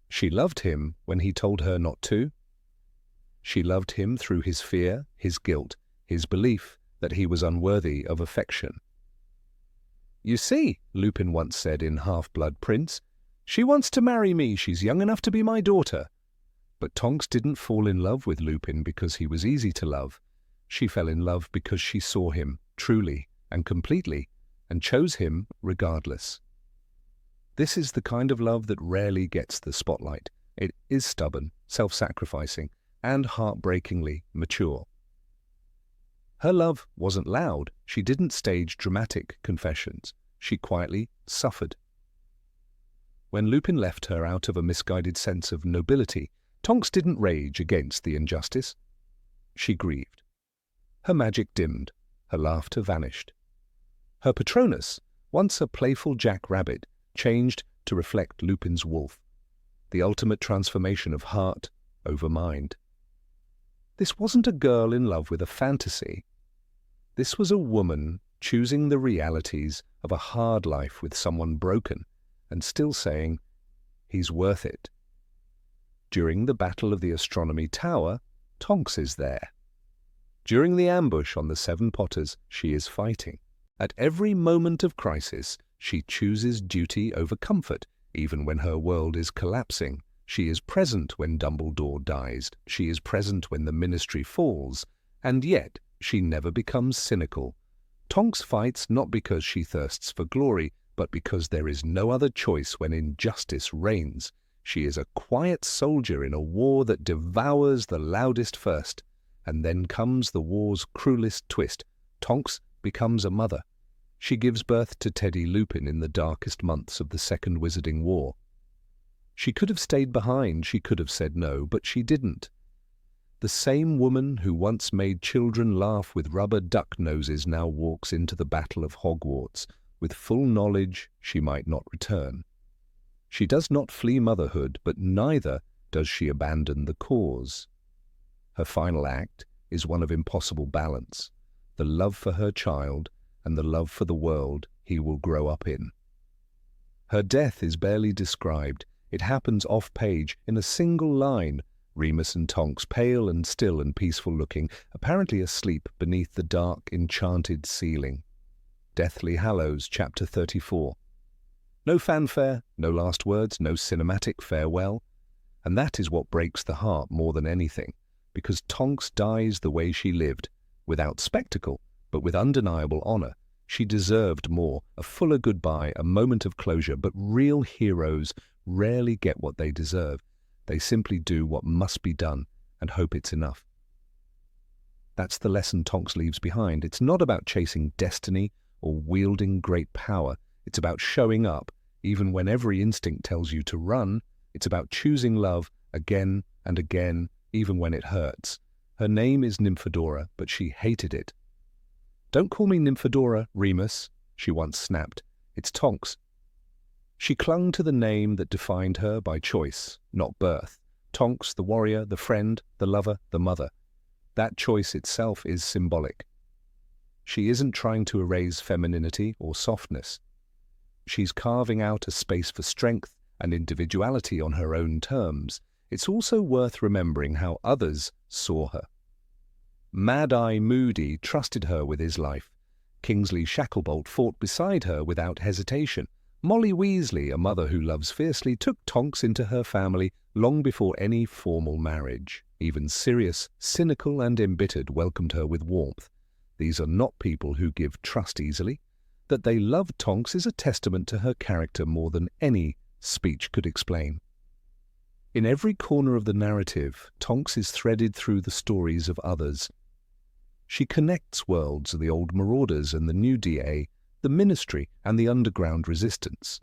[SPEAKER 1] She loved him when he told her not to. She loved him through his fear, his guilt, his belief that he was unworthy of affection. "You see," Lupin once said in Half-Blood Prince, "she wants to marry me, she's young enough to be my daughter." But Tonks didn't fall in love with Lupin because he was easy to love. She fell in love because she saw him truly and completely, and chose him regardless. This is the kind of love that rarely gets the spotlight. It is stubborn, self-sacrificing, and heartbreakingly mature. Her love wasn't loud. She didn't stage dramatic confessions. She quietly suffered. When Lupin left her out of a misguided sense of nobility, Tonks didn't rage against the injustice. She grieved. Her magic dimmed. Her laughter vanished. Her Patronus, once a playful jackrabbit, changed to reflect Lupin's wolf, the ultimate transformation of heart over mind. This wasn't a girl in love with a fantasy. This was a woman choosing the realities of a hard life with someone broken and still saying, "He's worth it." During the Battle of the Astronomy Tower, Tonks is there. During the ambush on the Seven Potters, she is fighting. At every moment of crisis, she chooses duty over comfort, even when her world is collapsing. She is present when Dumbledore dies. She is present when the Ministry falls. And yet, she never becomes cynical. Tonks fights not because she thirsts for glory, but because there is no other choice when injustice reigns. She is a quiet soldier in a war that devours the loudest first. And then comes the war's cruelest twist. Tonks becomes a mother. She gives birth to Teddy Lupin in the darkest months of the Second Wizarding War. She could have stayed behind, she could have said no, but she didn't. The same woman who once made children laugh with rubber duck noses now walks into the Battle of Hogwarts, with full knowledge she might not return. She does not flee motherhood, but neither does she abandon the cause. Her final act is one of impossible balance, the love for her child and the love for the world he will grow up in. Her death is barely described. It happens off-page in a single line. Remus and Tonks, pale and still and peaceful-looking, apparently asleep beneath the dark, enchanted ceiling. Deathly Hallows, Chapter 34. No fanfare, no last words, no cinematic farewell. And that is what breaks the heart more than anything, because Tonks dies the way she lived, without spectacle, but with undeniable honor. She deserved more, a fuller goodbye, a moment of closure, but real heroes rarely get what they deserve. They simply do what must be done and hope it's enough. That's the lesson Tonks leaves behind. It's not about chasing destiny or wielding great power. It's about showing up, even when every instinct tells you to run. It's about choosing love again and again, even when it hurts. Her name is Nymphodora, but she hated it. "Don't call me Nymphodora, Remus," she once snapped. It's Tonks. She clung to the name that defined her by choice, not birth. Tonks, the warrior, the friend, the lover, the mother. That choice itself is symbolic. She isn't trying to erase femininity or softness. She's carving out a space for strength and individuality on her own terms. It's also worth remembering how others saw her. Mad-Eye Moody trusted her with his life. Kingsley Shacklebolt fought beside her without hesitation. Molly Weasley, a mother who loves fiercely, took Tonks into her family long before any formal marriage. Even Sirius, cynical and embittered, welcomed her with warmth. These are not people who give trust easily. That they love Tonks is a testament to her character more than any speech could explain. In every corner of the narrative, Tonks is threaded through the stories of others. She connects worlds of the old Marauders and the new DA, the Ministry and the underground resistance.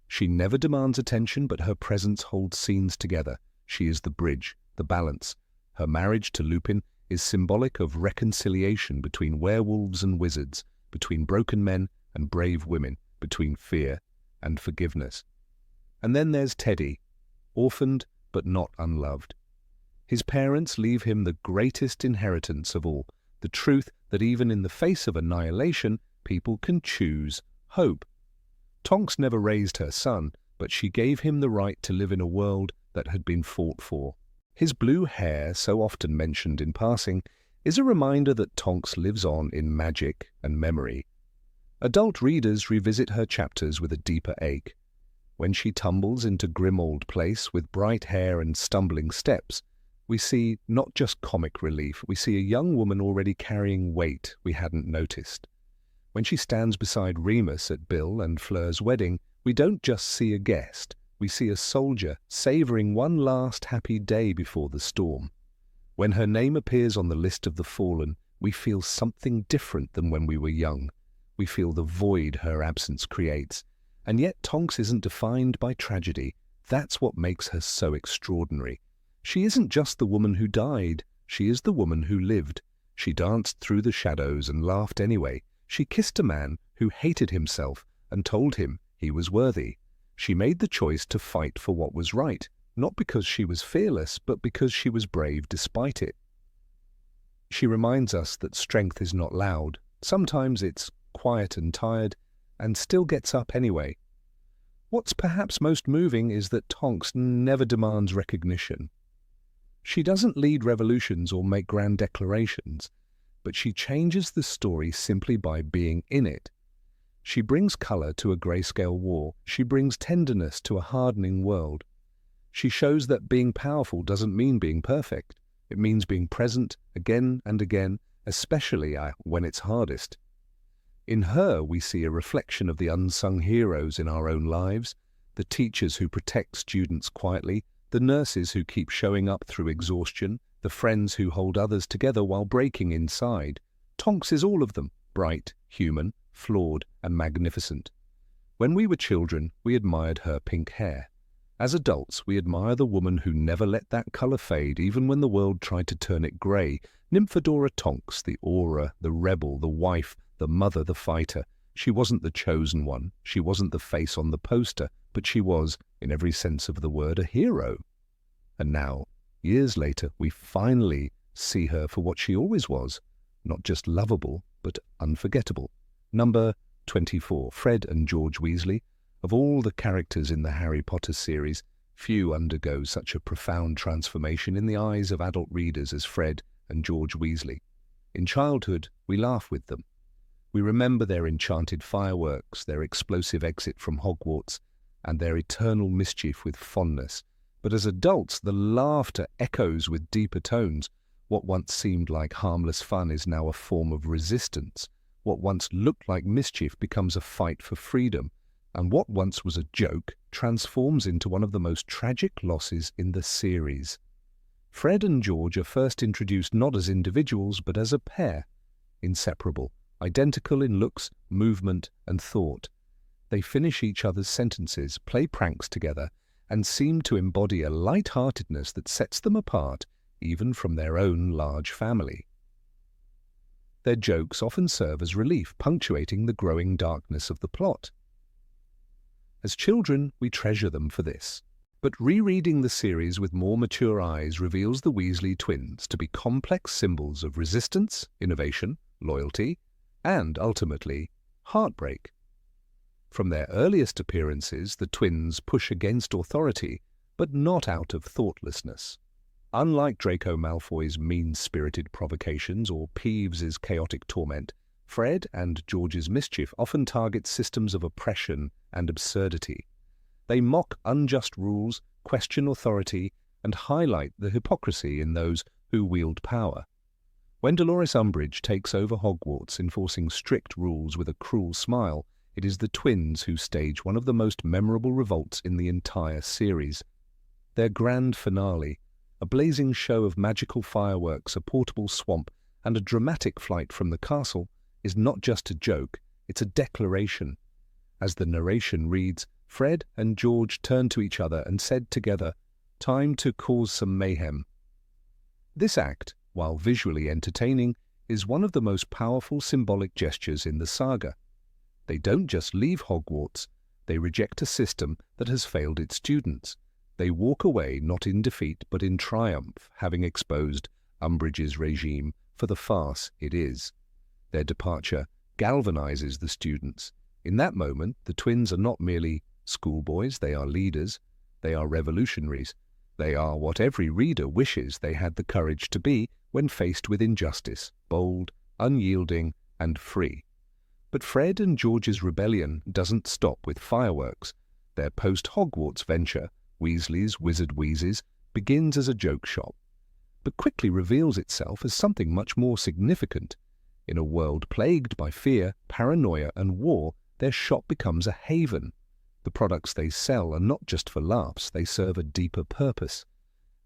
[SPEAKER 1] She never demands attention, but her presence holds scenes together. She is the bridge, the balance. Her marriage to Lupin is symbolic of reconciliation between werewolves and wizards, between broken men and brave women, between fear and forgiveness. And then there's Teddy, orphaned but not unloved. His parents leave him the greatest inheritance of all, the truth that even in the face of annihilation, people can choose hope. Tonks never raised her son, but she gave him the right to live in a world that had been fought for. His blue hair, so often mentioned in passing, is a reminder that Tonks lives on in magic and memory. Adult readers revisit her chapters with a deeper ache. When she tumbles into Grimmauld Place with bright hair and stumbling steps, we see not just comic relief, we see a young woman already carrying weight we hadn't noticed. When she stands beside Remus at Bill and Fleur's wedding, we don't just see a guest, we see a soldier savouring one last happy day before the storm. When her name appears on the list of the fallen, we feel something different than when we were young. We feel the void her absence creates. And yet Tonks isn't defined by tragedy. That's what makes her so extraordinary. She isn't just the woman who died, she is the woman who lived. She danced through the shadows and laughed anyway. She kissed a man who hated himself and told him he was worthy. She made the choice to fight for what was right, not because she was fearless, but because she was brave despite it. She reminds us that strength is not loud. Sometimes it's quiet and tired, and still gets up anyway. What's perhaps most moving is that Tonks never demands recognition. She doesn't lead revolutions or make grand declarations, but she changes the story simply by being in it. She brings colour to a grayscale war. She brings tenderness to a hardening world. She shows that being powerful doesn't mean being perfect. It means being present again and again, especially when it's hardest. In her, we see a reflection of the unsung heroes in our own lives, the teachers who protect students quietly, the nurses who keep showing up through exhaustion, the friends who hold others together while breaking inside. Tonks is all of them, bright, human, flawed, and magnificent. When we were children, we admired her pink hair. As adults, we admire the woman who never let that colour fade, even when the world tried to turn it grey. Nymphodora Tonks, the aura, the rebel, the wife, the mother, the fighter. She wasn't the chosen one. She wasn't the face on the poster, but she was, in every sense of the word, a hero. And now, years later, we finally see her for what she always was, not just lovable, but unforgettable. Number 24, Fred and George Weasley. Of all the characters in the Harry Potter series, few undergo such a profound transformation in the eyes of adult readers as Fred and George Weasley. In childhood, we laugh with them. We remember their enchanted fireworks, their explosive exit from Hogwarts, and their eternal mischief with fondness. But as adults, the laughter echoes with deeper tones. What once seemed like harmless fun is now a form of resistance. What once looked like mischief becomes a fight for freedom. And what once was a joke transforms into one of the most tragic losses in the series. Fred and George are first introduced not as individuals, but as a pair, inseparable, identical in looks, movement, and thought. They finish each other's sentences, play pranks together, and seem to embody a light-heartedness that sets them apart even from their own large family. Their jokes often serve as relief, punctuating the growing darkness of the plot. As children, we treasure them for this. But rereading the series with more mature eyes reveals the Weasley twins to be complex symbols of resistance, innovation, loyalty, and, ultimately, heartbreak. From their earliest appearances, the twins push against authority, but not out of thoughtlessness. Unlike Draco Malfoy's mean-spirited provocations or Peeves's chaotic torment, Fred and George's mischief often targets systems of oppression and absurdity. They mock unjust rules, question authority, and highlight the hypocrisy in those who wield power. When Dolores Umbridge takes over Hogwarts, enforcing strict rules with a cruel smile, it is the twins who stage one of the most memorable revolts in the entire series. Their grand finale, a blazing show of magical fireworks, a portable swamp, and a dramatic flight from the castle, is not just a joke, it's a declaration. As the narration reads, Fred and George turned to each other and said together, "Time to cause some mayhem." This act, while visually entertaining, is one of the most powerful symbolic gestures in the saga. They don't just leave Hogwarts, they reject a system that has failed its students. They walk away not in defeat but in triumph, having exposed Umbridge's regime for the farce it is. Their departure galvanizes the students. In that moment, the twins are not merely schoolboys, they are leaders, they are revolutionaries. They are what every reader wishes they had the courage to be when faced with injustice, bold, unyielding, and free. But Fred and George's rebellion doesn't stop with fireworks. Their post-Hogwarts venture, Weasley's Wizard Wheezes, begins as a joke shop, but quickly reveals itself as something much more significant. In a world plagued by fear, paranoia, and war, their shop becomes a haven. The products they sell are not just for laughs, they serve a deeper purpose.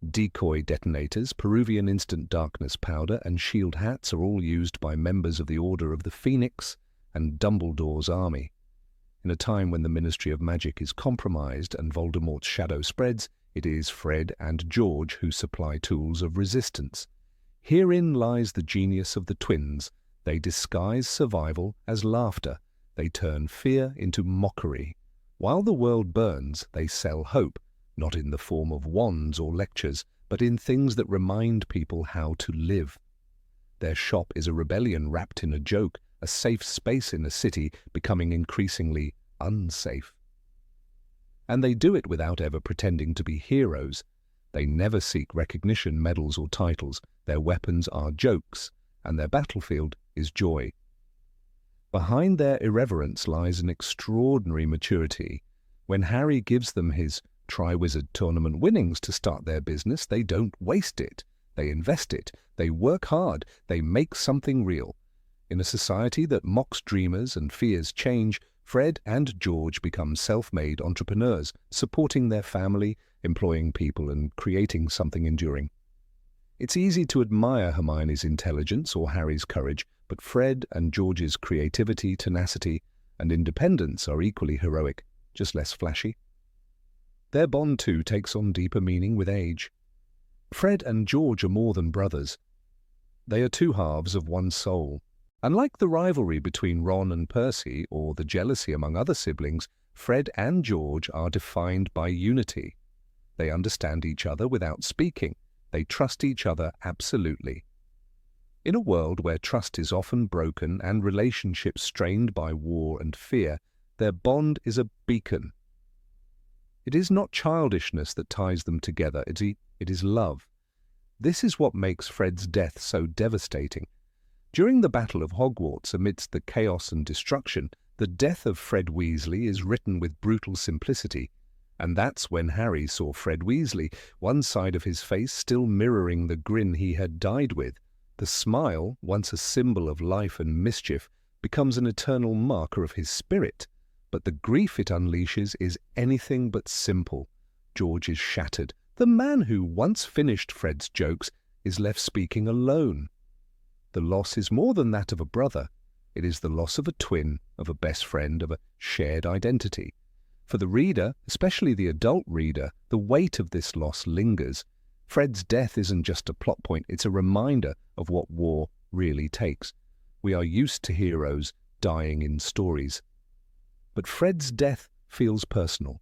[SPEAKER 1] Decoy detonators, Peruvian instant darkness powder, and shield hats are all used by members of the Order of the Phoenix and Dumbledore's army. In a time when the Ministry of Magic is compromised and Voldemort's shadow spreads, it is Fred and George who supply tools of resistance. Herein lies the genius of the twins. They disguise survival as laughter. They turn fear into mockery. While the world burns, they sell hope, not in the form of wands or lectures, but in things that remind people how to live. Their shop is a rebellion wrapped in a joke, a safe space in a city becoming increasingly unsafe. And they do it without ever pretending to be heroes. They never seek recognition, medals, or titles. Their weapons are jokes, and their battlefield is joy. Behind their irreverence lies an extraordinary maturity. When Harry gives them his Triwizard Tournament winnings to start their business, they don't waste it. They invest it. They work hard. They make something real. In a society that mocks dreamers and fears change, Fred and George become self-made entrepreneurs, supporting their family, employing people, and creating something enduring. It's easy to admire Hermione's intelligence or Harry's courage, but Fred and George's creativity, tenacity, and independence are equally heroic, just less flashy. Their bond, too, takes on deeper meaning with age. Fred and George are more than brothers. They are two halves of one soul. Unlike the rivalry between Ron and Percy, or the jealousy among other siblings, Fred and George are defined by unity. They understand each other without speaking. They trust each other absolutely. In a world where trust is often broken and relationships strained by war and fear, their bond is a beacon. It is not childishness that ties them together, it is love. This is what makes Fred's death so devastating. During the Battle of Hogwarts, amidst the chaos and destruction, the death of Fred Weasley is written with brutal simplicity. And that's when Harry saw Fred Weasley, one side of his face still mirroring the grin he had died with. The smile, once a symbol of life and mischief, becomes an eternal marker of his spirit. But the grief it unleashes is anything but simple. George is shattered. The man who once finished Fred's jokes is left speaking alone. The loss is more than that of a brother. It is the loss of a twin, of a best friend, of a shared identity. For the reader, especially the adult reader, the weight of this loss lingers. Fred's death isn't just a plot point, it's a reminder of what war really takes. We are used to heroes dying in stories. But Fred's death feels personal.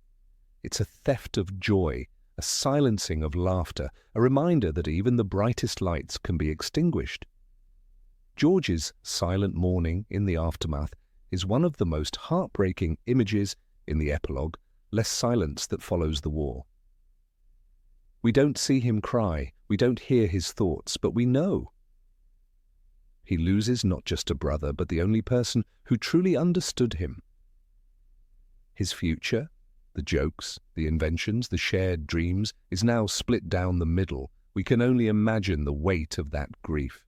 [SPEAKER 1] It's a theft of joy, a silencing of laughter, a reminder that even the brightest lights can be extinguished. George's silent mourning in the aftermath is one of the most heartbreaking images in the epilogue, less silence that follows the war. We don't see him cry, we don't hear his thoughts, but we know. He loses not just a brother, but the only person who truly understood him. His future, the jokes, the inventions, the shared dreams, is now split down the middle. We can only imagine the weight of that grief.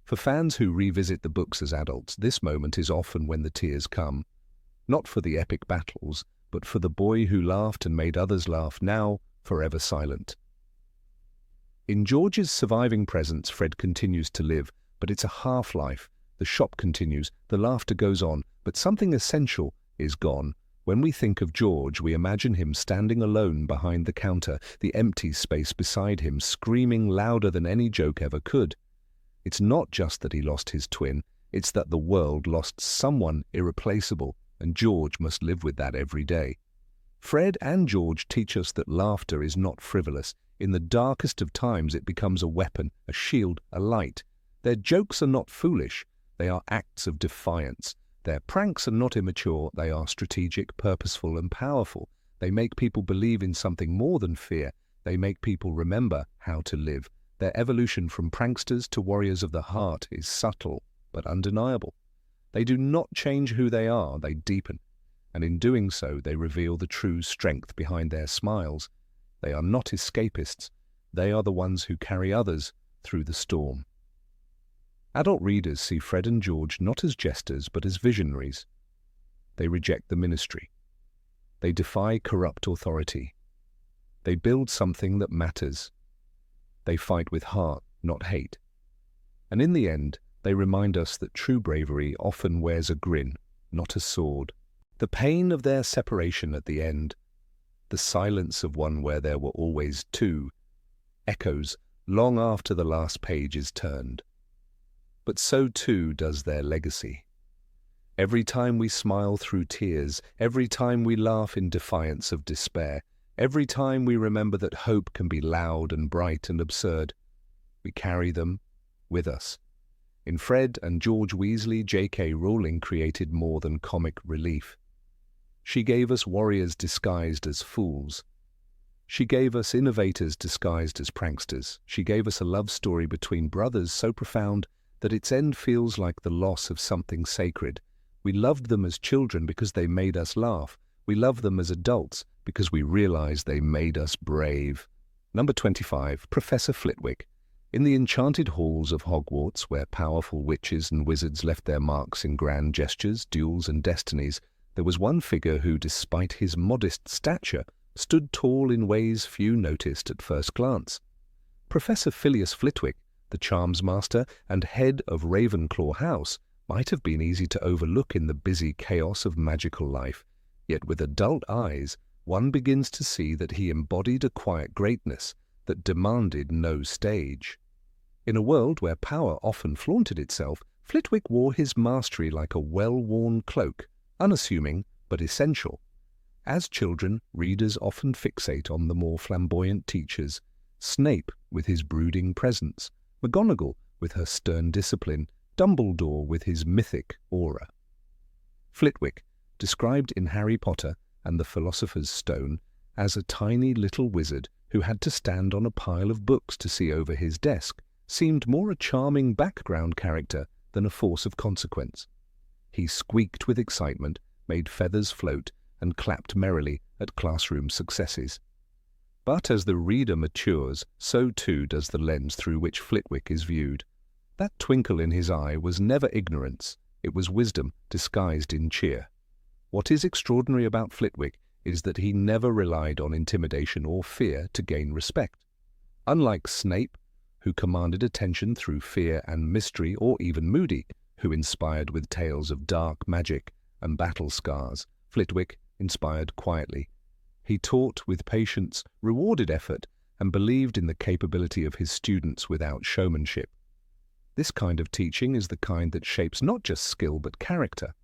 [SPEAKER 1] For fans who revisit the books as adults, this moment is often when the tears come. Not for the epic battles, but for the boy who laughed and made others laugh, now forever silent. In George's surviving presence, Fred continues to live, but it's a half-life. The shop continues, the laughter goes on, but something essential is gone. When we think of George, we imagine him standing alone behind the counter, the empty space beside him, screaming louder than any joke ever could. It's not just that he lost his twin, it's that the world lost someone irreplaceable, and George must live with that every day. Fred and George teach us that laughter is not frivolous. In the darkest of times it becomes a weapon, a shield, a light. Their jokes are not foolish, they are acts of defiance. Their pranks are not immature, they are strategic, purposeful and powerful. They make people believe in something more than fear. They make people remember how to live. Their evolution from pranksters to warriors of the heart is subtle but undeniable. They do not change who they are, they deepen. And in doing so, they reveal the true strength behind their smiles. They are not escapists. They are the ones who carry others through the storm. Adult readers see Fred and George not as jesters but as visionaries. They reject the ministry. They defy corrupt authority. They build something that matters. They fight with heart, not hate. And in the end, they remind us that true bravery often wears a grin, not a sword. The pain of their separation at the end, the silence of one where there were always two, echoes long after the last page is turned. But so too does their legacy. Every time we smile through tears, every time we laugh in defiance of despair, every time we remember that hope can be loud and bright and absurd, we carry them with us. In Fred and George Weasley, J.K. Rowling created more than comic relief. She gave us warriors disguised as fools. She gave us innovators disguised as pranksters. She gave us a love story between brothers so profound that its end feels like the loss of something sacred. We loved them as children because they made us laugh. We love them as adults because we realized they made us brave. Number 25, Professor Flitwick. In the enchanted halls of Hogwarts, where powerful witches and wizards left their marks in grand gestures, duels and destinies, there was one figure who, despite his modest stature, stood tall in ways few noticed at first glance. Professor Phileas Flitwick, the charms master and head of Ravenclaw House, might have been easy to overlook in the busy chaos of magical life, yet with adult eyes, one begins to see that he embodied a quiet greatness that demanded no stage. In a world where power often flaunted itself, Flitwick wore his mastery like a well-worn cloak, unassuming but essential. As children, readers often fixate on the more flamboyant teachers, Snape with his brooding presence, McGonagall with her stern discipline, Dumbledore with his mythic aura. Flitwick, described in Harry Potter and the Philosopher's Stone as a tiny little wizard who had to stand on a pile of books to see over his desk, seemed more a charming background character than a force of consequence. He squeaked with excitement, made feathers float, and clapped merrily at classroom successes. But as the reader matures, so too does the lens through which Flitwick is viewed. That twinkle in his eye was never ignorance, it was wisdom disguised in cheer. What is extraordinary about Flitwick is that he never relied on intimidation or fear to gain respect. Unlike Snape, who commanded attention through fear and mystery, or even Moody, who inspired with tales of dark magic and battle scars, Flitwick inspired quietly. He taught with patience, rewarded effort, and believed in the capability of his students without showmanship. This kind of teaching is the kind that shapes not just skill but character.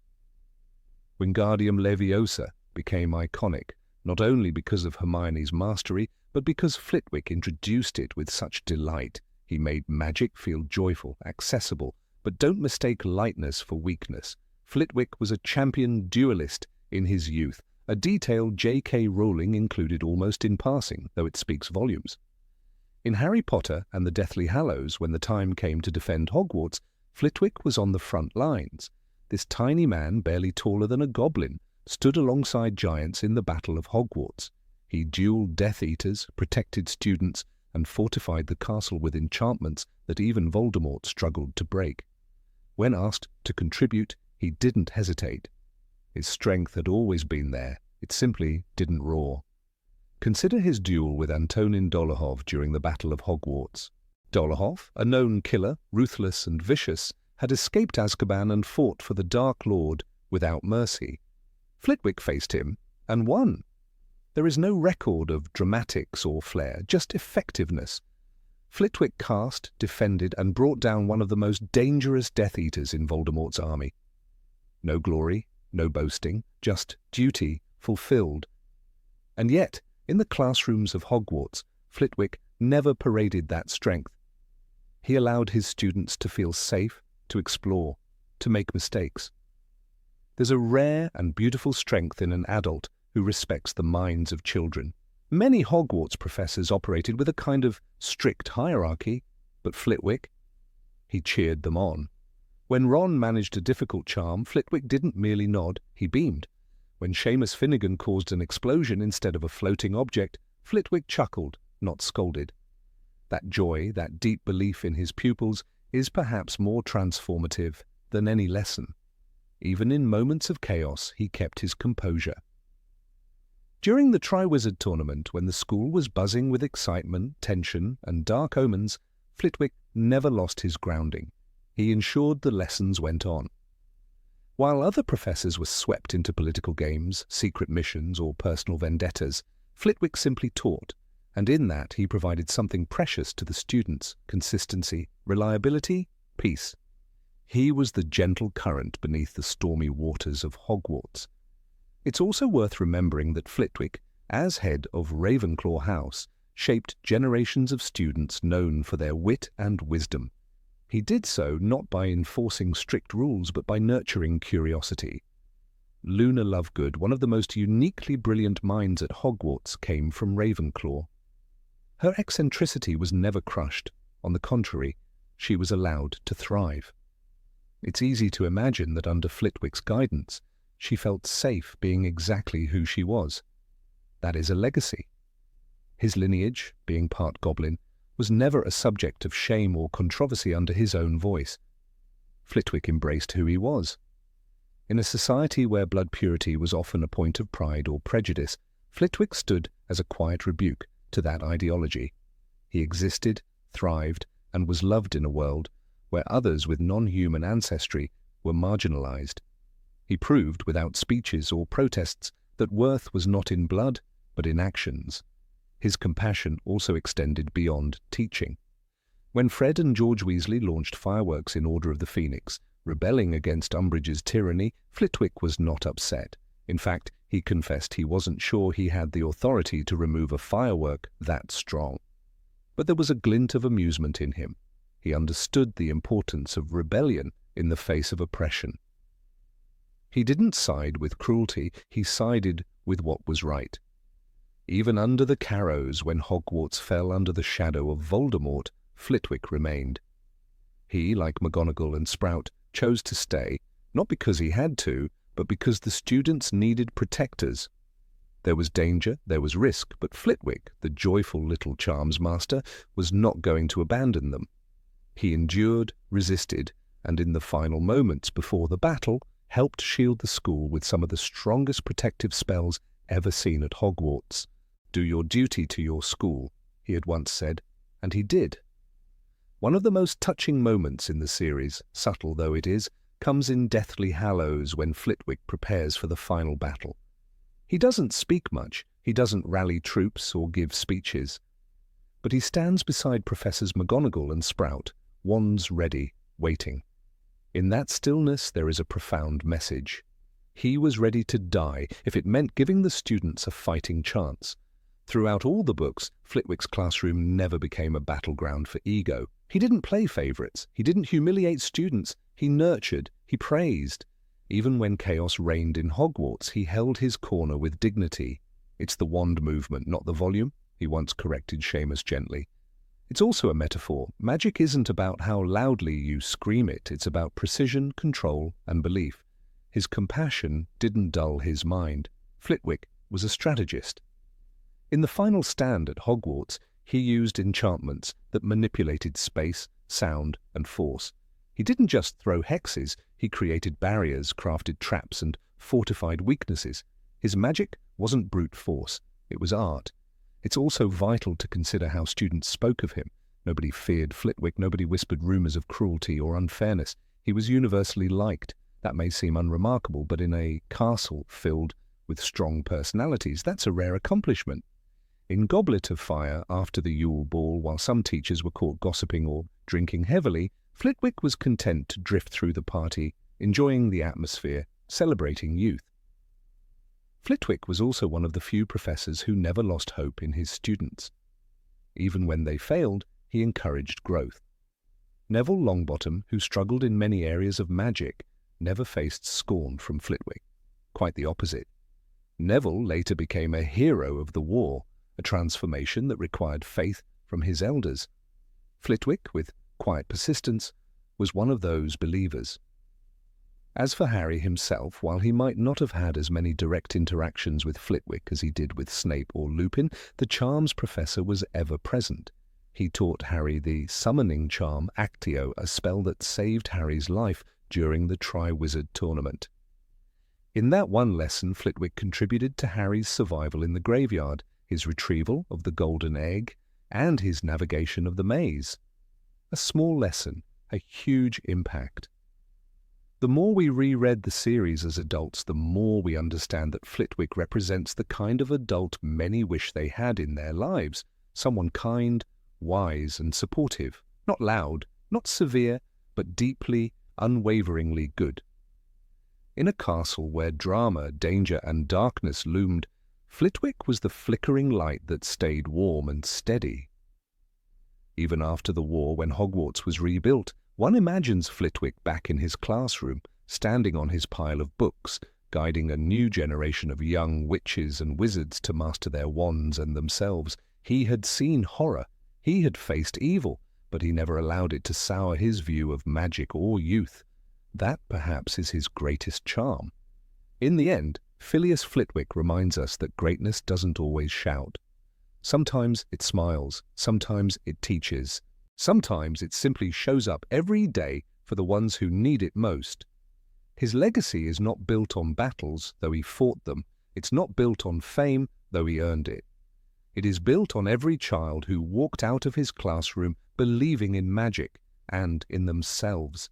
[SPEAKER 1] Wingardium Leviosa became iconic, not only because of Hermione's mastery, but because Flitwick introduced it with such delight. He made magic feel joyful, accessible, but don't mistake lightness for weakness. Flitwick was a champion duelist in his youth, a detail J.K. Rowling included almost in passing, though it speaks volumes. In Harry Potter and the Deathly Hallows, when the time came to defend Hogwarts, Flitwick was on the front lines. This tiny man, barely taller than a goblin, stood alongside giants in the Battle of Hogwarts. He duelled Death Eaters, protected students, and fortified the castle with enchantments that even Voldemort struggled to break. When asked to contribute, he didn't hesitate. His strength had always been there, it simply didn't roar. Consider his duel with Antonin Dolohov during the Battle of Hogwarts. Dolohov, a known killer, ruthless and vicious, had escaped Azkaban and fought for the Dark Lord without mercy. Flitwick faced him and won. There is no record of dramatics or flair, just effectiveness. Flitwick cast, defended, and brought down one of the most dangerous Death Eaters in Voldemort's army. No glory, no boasting, just duty fulfilled. And yet, in the classrooms of Hogwarts, Flitwick never paraded that strength. He allowed his students to feel safe, to explore, to make mistakes. There's a rare and beautiful strength in an adult who respects the minds of children. Many Hogwarts professors operated with a kind of strict hierarchy, but Flitwick, he cheered them on. When Ron managed a difficult charm, Flitwick didn't merely nod, he beamed. When Seamus Finnegan caused an explosion instead of a floating object, Flitwick chuckled, not scolded. That joy, that deep belief in his pupils, is perhaps more transformative than any lesson. Even in moments of chaos, he kept his composure. During the Triwizard Tournament, when the school was buzzing with excitement, tension, and dark omens, Flitwick never lost his grounding. He ensured the lessons went on. While other professors were swept into political games, secret missions, or personal vendettas, Flitwick simply taught, and in that he provided something precious to the students: consistency, reliability, peace. He was the gentle current beneath the stormy waters of Hogwarts. It's also worth remembering that Flitwick, as head of Ravenclaw House, shaped generations of students known for their wit and wisdom. He did so not by enforcing strict rules, but by nurturing curiosity. Luna Lovegood, one of the most uniquely brilliant minds at Hogwarts, came from Ravenclaw. Her eccentricity was never crushed. On the contrary, she was allowed to thrive. It's easy to imagine that under Flitwick's guidance, she felt safe being exactly who she was. That is a legacy. His lineage, being part goblin, was never a subject of shame or controversy under his own voice. Flitwick embraced who he was. In a society where blood purity was often a point of pride or prejudice, Flitwick stood as a quiet rebuke to that ideology. He existed, thrived, and was loved in a world where others with non-human ancestry were marginalized. He proved, without speeches or protests, that worth was not in blood, but in actions. His compassion also extended beyond teaching. When Fred and George Weasley launched fireworks in Order of the Phoenix, rebelling against Umbridge's tyranny, Flitwick was not upset. In fact, he confessed he wasn't sure he had the authority to remove a firework that strong. But there was a glint of amusement in him. He understood the importance of rebellion in the face of oppression. He didn't side with cruelty, he sided with what was right. Even under the Carrows, when Hogwarts fell under the shadow of Voldemort, Flitwick remained. He, like McGonagall and Sprout, chose to stay, not because he had to, but because the students needed protectors. There was danger, there was risk, but Flitwick, the joyful little charms master, was not going to abandon them. He endured, resisted, and in the final moments before the battle, helped shield the school with some of the strongest protective spells ever seen at Hogwarts. "Do your duty to your school," he had once said, and he did. One of the most touching moments in the series, subtle though it is, comes in Deathly Hallows when Flitwick prepares for the final battle. He doesn't speak much, he doesn't rally troops or give speeches. But he stands beside Professors McGonagall and Sprout, wands ready, waiting. In that stillness there is a profound message. He was ready to die if it meant giving the students a fighting chance. Throughout all the books, Flitwick's classroom never became a battleground for ego. He didn't play favourites. He didn't humiliate students. He nurtured. He praised. Even when chaos reigned in Hogwarts, he held his corner with dignity. "It's the wand movement, not the volume," he once corrected Seamus gently. It's also a metaphor. Magic isn't about how loudly you scream it. It's about precision, control, and belief. His compassion didn't dull his mind. Flitwick was a strategist. In the final stand at Hogwarts, he used enchantments that manipulated space, sound, and force. He didn't just throw hexes, he created barriers, crafted traps, and fortified weaknesses. His magic wasn't brute force, it was art. It's also vital to consider how students spoke of him. Nobody feared Flitwick, nobody whispered rumours of cruelty or unfairness. He was universally liked. That may seem unremarkable, but in a castle filled with strong personalities, that's a rare accomplishment. In Goblet of Fire, after the Yule Ball, while some teachers were caught gossiping or drinking heavily, Flitwick was content to drift through the party, enjoying the atmosphere, celebrating youth. Flitwick was also one of the few professors who never lost hope in his students. Even when they failed, he encouraged growth. Neville Longbottom, who struggled in many areas of magic, never faced scorn from Flitwick. Quite the opposite. Neville later became a hero of the war, a transformation that required faith from his elders. Flitwick, with quiet persistence, was one of those believers. As for Harry himself, while he might not have had as many direct interactions with Flitwick as he did with Snape or Lupin, the charms professor was ever present. He taught Harry the summoning charm Actio, a spell that saved Harry's life during the Triwizard Tournament. In that one lesson, Flitwick contributed to Harry's survival in the graveyard, his retrieval of the golden egg, and his navigation of the maze. A small lesson, a huge impact. The more we reread the series as adults, the more we understand that Flitwick represents the kind of adult many wish they had in their lives. Someone kind, wise, and supportive. Not loud, not severe, but deeply, unwaveringly good. In a castle where drama, danger, and darkness loomed, Flitwick was the flickering light that stayed warm and steady. Even after the war, when Hogwarts was rebuilt, one imagines Flitwick back in his classroom, standing on his pile of books, guiding a new generation of young witches and wizards to master their wands and themselves. He had seen horror, he had faced evil, but he never allowed it to sour his view of magic or youth. That, perhaps, is his greatest charm. In the end, Phileas Flitwick reminds us that greatness doesn't always shout. Sometimes it smiles, sometimes it teaches, sometimes it simply shows up every day for the ones who need it most. His legacy is not built on battles, though he fought them. It's not built on fame, though he earned it. It is built on every child who walked out of his classroom believing in magic and in themselves.